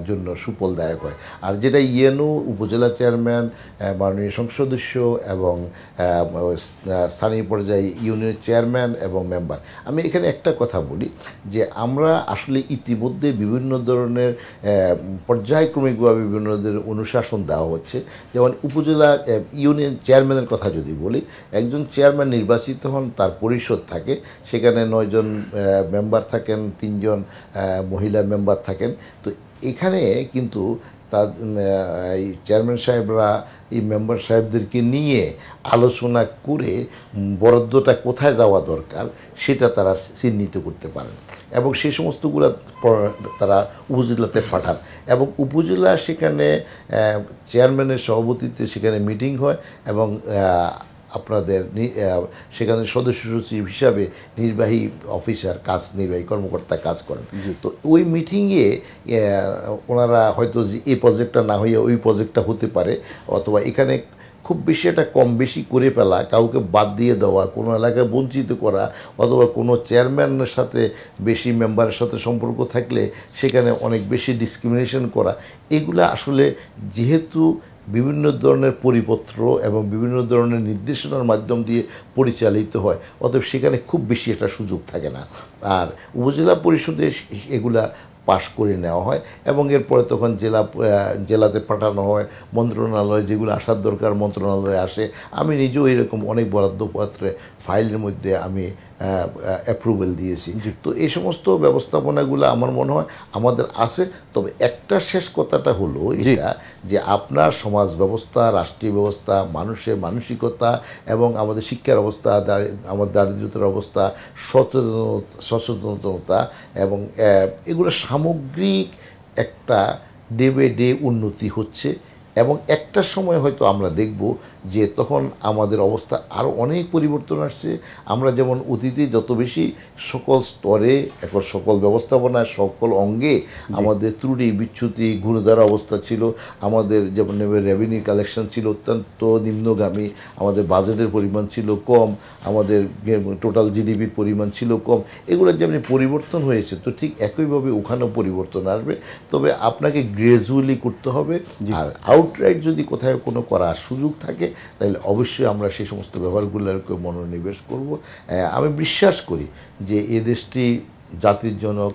জন্য সুফলদায়ক হয়। আর যেটা ইএনও উপজেলা চেয়ারম্যান, মাননীয় সংসদ সদস্য এবং স্থানীয় পর্যায়ে ইউনিয়নের চেয়ারম্যান এবং মেম্বার, আমি এখানে একটা কথা বলি যে আমরা আসলে ইতিমধ্যে বিভিন্ন ধরনের পর্যায়ক্রমিকভাবে বিভিন্ন ধরনের অনুশাসন দেওয়া হচ্ছে। যেমন উপজেলা ইউনিয়ন চেয়ারম্যানের কথা যদি বলি, একজন চেয়ারম্যান নির্বাচিত হন, তার পরিষদ থাকে, সেখানে 9 জন মেম্বার থাকেন, 3 জন মহিলা মেম্বার থাকেন। তো এখানে কিন্তু তার এই চেয়ারম্যান সাহেবরা এই মেম্বার সাহেবদেরকে নিয়ে আলোচনা করে বরাদ্দটা কোথায় যাওয়া দরকার সেটা তারা চিহ্নিত করতে পারেন এবং সেই সমস্তগুলো তারা উপজেলাতে পাঠান এবং উপজেলা সেখানে চেয়ারম্যানের সভাপতিত্বে সেখানে মিটিং হয় এবং আপনাদের সেখানে সদস্য সচিব হিসাবে নির্বাহী অফিসার নির্বাহী কর্মকর্তা কাজ করেন। তো ওই মিটিংয়ে ওনারা হয়তো এই প্রজেক্টটা না হয়ে ওই প্রজেক্টটা হতে পারে, অথবা এখানে খুব বেশি একটা কম বেশি করে ফেলা, কাউকে বাদ দিয়ে দেওয়া, কোনো এলাকায় বঞ্চিত করা, অথবা কোনো চেয়ারম্যানের সাথে বেশি মেম্বারের সাথে সম্পর্ক থাকলে সেখানে অনেক বেশি ডিসক্রিমিনেশন করা, এগুলো আসলে যেহেতু বিভিন্ন ধরনের পরিপত্র এবং বিভিন্ন ধরনের নির্দেশনার মাধ্যম দিয়ে পরিচালিত হয়, অতএব সেখানে খুব বেশি একটা সুযোগ থাকে না। আর উপজেলা পরিষদে এগুলা পাশ করে নেওয়া হয় এবং এরপরে তখন জেলাতে পাঠানো হয়, মন্ত্রণালয় যেগুলো আসার দরকার মন্ত্রণালয়ে আসে। আমি নিজেও এরকম অনেক বরাদ্দপত্রে ফাইলের মধ্যে আমি অ্যাপ্রুভেল দিয়েছি। তো এই সমস্ত ব্যবস্থাপনাগুলো আমার মনে হয় আমাদের আছে। তবে একটা শেষ কথাটা হলো এটা যে আপনার সমাজ ব্যবস্থা, রাষ্ট্রীয় ব্যবস্থা, মানুষের মানসিকতা এবং আমাদের শিক্ষার অবস্থা, আমার দারিদ্রতার অবস্থা, সচেতনতা এবং এগুলো সামগ্রিক একটা ডে বাই ডে উন্নতি হচ্ছে এবং একটা সময় হয়তো আমরা দেখব যে তখন আমাদের অবস্থা আরও অনেক পরিবর্তন আসছে। আমরা যেমন অতীতে যত বেশি সকল স্তরে এখন সকল ব্যবস্থাপনায় সকল অঙ্গে আমাদের ত্রুটি বিচ্যুতি ঘুরেদার অবস্থা ছিল, আমাদের যেমন রেভিনিউ কালেকশন ছিল অত্যন্ত নিম্নগামী, আমাদের বাজেটের পরিমাণ ছিল কম, আমাদের টোটাল জিডিপির পরিমাণ ছিল কম, এগুলো যেমনি পরিবর্তন হয়েছে তো ঠিক একইভাবে ওখানেও পরিবর্তন আসবে। তবে আপনাকে গ্রাজুয়ালি করতে হবে। আর আউটরাইট যদি কোথায় কোনো করার সুযোগ থাকে তাহলে অবশ্যই আমরা সেই সমস্ত ব্যবহারগুলোকে মনোনিবেশ করব। আমি বিশ্বাস করি যে এ দেশটি জাতির জনক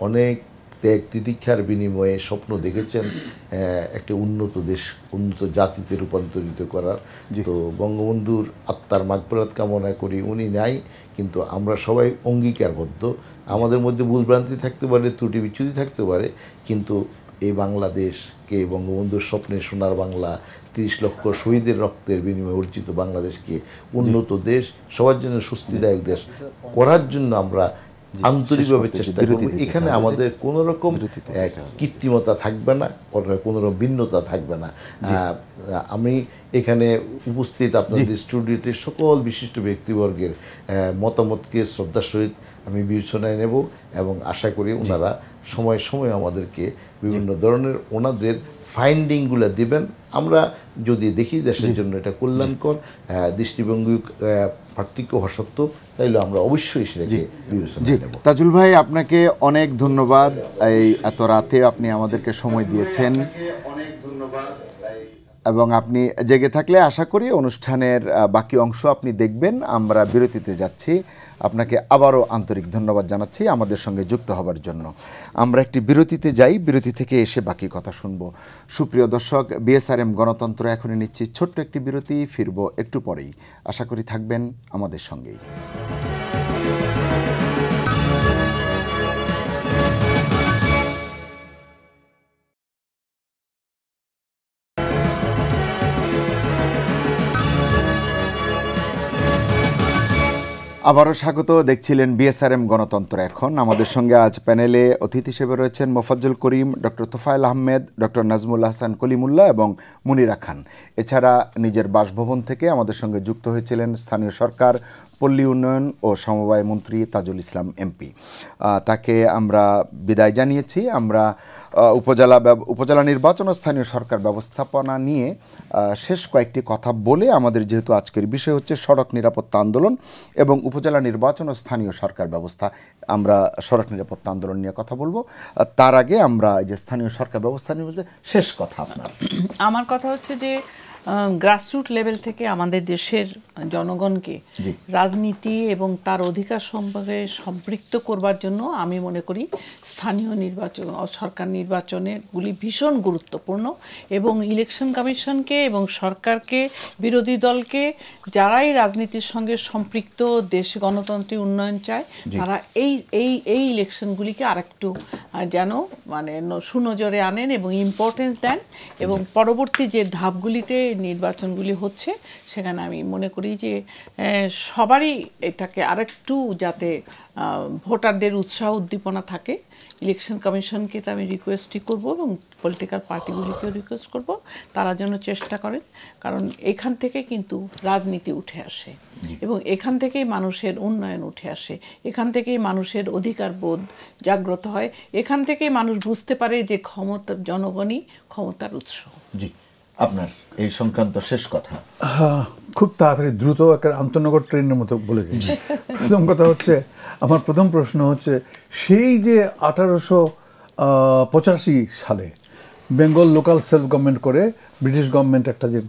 অনেক ত্যাগ তিতিক্ষার বিনিময়ে স্বপ্ন দেখেছেন একটা উন্নত দেশ, উন্নত জাতিতে রূপান্তরিত করার। তো বঙ্গবন্ধুর আত্মার মাগফিরাত কামনা করি, উনি নাই কিন্তু আমরা সবাই অঙ্গীকারবদ্ধ। আমাদের মধ্যে ভুলভ্রান্তি থাকতে পারে, ত্রুটি বিচ্যুতি থাকতে পারে, কিন্তু এই বাংলাদেশকে বঙ্গবন্ধুর স্বপ্নের সোনার বাংলা, 30 লক্ষ শহীদের রক্তের বিনিময়ে অর্জিত বাংলাদেশকে উন্নত দেশ, সবার জন্য স্বস্তিদায়ক দেশ করার জন্য আমরা আন্তরিকভাবে চেষ্টা করব। এখানে আমাদের কোনো রকম কৃত্রিমতা থাকবে না, কোনো রকম ভিন্নতা থাকবে না। আমি এখানে উপস্থিত আপনাদের স্টুডিওতে সকল বিশিষ্ট ব্যক্তিবর্গের মতামতকে শ্রদ্ধার সহিত আমি বিবেচনায় নেব এবং আশা করি ওনারা সময় সময় আমাদেরকে বিভিন্ন ধরনের ওনাদের ফাইন্ডিংগুলো দিবেন। আমরা যদি দেখি দেশের জন্য এটা কল্যাণকর, দৃষ্টিভঙ্গি পার্থক্য হওয়া সত্ত্বেও, তাইলে আমরা অবশ্যই সেটাকে বিবেচনায় নেব। তাজুল ভাই, আপনাকে অনেক ধন্যবাদ। এই এত রাতে আপনি আমাদেরকে সময় দিয়েছেন। অনেক ধন্যবাদ। এবং আপনি জেগে থাকলে আশা করি অনুষ্ঠানের বাকি অংশ আপনি দেখবেন। আমরা বিরতিতে যাচ্ছি, আপনাকে আবারও আন্তরিক ধন্যবাদ জানাচ্ছি আমাদের সঙ্গে যুক্ত হবার জন্য। আমরা একটি বিরতিতে যাই, বিরতি থেকে এসে বাকি কথা শুনব। সুপ্রিয় দর্শক, বিএসআরএম গণতন্ত্র এখনই নিচ্ছি ছোট্ট একটি বিরতি, ফিরব একটু পরেই। আশা করি থাকবেন আমাদের সঙ্গেই। আবারও স্বাগত। দেখছিলেন বিএসআরএম গণতন্ত্র এখন। আমাদের সঙ্গে আজ প্যানেলে অতিথি হিসেবে রয়েছেন মোফাজ্জল করিম, ডক্টর তোফায়েল আহমেদ, ডক্টর নাজমুল হাসান কলিমুল্লাহ এবং মুনিরা খান। এছাড়া নিজের বাসভবন থেকে আমাদের সঙ্গে যুক্ত হয়েছিলেন স্থানীয় সরকার, পল্লী উন্নয়ন ও সমবায় মন্ত্রী তাজুল ইসলাম এমপি। তাকে আমরা বিদায় জানিয়েছি। আমরা উপজেলা নির্বাচন ও স্থানীয় সরকার ব্যবস্থাপনা নিয়ে শেষ কয়েকটি কথা বলে, আমাদের যেহেতু আজকের বিষয় হচ্ছে সড়ক নিরাপত্তা আন্দোলন এবং উপজেলা নির্বাচন ও স্থানীয় সরকার ব্যবস্থা, আমরা সড়ক নিরাপত্তা আন্দোলন নিয়ে কথা বলবো। তার আগে আমরা এই যে স্থানীয় সরকার ব্যবস্থা নিয়ে শেষ কথা আপনার। আমার কথা হচ্ছে যে গ্রাসরুট লেভেল থেকে আমাদের দেশের জনগণকে রাজনীতি এবং তার অধিকার সম্পর্কে সম্পৃক্ত করবার জন্য আমি মনে করি স্থানীয় নির্বাচন ও সরকার নির্বাচনগুলি ভীষণ গুরুত্বপূর্ণ, এবং ইলেকশন কমিশনকে এবং সরকারকে, বিরোধী দলকে, যারাই রাজনীতির সঙ্গে সম্পৃক্ত, দেশ গণতন্ত্রের উন্নয়ন চায়, তারা এই ইলেকশনগুলিকে আরেকটু যেন মানে সুনজরে আনেন এবং ইম্পর্টেন্স দেন, এবং পরবর্তী যে ধাপগুলিতে নির্বাচনগুলি হচ্ছে সেখানে আমি মনে করি যে সবারই এটাকে আরেকটু যাতে ভোটারদের উৎসাহ উদ্দীপনা থাকে। ইলেকশন কমিশনকে তো আমি রিকোয়েস্টই করব এবং পলিটিক্যাল পার্টিগুলিকেও রিকোয়েস্ট করব তারা যেন চেষ্টা করেন, কারণ এখান থেকে কিন্তু রাজনীতি উঠে আসে এবং এখান থেকেই মানুষের উন্নয়ন উঠে আসে, এখান থেকেই মানুষের অধিকার বোধ জাগ্রত হয়, এখান থেকেই মানুষ বুঝতে পারে যে ক্ষমতার জনগণই ক্ষমতার উৎস। জি, আপনার এই সংক্রান্ত শেষ কথা। খুব তাড়াতাড়ি দ্রুত একটা আন্তনগর ট্রেনের মতো বলে দিই। প্রথম কথা হচ্ছে, আমার প্রথম প্রশ্ন হচ্ছে, সেই যে 1885 সালে বেঙ্গল লোকাল সেলফ গভর্নমেন্ট করে ব্রিটিশ গভর্নমেন্ট একটা যে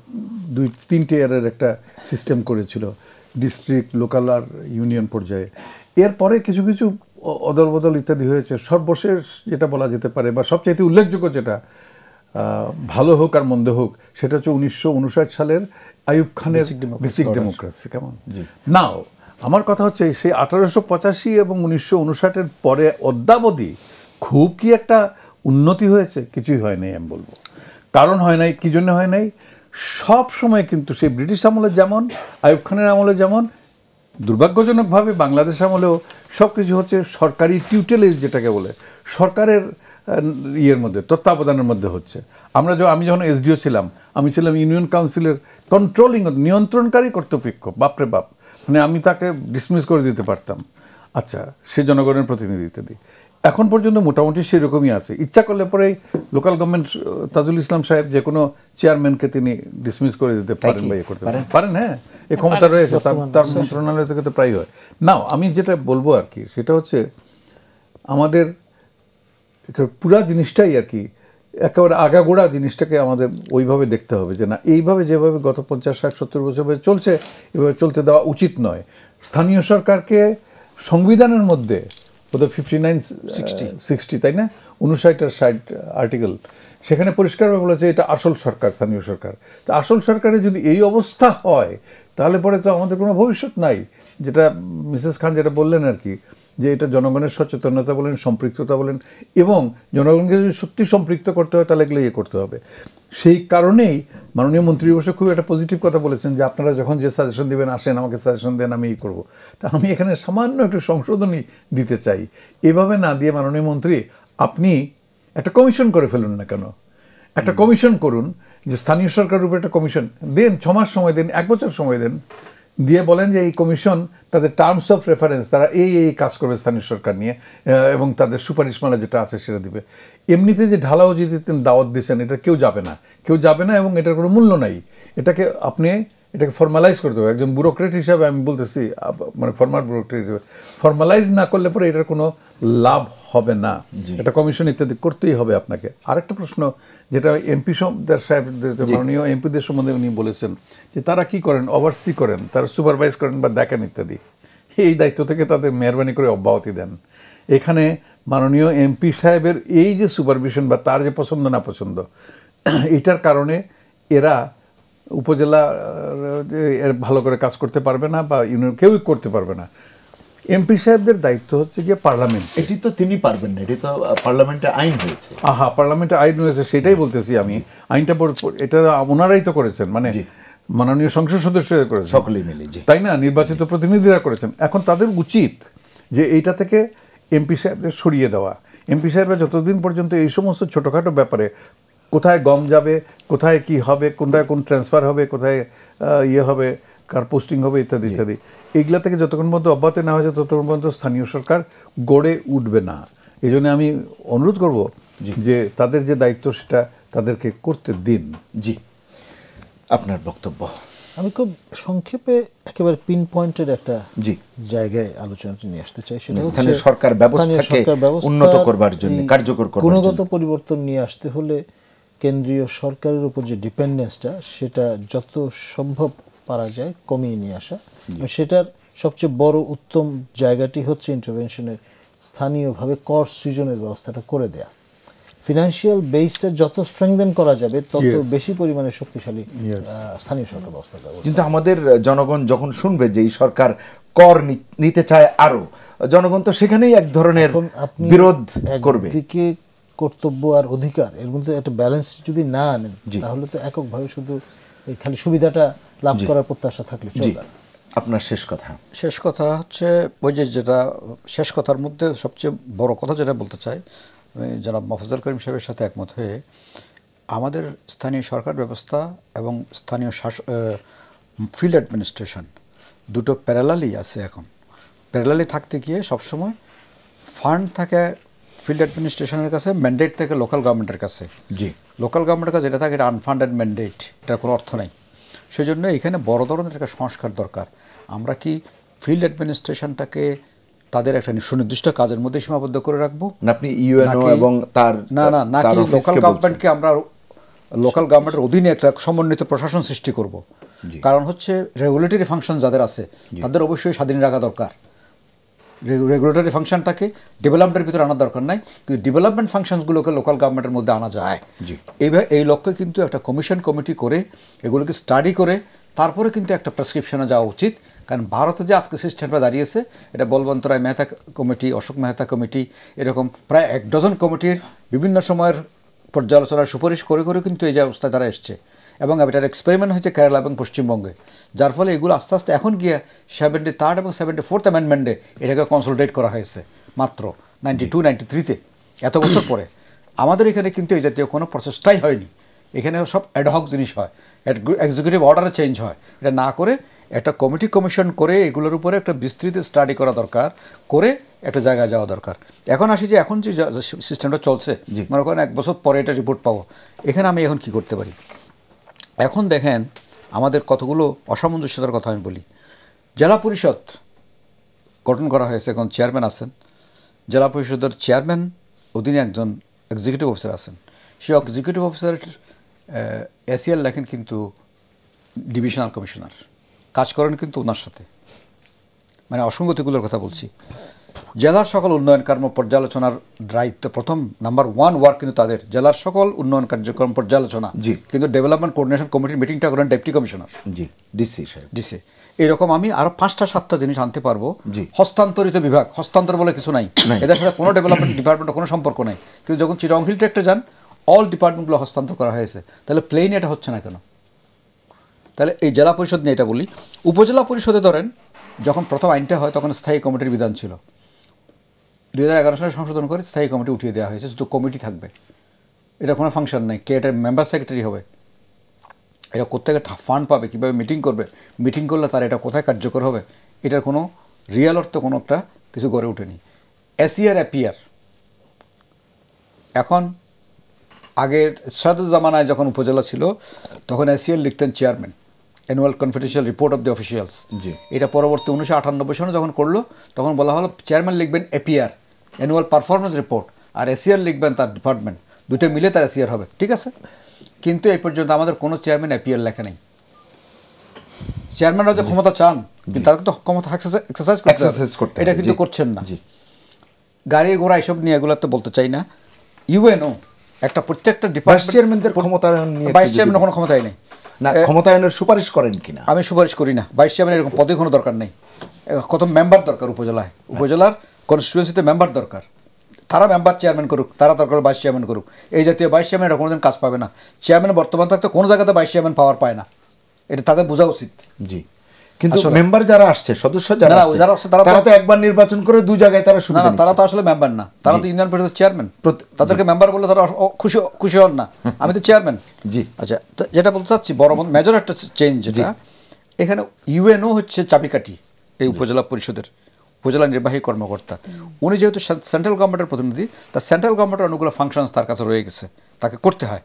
2-3 টিয়ারের একটা সিস্টেম করেছিল, ডিস্ট্রিক্ট, লোকাল আর ইউনিয়ন পর্যায়ে। এরপরে কিছু কিছু অদল বদল ইত্যাদি হয়েছে। সর্বশেষ যেটা বলা যেতে পারে বা সবচাইতে উল্লেখযোগ্য যেটা, ভালো হোক আর মন্দ হোক, সেটা হচ্ছে 1959 সালের আইয়ুব খানের বেসিক ডেমোক্রেসি। কেমন নাও, আমার কথা হচ্ছে সেই 1885 এবং 1959-এর পরে অদ্যাবধি খুব কি একটা উন্নতি হয়েছে? কিছুই হয় নাই আমি বলবো। কারণ হয় নাই, কি জন্য হয় নাই? সব সময় কিন্তু সেই ব্রিটিশ আমলে যেমন, আইয়ুব খানের আমলে যেমন, দুর্ভাগ্যজনকভাবে বাংলাদেশ আমলেও সব কিছু হচ্ছে সরকারি টিউটেলেজ, যেটাকে বলে সরকারের ইয়ের মধ্যে, তত্ত্বাবধানের মধ্যে হচ্ছে। আমি যখন এসডিও ছিলাম, আমি ছিলাম ইউনিয়ন কাউন্সিলের কন্ট্রোলিং, নিয়ন্ত্রণকারী কর্তৃপক্ষ। বাপরে বাপ, মানে আমি তাকে ডিসমিস করে দিতে পারতাম। আচ্ছা, সে জনগণের প্রতিনিধিত্ব দিই। এখন পর্যন্ত মোটামুটি সেরকমই আছে। ইচ্ছা করলে পরেই লোকাল গভর্নমেন্ট তাজুল ইসলাম সাহেব যে কোনো চেয়ারম্যানকে তিনি ডিসমিস করে দিতে পারেন বা ইয়ে করতে পারেন। হ্যাঁ, এই ক্ষমতা রয়েছে, তার মন্ত্রণালয় থেকে তো প্রায় হয়। নাও, আমি যেটা বলবো আর কি, সেটা হচ্ছে আমাদের পুরা জিনিসটাই আর কি একেবারে আগাগোড়া জিনিসটাকে আমাদের ওইভাবে দেখতে হবে যে না, এইভাবে যেভাবে গত 50-60-70 বছর চলছে, এভাবে চলতে দেওয়া উচিত নয়। স্থানীয় সরকারকে সংবিধানের মধ্যে বোধহয় 59-60, তাই না, 59 আর 60 আর্টিকেল, সেখানে পরিষ্কারভাবে বলেছে এটা আসল সরকার, স্থানীয় সরকার। তো আসল সরকারে যদি এই অবস্থা হয়, তাহলে পরে তো আমাদের কোনো ভবিষ্যৎ নাই। যেটা মিসেস খান যেটা বললেন আর কি, যে এটা জনগণের সচেতনতা বলেন, সম্পৃক্ততা বলেন, এবং জনগণকে যদি সত্যি সম্পৃক্ত করতে হয় তাহলে এগুলো ইয়ে করতে হবে। সেই কারণেই মাননীয় মন্ত্রী অবশ্য খুব একটা পজিটিভ কথা বলেছেন যে আপনারা যখন যে সাজেশন দেবেন, আসেন আমাকে সাজেশন দেন, আমি এই করবো। তা আমি এখানে সামান্য একটু সংশোধনী দিতে চাই। এভাবে না দিয়ে মাননীয় মন্ত্রী, আপনি একটা কমিশন করে ফেলুন না কেন, একটা কমিশন করুন, যে স্থানীয় সরকারের উপরে একটা কমিশন দেন, 6 মাস সময় দেন, 1 বছর সময় দেন, দিয়ে বলেন যে এই কমিশন তাদের টার্মস অফ রেফারেন্স, তারা এই কাজ করবে স্থানীয় সরকার নিয়ে, এবং তাদের সুপারিশমালা যেটা আছে সেটা দিবে। এমনিতে যে ঢালাও যদি দাওয়াত দিয়েছেন, এটা কেউ যাবে না, এবং এটার কোনো মূল্য নাই। এটাকে ফর্মালাইজ করতে হবে। একজন ব্যুরোক্রেট হিসাবে আমি বলতেছি, মানে ফর্মাল ব্যুরোক্রেট হিসাবে ফর্মালাইজ না করলে পরে এটার কোনো লাভ হবে না, একটা কমিশন ইত্যাদি করতেই হবে আপনাকে। আরেকটা প্রশ্ন যেটা এমপি সাহেবদের, মাননীয় এমপিদের সম্বন্ধে উনি বলেছেন যে তারা কি করেন, ওভারসি করেন, তারা সুপারভাইজ করেন বা দেখেন ইত্যাদি, এই দায়িত্ব থেকে তাদের মেহরবানি করে অব্যাহতি দেন। এখানে মাননীয় এমপি সাহেবের এই যে সুপারভিশন বা তার যে পছন্দ না পছন্দ, এটার কারণে এরা উপজেলা ভালো করে কাজ করতে পারবে না বা ইউনিয়ন কেউই করতে পারবে না। এমপি সাহেবদের দায়িত্ব হচ্ছে গিয়ে পার্লামেন্ট। এটি তো তিনি পারবেন না, এটি তো পার্লামেন্টে আইন হয়েছে। পার্লামেন্টে আইন হয়েছে, সেটাই বলতেছি আমি। আইনটা এটা ওনারাই তো করেছেন, মানে মাননীয় সংসদ সদস্যরা করেছেন, সকলেই মিলে, তাই না? নির্বাচিত প্রতিনিধিরা করেছেন। এখন তাদের উচিত যে এইটা থেকে এমপি সাহেবদের সরিয়ে দেওয়া। এমপি সাহেবরা যতদিন পর্যন্ত এই সমস্ত ছোটোখাটো ব্যাপারে কোথায় গম যাবে, কোথায় কি হবে, কোনটায় কোন ট্রান্সফার হবে, কোথায় ইয়ে হবে, কার পোস্টিং হবে ইত্যাদি ইত্যাদি, এইগুলা থেকে যতক্ষণ পর্যন্ত অব্যাহতি নেওয়া হয়েছে ততক্ষণ পর্যন্ত স্থানীয় সরকার গড়ে উঠবে না। এই জন্য আমি অনুরোধ করব যে তাদের যে দায়িত্ব সেটা তাদেরকে করতে দিন। জি, আপনার বক্তব্য। আমি খুব সংক্ষেপে একেবারে পিন পয়েন্টের একটা জি জায়গায় আলোচনাটি নিয়ে আসতে চাই। সেটা স্থানীয় সরকার ব্যবস্থাকে উন্নত করবার জন্য, কার্যকর করবার জন্য গুণগত পরিবর্তন নিয়ে আসতে হলে কেন্দ্রীয় সরকারের উপর যে ডিপেন্ডেন্সটা সেটা যত সম্ভব পারা যায় কমিয়ে নিয়ে আসা। সেটার সবচেয়ে বড় উত্তম জায়গাটি হচ্ছে ইন্টারভেনশনের স্থানীয়ভাবে কর সৃজনের ব্যবস্থাটা করে দেয়া। ফিনান্সিয়াল বেসটা যত স্ট্রেংথেন করা যাবে তত বেশি পরিমাণে শক্তিশালী স্থানীয় সরকার ব্যবস্থা করবে। কিন্তু আমাদের জনগণ যখন শুনবে যে এই সরকার কর নিতে চায় আরো, জনগণ তো সেখানেই এক ধরনের বিরোধ করবে। একদিকে কর্তব্য আর অধিকার, এর মধ্যে একটা ব্যালেন্স যদি না আনেন তাহলে তো এককভাবে শুধু এই খালি সুবিধাটা লাভ করার প্রত্যাশা থাকলে চলবে না। আপনার শেষ কথা? শেষ কথা হচ্ছে ওই যে যেটা শেষ কথার মধ্যে সবচেয়ে বড় কথা যেটা বলতে চাই, আমি জনাব মোফাজ্জল করিম সাহেবের সাথে একমত হয়ে আমাদের স্থানীয় সরকার ব্যবস্থা এবং স্থানীয় ফিল্ড অ্যাডমিনিস্ট্রেশন দুটো প্যারালালি আছে। এখন প্যারালালি থাকতে গিয়ে সবসময় ফান্ড থাকে ফিল্ড অ্যাডমিনিস্ট্রেশনের কাছে, ম্যান্ডেট থাকে লোকাল গভর্নমেন্টের কাছে। জি, লোকাল গভর্নমেন্টের কাছে যেটা থাকে এটা আনফান্ডেড ম্যান্ডেট, এটার কোনো অর্থ নাই। সেই জন্য এখানে বড় ধরনের একটা সংস্কার দরকার। আমরা কি ফিল্ড অ্যাডমিনিস্ট্রেশনটাকে তাদের একটা সুনির্দিষ্ট কাজের মধ্যে সীমাবদ্ধ করে রাখবো? আপনি ইউএনও এবং তার নাকি লোকাল গভর্নমেন্টকে আমরা লোকাল গভর্নমেন্টের অধীনে একটা সমন্বিত প্রশাসন সৃষ্টি করব? কারণ হচ্ছে রেগুলেটরি ফাংশন যাদের আছে তাদের অবশ্যই স্বাধীন রাখা দরকার। রেগুলেটরি ফাংশনটাকে ডেভেলপমেন্টের ভিতরে আনার দরকার নাই, কিন্তু ডেভেলপমেন্ট ফাংশনসগুলোকে লোকাল গভর্নমেন্টের মধ্যে আনা যায়। এইভাবে এই লক্ষ্যে কিন্তু একটা কমিটি করে এগুলোকে স্টাডি করে তারপরে কিন্তু একটা প্রেসক্রিপশনে যাওয়া উচিত। কারণ ভারতে যে আজকে সিস্টেমটা দাঁড়িয়েছে, এটা বলবন্ত রায় মেহতা কমিটি, অশোক মেহতা কমিটি, এরকম প্রায় 1 ডজন কমিটির বিভিন্ন সময়ের পর্যালোচনার সুপারিশ করে করে কিন্তু এই যে অবস্থায় তারা এসছে। এবং এটার এক্সপেরিমেন্ট হয়েছে কেরালা এবং পশ্চিমবঙ্গে, যার ফলে এগুলো আস্তে আস্তে এখন গিয়ে 73rd এবং 74th অ্যামেন্ডমেন্টে এটাকে কনসলিডেট করা হয়েছে মাত্র 92-93-তে, এত বছর পরে। আমাদের এখানে কিন্তু এই জাতীয় কোনো প্রচেষ্টাই হয়নি। এখানে সব অ্যাডহক জিনিস হয়, এক্সিকিউটিভ অর্ডারে চেঞ্জ হয়। এটা না করে একটা কমিশন করে এগুলোর উপরে একটা বিস্তৃত স্টাডি করা দরকার, করে একটা জায়গায় যাওয়া দরকার। এখন আসি যে এখন যে সিস্টেমটা চলছে, মনে করেন 1 বছর পরে এটা রিপোর্ট পাবো, এখানে আমি এখন কি করতে পারি? এখন দেখেন আমাদের কতগুলো অসামঞ্জস্যতার কথা আমি বলি। জেলা পরিষদ গঠন করা হয়েছে, এখন চেয়ারম্যান আছেন। জেলা পরিষদের চেয়ারম্যান অধীনে একজন এক্সিকিউটিভ অফিসার আছেন। সেই এক্সিকিউটিভ অফিসার এসিএল লেখেন কিন্তু ডিভিশনাল কমিশনার, কাজ করেন কিন্তু ওনার সাথে, মানে অসঙ্গতিগুলোর কথা বলছি। জেলার সকল উন্নয়ন কর্ম পর্যালোচনার দায়িত্ব প্রথম নাম্বার 1 ওয়ার্ক কিন্তু তাদের, জেলার সকল উন্নয়ন কার্যক্রম পর্যালোচনা। কিন্তু ডেভেলপমেন্ট কোঅর্ডিনেশন কমিটির মিটিংটা করেন ডেপুটি কমিশনার, ডিসি। এরকম আমি আরো 5টা-7টা জিনিস আনতে পারবো। হস্তান্তরিত বিভাগ, হস্তান্তর বলে কিছু নাই, এদের সাথে কোনো ডেভেলপমেন্ট ডিপার্টমেন্টের কোনো সম্পর্ক নাই। কিন্তু যখন চিটাগং হিল ট্র্যাক্টে যান অল ডিপার্টমেন্টগুলো হস্তান্তর করা হয়েছে, তাহলে প্লেন এটা হচ্ছে না কেন? তাহলে এই জেলা পরিষদ নিয়ে এটা বলি। উপজেলা পরিষদে ধরেন যখন প্রথম আইনটা হয় তখন স্থায়ী কমিটির বিধান ছিল। 2011 সালে সংশোধন করে স্থায়ী কমিটি উঠিয়ে দেওয়া হয়েছে, শুধু কমিটি থাকবে, এটা কোনো ফাংশন নেই। কে এটার মেম্বার সেক্রেটারি হবে, এটা কোথায় ফান্ড পাবে, কীভাবে মিটিং করবে, মিটিং করলে তার এটা কোথায় কার্যকর হবে, এটার কোনো রিয়েল অর্থ কোনো একটা কিছু গড়ে ওঠেনি। এসিআর অ্যাপিয়ার এখন আগের সাদের জামানায় যখন উপজেলা ছিল তখন এসিআর লিখতেন chairman, annual confidential report of the officials. এটা পরবর্তী 1998 সালে যখন করলো তখন বলা হলো চেয়ারম্যান লিখবেন এপিআর, অ্যানুয়াল পারফরমেন্স রিপোর্ট আর এসিআর লিখবেন তার ডিপার্টমেন্ট, দুটো মিলে তার এসিআর হবে, ঠিক আছে। কিন্তু এই পর্যন্ত আমাদের কোনো চেয়ারম্যান এপিএল লেখা নেই। চেয়ারম্যানরা যে ক্ষমতা চান, কিন্তু তাদের তো ক্ষমতা এক্সারসাইজ করতে, এটা কিন্তু করছেন না। গাড়ি ঘোড়া এসব নিয়ে এগুলো তো বলতে চাই না। ইউএনও একটা প্রত্যেকটা ডিপার্টমেন্ট চেয়ারম্যানদের ক্ষমতায়ন নিয়ে ভাইস চেয়ারম্যান কোনো ক্ষমতাই নেই। না, ক্ষমতায়নের সুপারিশ করেন কিনা? আমি সুপারিশ করি না। ভাইস চেয়ারম্যান এরকম পদে কোনো দরকার নেই। কত মেম্বার দরকার উপজেলায়, উপজেলার কনস্টিটুয়েন্সিতে মেম্বার দরকার, তারা মেম্বার চেয়ারম্যান করুক, তারা দরকার ভাইস চেয়ারম্যান করুক। এই জাতীয় ভাইস চেয়ারম্যান এটা কোনোদিন কাজ পাবে না। চেয়ারম্যান বর্তমান থাকতে কোনো জায়গাতে ভাইস চেয়ারম্যান পাওয়ার পায় না, এটা তাদের বোঝা উচিত। জি, কিন্তু মেম্বার যারা আসছে, সদস্য যারা আসছে, তারা তো একবার নির্বাচন করে দুই জায়গায় তারা সুবিধা নিচ্ছে। তারা তো আসলে মেম্বার না, তারা তো ইউনিয়ন পরিষদের চেয়ারম্যান। তাদেরকে মেম্বার বললে তারা খুশি হন না, আমি তো চেয়ারম্যান। জি, আচ্ছা, যেটা বলতে চাচ্ছি বড় মেজর একটা চেঞ্জ যেটা এখানে, ইউএনও হচ্ছে চাবিকাঠি এই উপজেলা পরিষদের, উপজেলা নির্বাহী কর্মকর্তা। উনি যেহেতু সেন্ট্রাল গভর্নমেন্টের প্রতিনিধি, তার সেন্ট্রাল গভর্নমেন্টের অনেকগুলো ফাংশনস তার কাছে রয়ে গেছে, তাকে করতে হয়।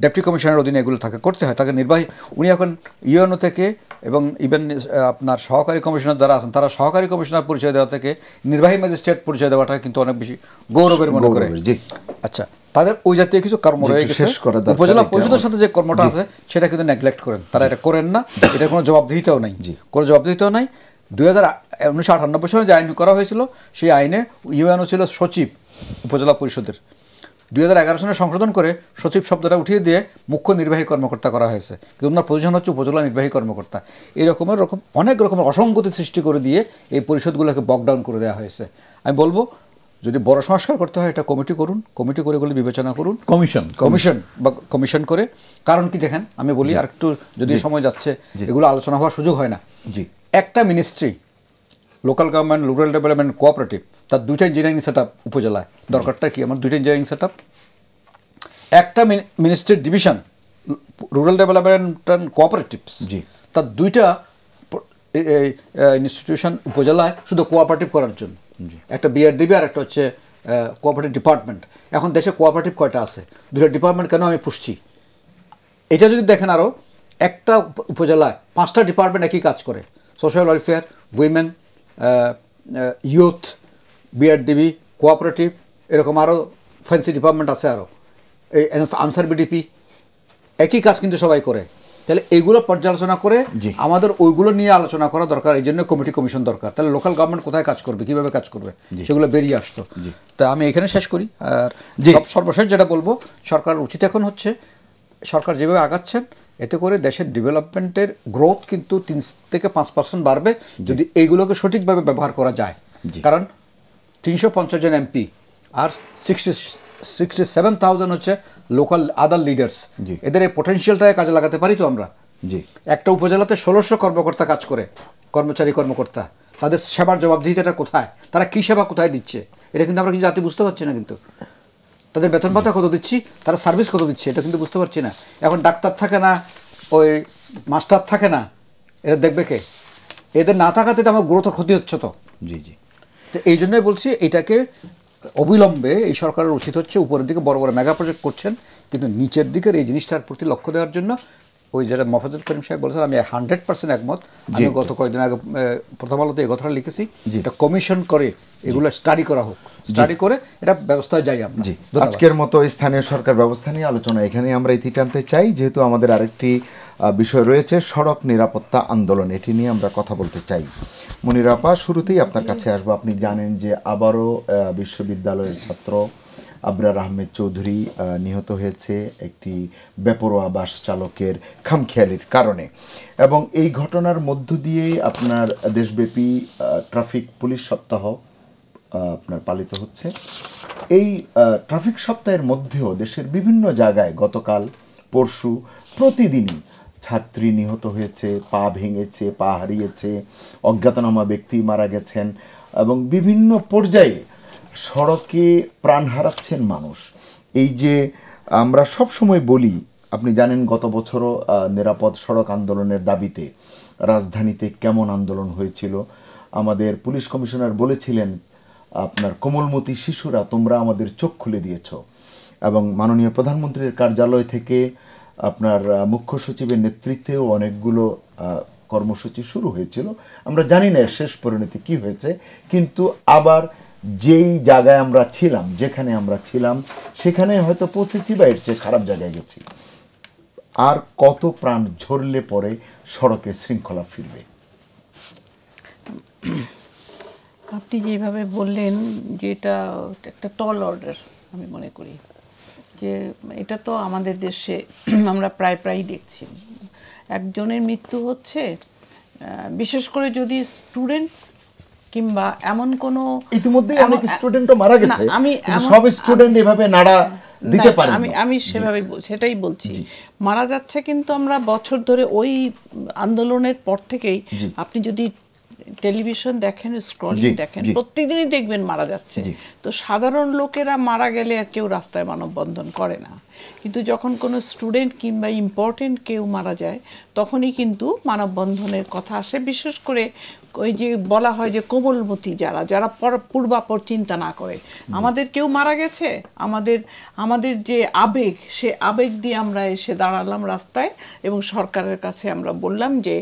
ডেপুটি কমিশনারের অধীনে এগুলো তাকে করতে হয়, তাকে নির্বাহী। উনি এখন ইউএনও থেকে এবং ইভেন আপনার সহকারী কমিশনার যারা আছেন, তারা সহকারী কমিশনার পরিচয় দেওয়া থেকে নির্বাহী ম্যাজিস্ট্রেট পরিচয় দেওয়াটা কিন্তু অনেক বেশি গৌরবের মনে করে। আচ্ছা, তাদের ওই জাতীয় কিছু কর্ম রয়ে গেছে। উপজেলা পরিষদের সাথে যে কর্মটা আছে সেটা কিন্তু নেগলেক্ট করেন, তারা এটা করেন না। এটার কোনো জবাবদিহিতাও নাই, কোনো জবাবদিহিতাও নাই। 1998 সালে যে আইন করা হয়েছিল, সেই আইনে ইউএনও ছিল সচিব উপজেলা পরিষদের। 2011 সালে সংশোধন করে সচিব শব্দটা উঠিয়ে দিয়ে মুখ্য নির্বাহী কর্মকর্তা করা হয়েছে, কিন্তু ওনার পজিশন হচ্ছে উপজেলা নির্বাহী কর্মকর্তা। অনেক রকমের অসঙ্গতি সৃষ্টি করে দিয়ে এই পরিষদগুলোকে বকডাউন করে দেওয়া হয়েছে। আমি বলবো, যদি বড় সংস্কার করতে হয় এটা কমিটি করুন, কমিটি করে এগুলো বিবেচনা করুন, কমিশন করে। কারণ কি দেখেন, আমি বলি আর একটু, যদি সময় যাচ্ছে এগুলো আলোচনা হওয়ার সুযোগ হয় না। একটা ministry, local government, rural development, cooperative, তার দুইটা ইঞ্জিনিয়ারিং সেট আপ উপজেলায়। দরকারটা কি আমার? দুইটা ইঞ্জিনিয়ারিং সেট আপ। একটা মিনিস্ট্রির division, rural development and cooperatives, তার দুইটা ইনস্টিটিউশন উপজেলায় শুধু কোঅপারেটিভ করার জন্য। একটা বিআরডিবি আর একটা হচ্ছে কোঅপারেটিভ ডিপার্টমেন্ট। এখন দেশে কোঅপারেটিভ কয়টা আছে? দুটো ডিপার্টমেন্ট কেন আমি পুষছি? এটা যদি দেখেন, আরও একটা উপজেলায় 5টা ডিপার্টমেন্ট একই কাজ করে, social welfare, women, youth, BRDB, cooperative, এরকম আরও ফ্যান্সি ডিপার্টমেন্ট আছে, আরও এই আনসার বিডিপি, একই কাজ কিন্তু সবাই করে। তাহলে এইগুলো পর্যালোচনা করে আমাদের ওইগুলো নিয়ে আলোচনা করা দরকার। এই জন্য কমিটি কমিশন দরকার। তাহলে লোকাল গভর্নমেন্ট কোথায় কাজ করবে, কীভাবে কাজ করবে, সেগুলো বেরিয়ে আসতো। তা আমি এখানে শেষ করি। আর সর্বশেষ যেটা বলবো, সরকারের উচিত এখন হচ্ছে, সরকার যেভাবে আগাচ্ছেন, এতে করে দেশের ডেভেলপমেন্টের গ্রোথ কিন্তু 3 থেকে 5% বাড়বে যদি এইগুলোকে সঠিকভাবে ব্যবহার করা যায়। কারণ 350 জন এমপি আর 67,000 হচ্ছে লোকাল আদার লিডার্স। এদের এই পোটেনশিয়ালটাকে কাজে লাগাতে পারি তো আমরা। একটা উপজেলাতে 1600 কর্মকর্তা কাজ করে, কর্মকর্তা, তাদের সেবার জবাবদিহিতাটা কোথায়, তারা কী সেবা কোথায় দিচ্ছে, এটা কিন্তু আমরা কিন্তু জাতি বুঝতে পারছি না। কিন্তু তাদের বেতন ভাতা কত দিচ্ছি, তারা সার্ভিস কত দিচ্ছে, এটা কিন্তু বুঝতে পারছি না। এখন ডাক্তার থাকে না, ওই মাস্টার থাকে না, এটা দেখবে কে? এদের না থাকাতে তো আমার গ্রোথের ক্ষতি হচ্ছে তো। তো এই জন্যই বলছি, এটাকে অবিলম্বে এই সরকারের উচিত হচ্ছে, উপরের দিকে বড় বড় মেগা প্রজেক্ট করছেন, কিন্তু নিচের দিকের এই জিনিসটার প্রতি লক্ষ্য দেওয়ার জন্য, ওই যেটা মফাজ্জল করিম সাহেব বলেছেন, আমি 100% একমত। আমি গত কয়েকদিন আগে প্রথম আলোতে এই কথাটা লিখেছি, এটা কমিশন করে এগুলো স্টাডি করা হোক, স্টাডি করে এটা ব্যবস্থায় যাই আমরা। আজকের মতো স্থানীয় সরকার ব্যবস্থা নিয়ে আলোচনা এখানে আমরা ইতি টানতে চাই, যেহেতু আমাদের আরেকটি বিষয় রয়েছে, সড়ক নিরাপত্তা আন্দোলন। এটি নিয়ে আমরা কথা বলতে চাই। মনিরা আপা, শুরুতেই আপনার কাছে আসবো। আপনি জানেন যে আবারও বিশ্ববিদ্যালয়ের ছাত্র আবরার আহমেদ চৌধুরী নিহত হয়েছে একটি বেপরোয়া বাস চালকের খামখেয়ালির কারণে, এবং এই ঘটনার মধ্য দিয়ে আপনার দেশব্যাপী ট্রাফিক পুলিশ সপ্তাহ আপনার পালিত হচ্ছে। এই ট্রাফিক সপ্তাহের মধ্যেও দেশের বিভিন্ন জায়গায় গতকাল, পরশু, প্রতিদিনই ছাত্রী নিহত হয়েছে, পা ভেঙেছে, পা হারিয়েছে, অজ্ঞাতনামা ব্যক্তি মারা গেছেন, এবং বিভিন্ন পর্যায়ে সড়কে প্রাণ হারাচ্ছেন মানুষ। এই যে আমরা সব সময় বলি, আপনি জানেন গত বছরও নিরাপদ সড়ক আন্দোলনের দাবিতে রাজধানীতে কেমন আন্দোলন হয়েছিল। আমাদের পুলিশ কমিশনার বলেছিলেন, আপনার কোমলমতি শিশুরা, তোমরা আমাদের চোখ খুলে দিয়েছ। এবং মাননীয় প্রধানমন্ত্রীর কার্যালয় থেকে আপনার মুখ্য সচিবের নেতৃত্বেও অনেকগুলো কর্মসূচি শুরু হয়েছিল। আমরা জানি না শেষ পরিণতি কী হয়েছে, কিন্তু আবার যেই জায়গায় আমরা ছিলাম, যেখানে আমরা ছিলাম সেখানে হয়তো পৌঁছেছি বা এর চেয়ে খারাপ জায়গায় গেছি। আর কত প্রাণ ঝরলে পরে সড়কে শৃঙ্খলা ফিরবে? আপনি যেভাবে বললেন যে এটা একটা টল অর্ডার, আমি মনে করি যে এটা তো আমাদের দেশে আমরা প্রায় দেখছি, একজনের মৃত্যু হচ্ছে, বিশেষ করে যদি স্টুডেন্ট কিংবা এমন কোনো, ইতিমধ্যে অনেক স্টুডেন্টও মারা গেছে, সব স্টুডেন্ট এভাবে নাড়া দিতে পারে। আমি সেটাই বলছি, মারা যাচ্ছে, কিন্তু আমরা বছর ধরে ওই আন্দোলনের পর থেকেই আপনি যদি টেলিভিশন দেখেন, স্ক্রলিং দেখেন, প্রত্যেকদিনই দেখবেন মারা যাচ্ছে। তো সাধারণ লোকেরা মারা গেলে আর কেউ রাস্তায় মানববন্ধন করে না, কিন্তু যখন কোনো স্টুডেন্ট কিংবা ইম্পর্টেন্ট কেউ মারা যায় তখনই কিন্তু মানববন্ধনের কথা আসে। বিশেষ করে ওই যে বলা হয় যে কোমলমতি যারা পূর্বাপর চিন্তা না করে, আমাদের কেউ মারা গেছে, আমাদের যে আবেগ, সে আবেগ দিয়ে আমরা এসে দাঁড়ালাম রাস্তায় এবং সরকারের কাছে আমরা বললাম যে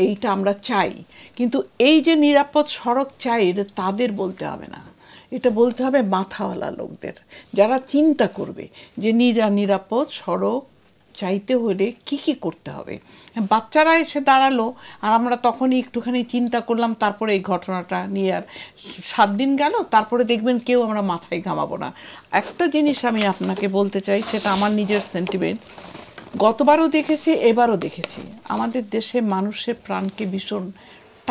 এইটা আমরা চাই। কিন্তু এই যে নিরাপদ সড়ক চাই, এটা তাদের বলতে হবে না, এটা বলতে হবে মাথাওয়ালা লোকদের, যারা চিন্তা করবে যে নিরাপদ সড়ক চাইতে হলে কি কি করতে হবে। বাচ্চারা এসে দাঁড়ালো আর আমরা তখনই একটুখানি চিন্তা করলাম, তারপরে এই ঘটনাটা নিয়ে আর 7 দিন গেল, তারপরে দেখবেন কেউ আমরা মাথায় ঘামাবো না। একটা জিনিস আমি আপনাকে বলতে চাই, সেটা আমার নিজের সেন্টিমেন্ট, গতবারও দেখেছি, এবারও দেখেছি, আমাদের দেশে মানুষের প্রাণকে ভীষণ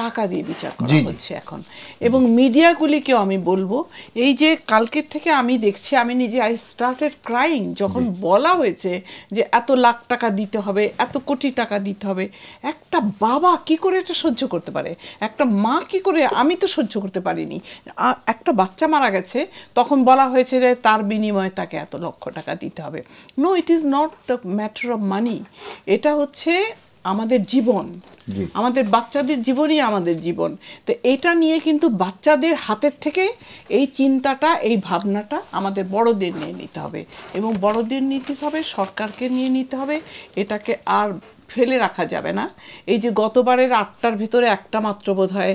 টাকা দিয়ে বিচার করা হচ্ছে এখন। এবং মিডিয়াগুলিকেও আমি বলবো, এই যে কালকের থেকে আমি দেখছি, আমি নিজে আই স্টার্টেড ক্রাইং যখন বলা হয়েছে যে এত লাখ টাকা দিতে হবে, এত কোটি টাকা দিতে হবে। একটা বাবা কি করে এটা সহ্য করতে পারে, একটা মা কি করে, আমি তো সহ্য করতে পারিনি। একটা বাচ্চা মারা গেছে, তখন বলা হয়েছে যে তার বিনিময়ে তাকে এত লক্ষ টাকা দিতে হবে। No, it is not the matter of money, এটা হচ্ছে আমাদের জীবন, আমাদের বাচ্চাদের জীবনই আমাদের জীবন। তো এটা নিয়ে কিন্তু বাচ্চাদের হাতের থেকে এই চিন্তাটা, এই ভাবনাটা আমাদের বড়দের নিয়ে নিতে হবে, এবং বড়দের নিতে হবে, সরকারকে নিয়ে নিতে হবে। এটাকে আর ফেলে রাখা যাবে না। এই যে গতবারের 8টার ভিতরে একটা মাত্র বোধহয়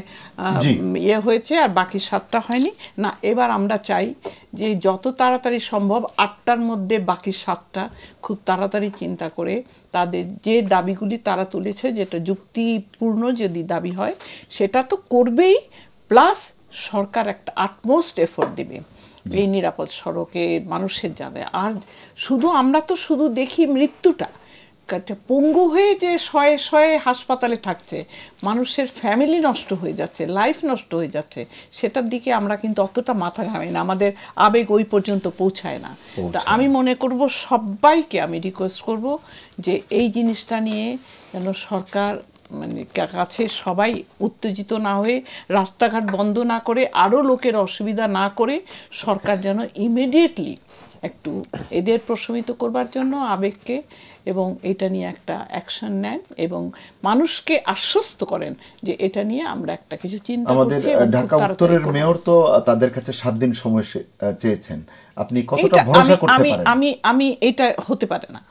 ইয়ে হয়েছে আর বাকি 7টা হয়নি না, এবার আমরা চাই যে যত তাড়াতাড়ি সম্ভব 8টার মধ্যে বাকি 7টা খুব তাড়াতাড়ি চিন্তা করে তাদের যে দাবিগুলি তারা তুলেছে, যেটা যুক্তিপূর্ণ যদি দাবি হয় সেটা তো করবেই, প্লাস সরকার একটা আটমোস্ট এফোর্ট দেবে এই নিরাপদ সড়কে মানুষের জানে। আর আমরা তো শুধু দেখি মৃত্যুটা, পঙ্গু হয়ে যে শয়ে হাসপাতালে থাকছে, মানুষের ফ্যামিলি নষ্ট হয়ে যাচ্ছে, লাইফ নষ্ট হয়ে যাচ্ছে, সেটার দিকে আমরা কিন্তু অতটা মাথা ঘামাই না, আমাদের আবেগ ওই পর্যন্ত পৌঁছায় না। তা আমি মনে করব, সবাইকে আমি রিকোয়েস্ট করব যে এই জিনিসটা নিয়ে যেন সরকার কাছে সবাই উত্তেজিত না হয়ে, রাস্তাঘাট বন্ধ না করে, আরও লোকের অসুবিধা না করে, সরকার যেন ইমিডিয়েটলি একটু এদের প্রশমিত করবার জন্য আবেগকে, এবং এটা নিয়ে একটা অ্যাকশন নেন এবং মানুষকে আশ্বস্ত করেন যে এটা নিয়ে আমরা একটা কিছু চিন্তা করছি। আমাদের ঢাকা উত্তরের মেয়র তো তাদের কাছে 7 দিন সময় চেয়েছেন, আপনি কতটা ভরসা করতে পারেন? আমি এটা হতে পারে না,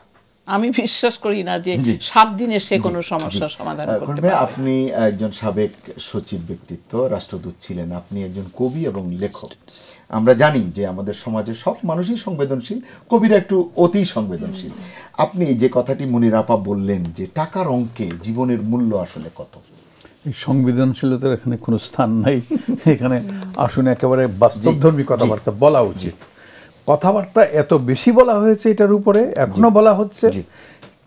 আমি বিশ্বাস করি না যে 7 দিনে সে কোনো সমস্যার সমাধান করতে পারবে। আপনি একজন সাবেক সচিব ব্যক্তিত্ব, রাষ্ট্রদূত ছিলেন, আপনি একজন কবি এবং লেখক। আমরা জানি যে আমাদের সমাজে সব মানুষই সংবেদনশীল, কবিরা একটু অতি সংবেদনশীল। আপনি যে কথাটি মনির আপা বললেন যে টাকার অঙ্কে জীবনের মূল্য আসলে কত, এই সংবেদনশীলতার এখানে কোনো স্থান নাই। এখানে আসুন একেবারে বাস্তবধর্মী কথাবার্তা বলা উচিত। কথাবার্তা এত বেশি বলা হয়েছে এটার উপরে, এখনো বলা হচ্ছে,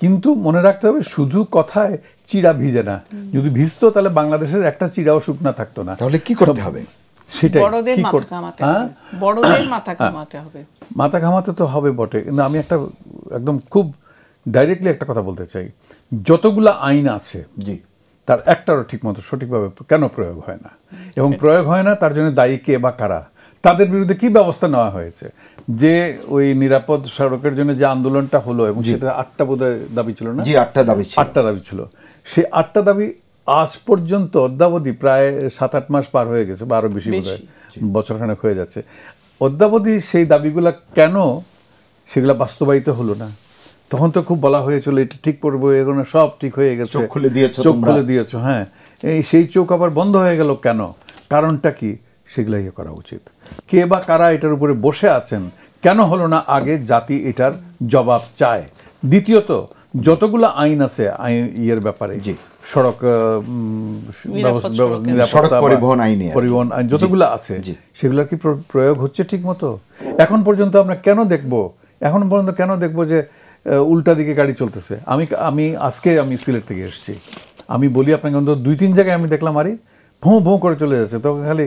কিন্তু মনে রাখতে হবে শুধু কথায় চিড়া ভিজে না, যদি ভিজতো তাহলে বাংলাদেশের একটা চিড়াও শুকনা থাকতো না। তাহলে কি করতে হবে? সেটাই, বড়দের মাথা ঘামাতে তো হবে বটে। কিন্তু আমি একটা একদম খুব ডাইরেক্টলি একটা কথা বলতে চাই, যতগুলো আইন আছে তার একটারও ঠিকমতো সঠিকভাবে কেন প্রয়োগ হয় না, এবং প্রয়োগ হয় না তার জন্য দায়ী কে বা কারা, তাদের বিরুদ্ধে কি ব্যবস্থা নেওয়া হয়েছে। যে ওই নিরাপদ সড়কের জন্য যে আন্দোলনটা হলো, এবং সেটা 8টা বোধহয় দাবি ছিল না? 8টা দাবি ছিল। সেই 8টা দাবি আজ পর্যন্ত অদ্যাবধি প্রায় 7-8 মাস পার হয়ে গেছে, বা আরো বেশি বোধহয় বছরখানেক হয়ে যাচ্ছে। অদ্যাবধি সেই দাবিগুলা কেন সেগুলা বাস্তবায়িত হলো না? তখন তো খুব বলা হয়েছিল এটা ঠিক করবো, এগুলো সব ঠিক হয়ে গেছে, চোখ খুলে দিয়েছো। হ্যাঁ, সেই চোখ আবার বন্ধ হয়ে গেল কেন? কারণটা কি? সেগুলো ইয়ে করা উচিত। কে বা কারা এটার উপরে বসে আছেন, কেন হলো না আগে, জাতি এটার জবাব চায়। দ্বিতীয়ত, যতগুলো আইন আছে ইয়ের ব্যাপারে, সড়ক নিরাপত্তা, পরিবহন আইন যতগুলো আছে, সেগুলোর কি প্রয়োগ হচ্ছে ঠিক মতো? এখন পর্যন্ত আমরা কেন দেখবো যে উল্টা দিকে গাড়ি চলতেছে? আজকে আমি সিলেট থেকে এসেছি, আমি বলি আপনাকে, অন্তত 2-3 জায়গায় আমি দেখলাম আরে ভোঁ ভোঁ করে চলে যাচ্ছে, তখন খালি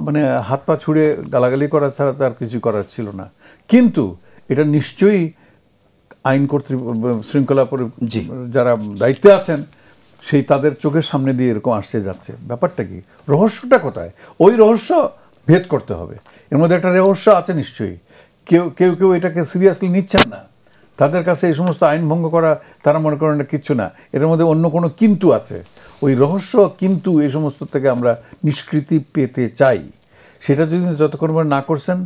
মানে হাত পা ছুঁড়ে গালাগালি করা ছাড়া তার কিছু করার ছিল না। কিন্তু এটা নিশ্চয়ই আইন শৃঙ্খলা যারা দায়িত্বে আছেন সেই তাদের চোখের সামনে দিয়ে এরকম আসছে যাচ্ছে। ব্যাপারটা কি? রহস্যটা কোথায়? ওই রহস্য ভেদ করতে হবে। এর মধ্যে একটা রহস্য আছে নিশ্চয়ই। কেউ এটাকে সিরিয়াসলি নিচ্ছেন না। তাদের কাছে এই সমস্ত আইন ভঙ্গ করা, তারা মনে করেন না কিচ্ছু না, এটার মধ্যে অন্য কোনো কিন্তু আছে। ওই রহস্য কিন্তু এই সমস্ত থেকে আমরা নিষ্কৃতি পেতে চাই। সেটা যদি যতক্ষণ না করছেন,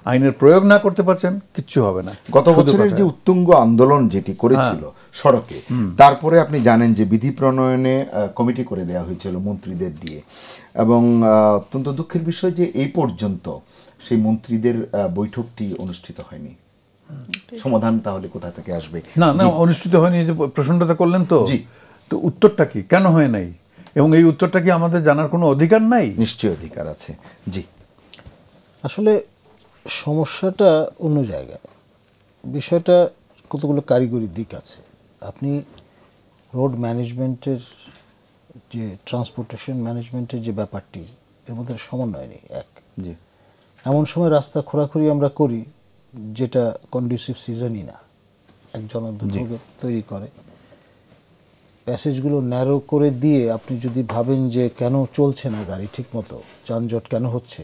আইনের প্রয়োগ না করতে পারছেন, কিচ্ছু হবে না। গত বছরের যে উত্তুঙ্গ আন্দোলন যেটি করেছিল সড়কে, তারপরে আপনি জানেন যে বিধি প্রণয়নে কমিটি করে দেওয়া হয়েছিল মন্ত্রীদের দিয়ে, এবং অত্যন্ত দুঃখের বিষয় যে এই পর্যন্ত সেই মন্ত্রীদের বৈঠকটি অনুষ্ঠিত হয়নি। সমাধান তাহলে কোথা থেকে আসবে? না, অনুষ্ঠিত হয়নি। যে প্রশ্নটা করলেন, তো উত্তরটা কি, কেন হয় নাই, এবং এই উত্তরটা কি আমাদের জানার কোনো অধিকার নাই? নিশ্চয়ই অধিকার আছে। জি, আসলে সমস্যাটা অন্য জায়গায়। বিষয়টা কতগুলো কারিগরি দিক আছে। আপনি রোড ম্যানেজমেন্টের যে ট্রান্সপোর্টেশন ম্যানেজমেন্টের যে ব্যাপারটি, এর মধ্যে সমন্বয় নেই। জি, এমন সময় রাস্তা খোঁড়াখুড়ি আমরা করি যেটা কন্ডিউসিভ সিজনই না, এক জনদুর্ভোগ তৈরি করে। প্যাসেজগুলো ন্যারো করে দিয়ে আপনি যদি ভাবেন যে কেন চলছে না গাড়ি ঠিক মতো, যানজট কেন হচ্ছে,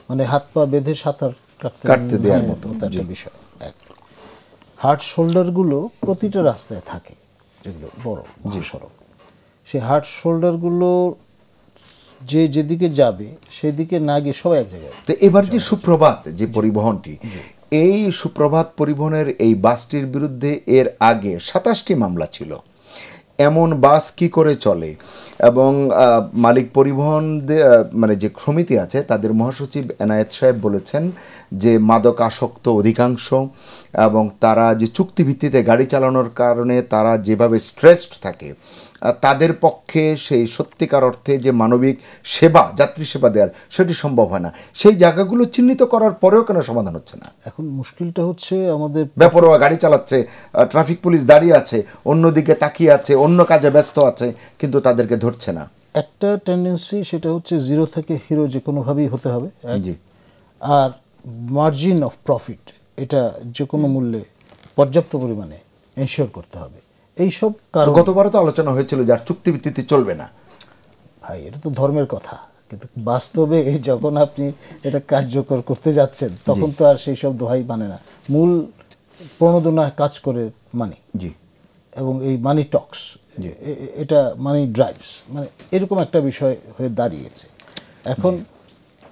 মানে হাত পা বেঁধে সাঁতার কাটতে দেওয়ার মতো একটা বিষয়। হার্ড শোল্ডারগুলো প্রতিটা রাস্তায় থাকে, যেগুলো বড় সড়ক, সেই হার্ড শোল্ডারগুলো যেদিকে যাবে সেদিকে না গিয়ে সবাই এক জায়গায়। তো এবার যে সুপ্রভাত যে পরিবহনটি, এই সুপ্রভাত পরিবহনের এই বাসটির বিরুদ্ধে এর আগে 27টি মামলা ছিল। এমন বাস কি করে চলে? এবং মালিক পরিবহন মানে যে সমিতি আছে, তাদের মহাসচিব এনায়েত সাহেব বলেছেন যে মাদকাসক্ত অধিকাংশ, এবং তারা যে চুক্তিভিত্তিতে গাড়ি চালানোর কারণে তারা যেভাবে স্ট্রেসড থাকে, তাদের পক্ষে সেই সত্যিকার অর্থে যে মানবিক সেবা, যাত্রী সেবা দেওয়ার, সেটি সম্ভব হয় না। সেই জায়গাগুলো চিহ্নিত করার পরেও কেন সমাধান হচ্ছে না? এখন মুশকিলটা হচ্ছে আমাদের বেপরোয়া গাড়ি চালাচ্ছে, ট্রাফিক পুলিশ দাঁড়িয়ে আছে, অন্যদিকে তাকিয়ে আছে, অন্য কাজে ব্যস্ত আছে, কিন্তু তাদেরকে ধরছে না। একটা টেন্ডেন্সি, সেটা হচ্ছে জিরো থেকে হিরো যে কোনোভাবেই হতে হবে। জি, আর মার্জিন অফ প্রফিট, এটা যে কোনো মূল্যে পর্যাপ্ত পরিমাণে এনশিওর করতে হবে। এইসব কারণ গতবারও তো আলোচনা হয়েছিল যার চুক্তিভিত্তিতে চলবে না। ভাই, এটা তো ধর্মের কথা, কিন্তু বাস্তবে যখন আপনি এটা কার্যকর করতে যাচ্ছেন, তখন তো আর সেই সব দোহাই মানে না। মূল প্রণোদনা কাজ করে মানি, জি, এবং এই মানি টক্স, এটা মানি ড্রাইভস, মানে এরকম একটা বিষয় হয়ে দাঁড়িয়েছে। এখন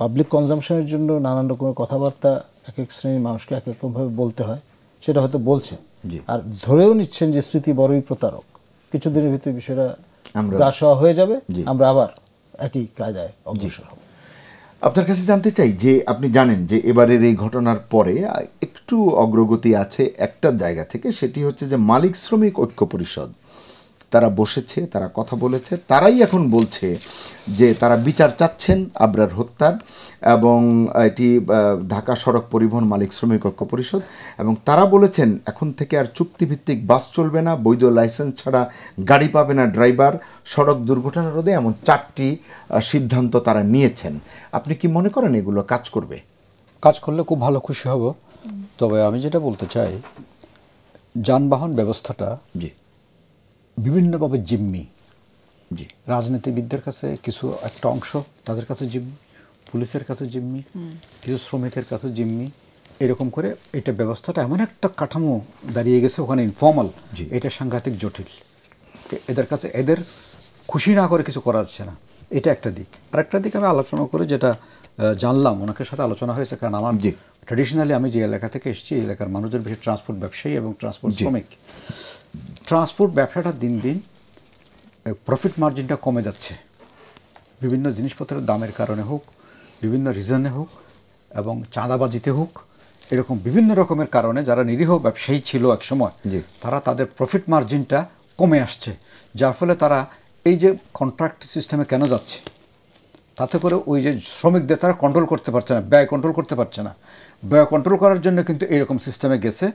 পাবলিক কনজামশনের জন্য নানান রকমের কথাবার্তা এক এক শ্রেণীর মানুষকে এক রকমভাবে বলতে হয়, সেটা হয়তো বলছেন, আর ধরেও নিচ্ছেন যে স্মৃতি বড়ই প্রতারক, কিছুদিনের ভিতরে বিষয়টা গ্রাস হওয়া হয়ে যাবে, আমরা আবার একই কায়দায় অগ্রসর হব। আপনার কাছে জানতে চাই যে আপনি জানেন যে এবারের এই ঘটনার পরে একটু অগ্রগতি আছে একটা জায়গা থেকে, সেটি হচ্ছে যে মালিক শ্রমিক ঐক্য পরিষদ তারা বসেছে, তারা কথা বলেছে, তারাই এখন বলছে যে তারা বিচার চাচ্ছেন আবরার হত্যার, এবং এটি ঢাকা সড়ক পরিবহন মালিক শ্রমিক ঐক্য পরিষদ, এবং তারা বলেছেন এখন থেকে আর চুক্তিভিত্তিক বাস চলবে না, বৈধ লাইসেন্স ছাড়া গাড়ি পাবে না ড্রাইভার, সড়ক দুর্ঘটনা রোধে এমন 4টি সিদ্ধান্ত তারা নিয়েছেন। আপনি কি মনে করেন এগুলো কাজ করবে? কাজ করলে খুব ভালো, খুশি হব। তবে আমি যেটা বলতে চাই, যানবাহন ব্যবস্থাটা বিভিন্নভাবে জিম্মি। রাজনীতিবিদদের কাছে কিছু একটা অংশ, তাদের কাছে জিম্মি, পুলিশের কাছে জিম্মি, কিছু শ্রমিকের কাছে জিম্মি, এরকম করে এটা ব্যবস্থাটা এমন একটা কাঠামো দাঁড়িয়ে গেছে ওখানে, ইনফর্মাল, এটা সাংঘাতিক জটিল। এদের কাছে এদের খুশি না করে কিছু করা যাচ্ছে না, এটা একটা দিক। আরেকটা দিক আমি আলোচনা করে যেটা জানলাম, ওনাকে সাথে আলোচনা হয়েছে, কারণ আমার ট্র্যাডিশনালি আমি যে এলাকা থেকে এসেছি, এই এলাকার মানুষের বেশি ট্রান্সপোর্ট ব্যবসায়ী এবং ট্রান্সপোর্ট শ্রমিক। ট্রান্সপোর্ট ব্যবসাটা দিন দিন প্রফিট মার্জিনটা কমে যাচ্ছে, বিভিন্ন জিনিসপত্রের দামের কারণে হোক, বিভিন্ন রিজনে হোক এবং চাঁদাবাজিতে হোক, এরকম বিভিন্ন রকমের কারণে যারা নিরীহ ব্যবসায়ী ছিল এক সময়, তারা তাদের প্রফিট মার্জিনটা কমে আসছে, যার ফলে তারা এই যে কন্ট্রাক্ট সিস্টেমে কেন যাচ্ছে, তাতে করে ওই যে শ্রমিকদের তারা কন্ট্রোল করতে পারছে না, ব্যয় কন্ট্রোল করতে পারছে না। ব্যয় কন্ট্রোল করার জন্য কিন্তু এইরকম সিস্টেমে গেছে।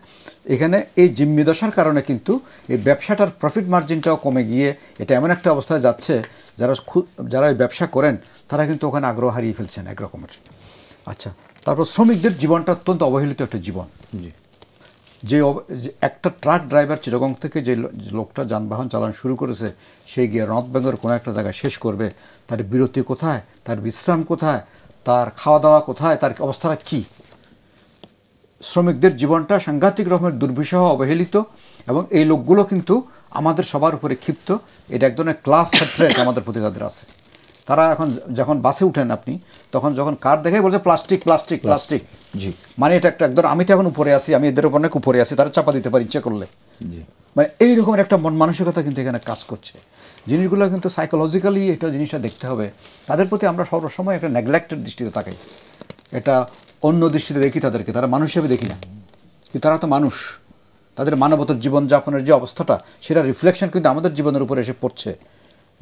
এখানে এই জিম্মি দশার কারণে কিন্তু এই ব্যবসাটার প্রফিট মার্জিনটাও কমে গিয়ে এটা এমন একটা অবস্থায় যাচ্ছে, যারা এই ব্যবসা করেন তারা কিন্তু ওখানে আগ্রহ হারিয়ে ফেলছেন একরকমের। আচ্ছা, তারপর শ্রমিকদের জীবনটা অত্যন্ত অবহেলিত একটা জীবন। যে একটা ট্রাক ড্রাইভার চিটাগং থেকে যে লোকটা যানবাহন চালানো শুরু করেছে, সে গিয়ে নর্থ বেঙ্গলের কোনো একটা জায়গায় শেষ করবে, তার বিরতি কোথায়, তার বিশ্রাম কোথায়, তার খাওয়া দাওয়া কোথায়, তার অবস্থাটা কী? শ্রমিকদের জীবনটা সাংঘাতিক রকমের দুর্বিষহ, অবহেলিত, এবং এই লোকগুলো কিন্তু আমাদের সবার উপরে ক্ষিপ্ত। এটা এক ধরনের ক্লাস হ্যাট্রেট আমাদের প্রতি তাদের আছে। তারা এখন যখন বাসে উঠেন আপনি, তখন যখন কার দেখে বলছে প্লাস্টিক প্লাস্টিক প্লাস্টিক, মানে এটা একটা একদম, আমি তো এখন উপরে আছি, আমি এদের উপর অনেক উপরে আছি, তারা চাপা দিতে পারি ইচ্ছে করলে। মানে এই রকমের একটা মন মানসিকতা কিন্তু এখানে কাজ করছে। জিনিসগুলো কিন্তু সাইকোলজিক্যালি এটা জিনিসটা দেখতে হবে। তাদের প্রতি আমরা সর্বসময় একটা নেগলেক্টেড দৃষ্টিতে তাকাই, এটা অন্য দৃষ্টিতে দেখি তাদেরকে, তারা মানুষ হিসেবে দেখি না। কিন্তু তারা তো মানুষ, তাদের মানবতার জীবনযাপনের যে অবস্থাটা, সেটা রিফ্লেকশন কিন্তু আমাদের জীবনের উপরে এসে পড়ছে।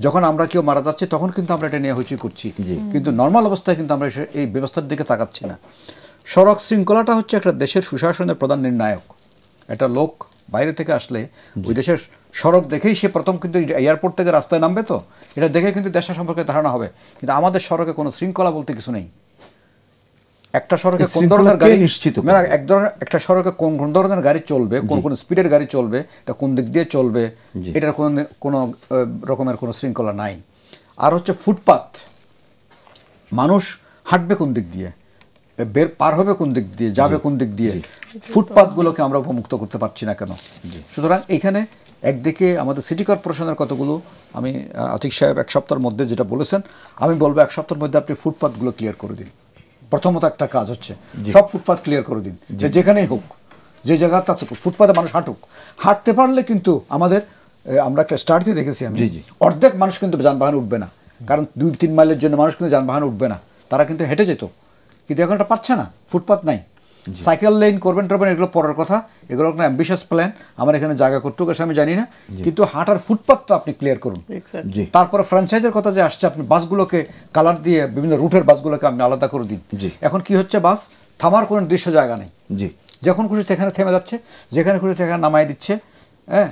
যখন আমরা কেউ মারা যাচ্ছে তখন কিন্তু আমরা এটা নিয়ে হইচই করছি, কিন্তু নর্মাল অবস্থায় কিন্তু আমরা এই ব্যবস্থার দিকে তাকাচ্ছি না। সড়ক শৃঙ্খলাটা হচ্ছে একটা দেশের সুশাসনের প্রধান নির্ণায়ক। একটা লোক বাইরে থেকে আসলে ওই দেশের সড়ক দেখেই সে প্রথম কিন্তু এয়ারপোর্ট থেকে রাস্তায় নামবে, তো এটা দেখে কিন্তু দেশের সম্পর্কে ধারণা হবে। কিন্তু আমাদের সড়কে কোনো শৃঙ্খলা বলতে কিছু নেই। একটা সড়কে কোন ধরনের গাড়ি নিশ্চিত, একটা সড়কে কোন কোন ধরনের গাড়ি চলবে, কোন কোন স্পিডের গাড়ি চলবে, এটা কোন দিক দিয়ে চলবে, এটার কোনো রকমের কোনো শৃঙ্খলা নাই। আর হচ্ছে ফুটপাত, মানুষ হাঁটবে কোন দিক দিয়ে, পার হবে কোন দিক দিয়ে, যাবে কোন দিক দিয়ে, ফুটপাতগুলোকে আমরা উপমুক্ত করতে পারছি না কেন? সুতরাং এখানে একদিকে আমাদের সিটি কর্পোরেশনের কতগুলো, আমি আতিক সাহেব এক সপ্তাহের মধ্যে যেটা বলেছেন, আমি বলবো এক সপ্তাহের মধ্যে আপনি ফুটপাতগুলো ক্লিয়ার করে দিন। প্রথমত একটা কাজ হচ্ছে সব ফুটপাত ক্লিয়ার করে দিন, যেখানেই হোক, যে জায়গাতে ফুটপাতে মানুষ হাঁটতে পারলে কিন্তু আমরা একটা স্টার্টে দেখেছি আমি, অর্ধেক মানুষ কিন্তু যানবাহন উঠবে না, কারণ 2-3 মাইলের জন্য মানুষ কিন্তু যানবাহন উঠবে না, তারা কিন্তু হেঁটে যেত। কিন্তু এখন এটা পাচ্ছে না, ফুটপাত নাই। সাইকেল লেন করবেন এগুলো পরের কথা, এগুলো একটা অ্যাম্বিশাস প্ল্যান, আমার এখানে জায়গা করতে গেছে আমি জানি না, কিন্তু হাঁটার ফুটপাতটা আপনি ক্লিয়ার করুন। তারপরে ফ্র্যাঞ্চাইজের কথা যে আসছে, আপনি বাসগুলোকে কালার দিয়ে বিভিন্ন রুটের বাসগুলোকে আপনি আলাদা করে দিন। এখন কি হচ্ছে, বাস থামার কোনো দৃশ্য জায়গা নেই, যখন খুশি সেখানে থেমে যাচ্ছে, যেখানে খুশি সেখানে নামাই দিচ্ছে। হ্যাঁ,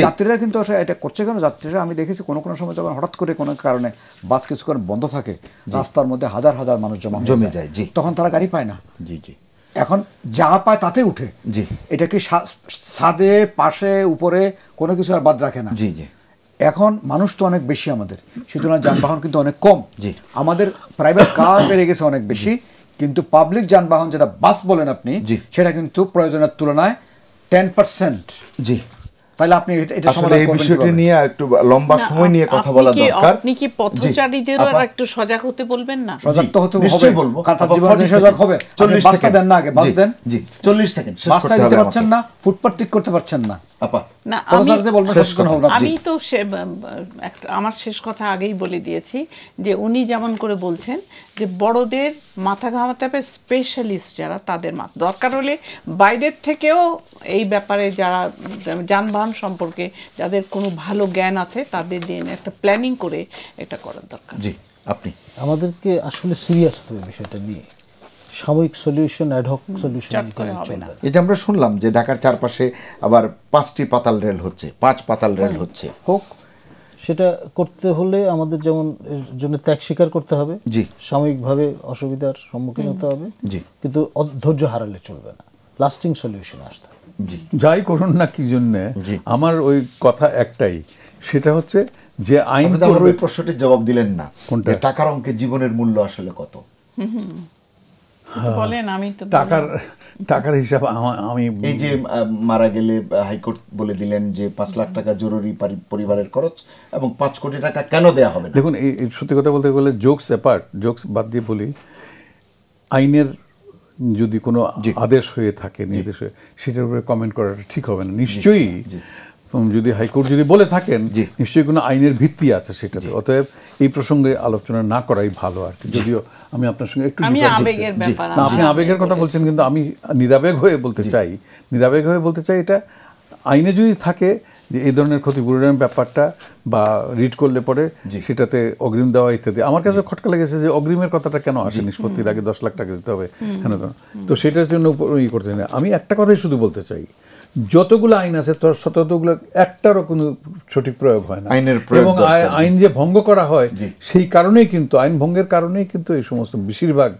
যাত্রীরা কিন্তু এটা করছে কেন? যাত্রীরা আমি দেখেছি কোনো কোনো সময় যখন হঠাৎ করে কোনো কারণে বাস কিছুক্ষণ বন্ধ থাকে, রাস্তার মধ্যে হাজার হাজার মানুষ জমে যায়, তখন তারা গাড়ি পায় না। এখন যা পায় তাতে উঠে, এটা কি ছাদে, পাশে, উপরে কোনো কিছু আর বাদ রাখে না। এখন মানুষ তো অনেক বেশি আমাদের, সুতরাং যানবাহন কিন্তু অনেক কম। আমাদের প্রাইভেট কার বেড়ে গেছে অনেক বেশি, কিন্তু পাবলিক যানবাহন যেটা বাস বলেন আপনি, সেটা কিন্তু প্রয়োজনের তুলনায় 10%। তাহলে আপনি এটা সমাধান করবেন, বিষয়টি নিয়ে একটু লম্বা সময় নিয়ে কথা বলা দরকার। আপনি কি পথচারীদেরও একটু সজাগ হতে বলবেন না? সজাগ তো হতে হবে, কাতার জীবনে সজাগ হবে। 40 সেকেন্ড দেন না, আগে বাস দেন। 40 সেকেন্ড বাসটা দিতে পারছেন না, ফুটপাত ঠিক করতে পারছেন না। আমি তো আমার শেষ কথা আগেই বলে দিয়েছি যে উনি যেমন করে বলছেন যে বড়দের মাথা ঘামাতে হবে, স্পেশালিস্ট যারা, তাদের দরকার হলে বাইরের থেকেও এই ব্যাপারে যারা যানবাহন সম্পর্কে যাদের কোনো ভালো জ্ঞান আছে তাদের দিয়ে একটা প্ল্যানিং করে এটা করার দরকার। আমাদেরকে আসলে সিরিয়াস হতে হবে বিষয়টা নিয়ে, সাময়িক সলিউশন, অ্যাডহক সলিউশন। এই যে আমরা শুনলাম যে ঢাকার চারপাশে আবার 5টি পাতাল রেল হচ্ছে, 5 পাতাল রেল হচ্ছে, হোক, সেটা করতে হলে আমাদের যেমন জন্য ত্যাগ স্বীকার করতে হবে, সাময়িকভাবে অসুবিধার সম্মুখীন হতে হবে, কিন্তু ধৈর্য হারালে চলবে না, লাস্টিং সলিউশন আসতে হবে। যাই করুন না কি জন্যে, আমার ওই কথা একটাই, সেটা হচ্ছে যে আইন, ওই প্রশ্নটির জবাব দিলেন না, টাকার অঙ্কে জীবনের মূল্য আসলে কত? বলেন। আমি তো টাকার হিসাব আমি, এই যে মারা গেলে হাইকোর্ট বলে দিলেন যে 5 লাখ টাকা জরুরি পরিবারের খরচ এবং 5 কোটি টাকা কেন দেয়া হবে না? দেখুন, এই সত্যি কথা বলতে গেলে জোকস অ্যাপার্ট, জোকস বাদ দিয়ে বলি, আইনের যদি কোনো আদেশ হয়ে থাকে, নির্দেশ হয়ে, সেটার উপরে কমেন্ট করাটা ঠিক হবে না। নিশ্চয়ই যদি হাইকোর্ট যদি বলে থাকেন নিশ্চয়ই কোনো আইনের ভিত্তি আছে সেটাতে, অতএব এই প্রসঙ্গে আলোচনা না করাই ভালো আর কি। যদিও আমি আপনার সঙ্গে একটু আপনি আবেগের কথা বলছেন, কিন্তু আমি নিরাবেগ হয়ে বলতে চাই এটা আইনে যদি থাকে যে এই ধরনের ক্ষতিপূরণের ব্যাপারটা বা রিড করলে পরে সেটাতে অগ্রিম দেওয়া ইত্যাদি। আমার কাছে খটকা লেগেছে যে অগ্রিমের কথাটা কেন আসে, নিষ্পত্তির আগে 10 লাখ টাকা দিতে হবে কেন? তো সেটার জন্য করতে চাই না। আমি একটা কথাই শুধু বলতে চাই, যতগুলো আইন আছে ততগুলো একটারও কোনো সঠিক প্রয়োগ হয় না, এবং আইন যে ভঙ্গ করা হয় সেই কারণেই কিন্তু, আইন ভঙ্গের কারণেই কিন্তু এই সমস্ত বেশিরভাগ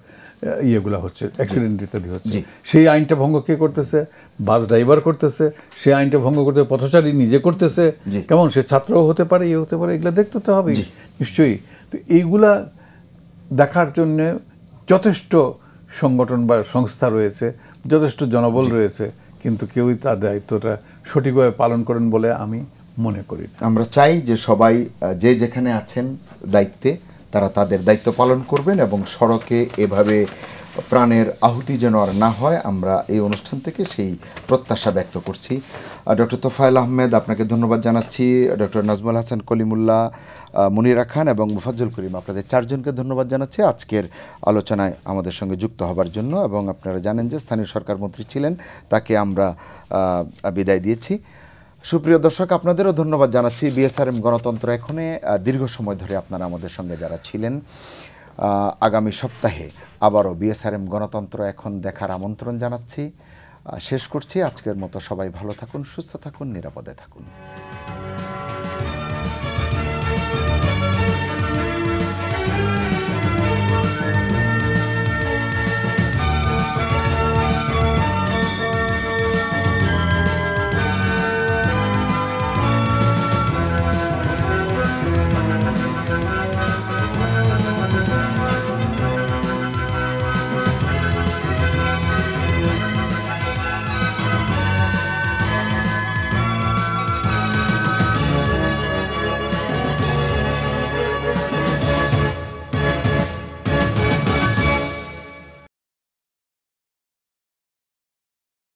ইয়েগুলো হচ্ছে, অ্যাক্সিডেন্ট ইত্যাদি হচ্ছে। সেই আইনটা ভঙ্গ কে করতেছে? বাস ড্রাইভার করতেছে। সেই আইনটা ভঙ্গ করতে পথচারী নিজে করতেছে, কেমন সে ছাত্রও হতে পারে, ইয়ে হতে পারে, এগুলো দেখতে তো হবে নিশ্চয়ই। তো এইগুলা দেখার জন্য যথেষ্ট সংগঠন বা সংস্থা রয়েছে, যথেষ্ট জনবল রয়েছে, কিন্তু কেউই তার দায়িত্বটা সঠিকভাবে পালন করেন বলে আমি মনে করি। আমরা চাই যে সবাই যে যেখানে আছেন দায়িত্বে তারা তাদের দায়িত্ব পালন করবেন, এবং সড়কে এভাবে প্রাণের আহুতি যেন আর না হয়, আমরা এই অনুষ্ঠান থেকে সেই প্রত্যাশা ব্যক্ত করছি। ডক্টর তোফায়েল আহমেদ, আপনাকে ধন্যবাদ জানাচ্ছি। ডক্টর নাজমুল হাসান কলিমুল্লাহ, মুনিরা খান এবং মুফাজ্জল করিম, আপনাদের চারজনকে ধন্যবাদ জানাচ্ছি আজকের আলোচনায় আমাদের সঙ্গে যুক্ত হবার জন্য। এবং আপনারা জানেন যে স্থানীয় সরকার মন্ত্রী ছিলেন, তাকে আমরা বিদায় দিয়েছি। সুপ্রিয় দর্শক, আপনাদেরও ধন্যবাদ জানাচ্ছি। বিএসআরএম গণতন্ত্র এখনে দীর্ঘ সময় ধরে আপনারা আমাদের সঙ্গে যারা ছিলেন, আগামী সপ্তাহে আবারও বিএসআরএম গণতন্ত্র এখন দেখার আমন্ত্রণ জানাচ্ছি। শেষ করছি আজকের মতো। সবাই ভালো থাকুন, সুস্থ থাকুন, নিরাপদে থাকুন।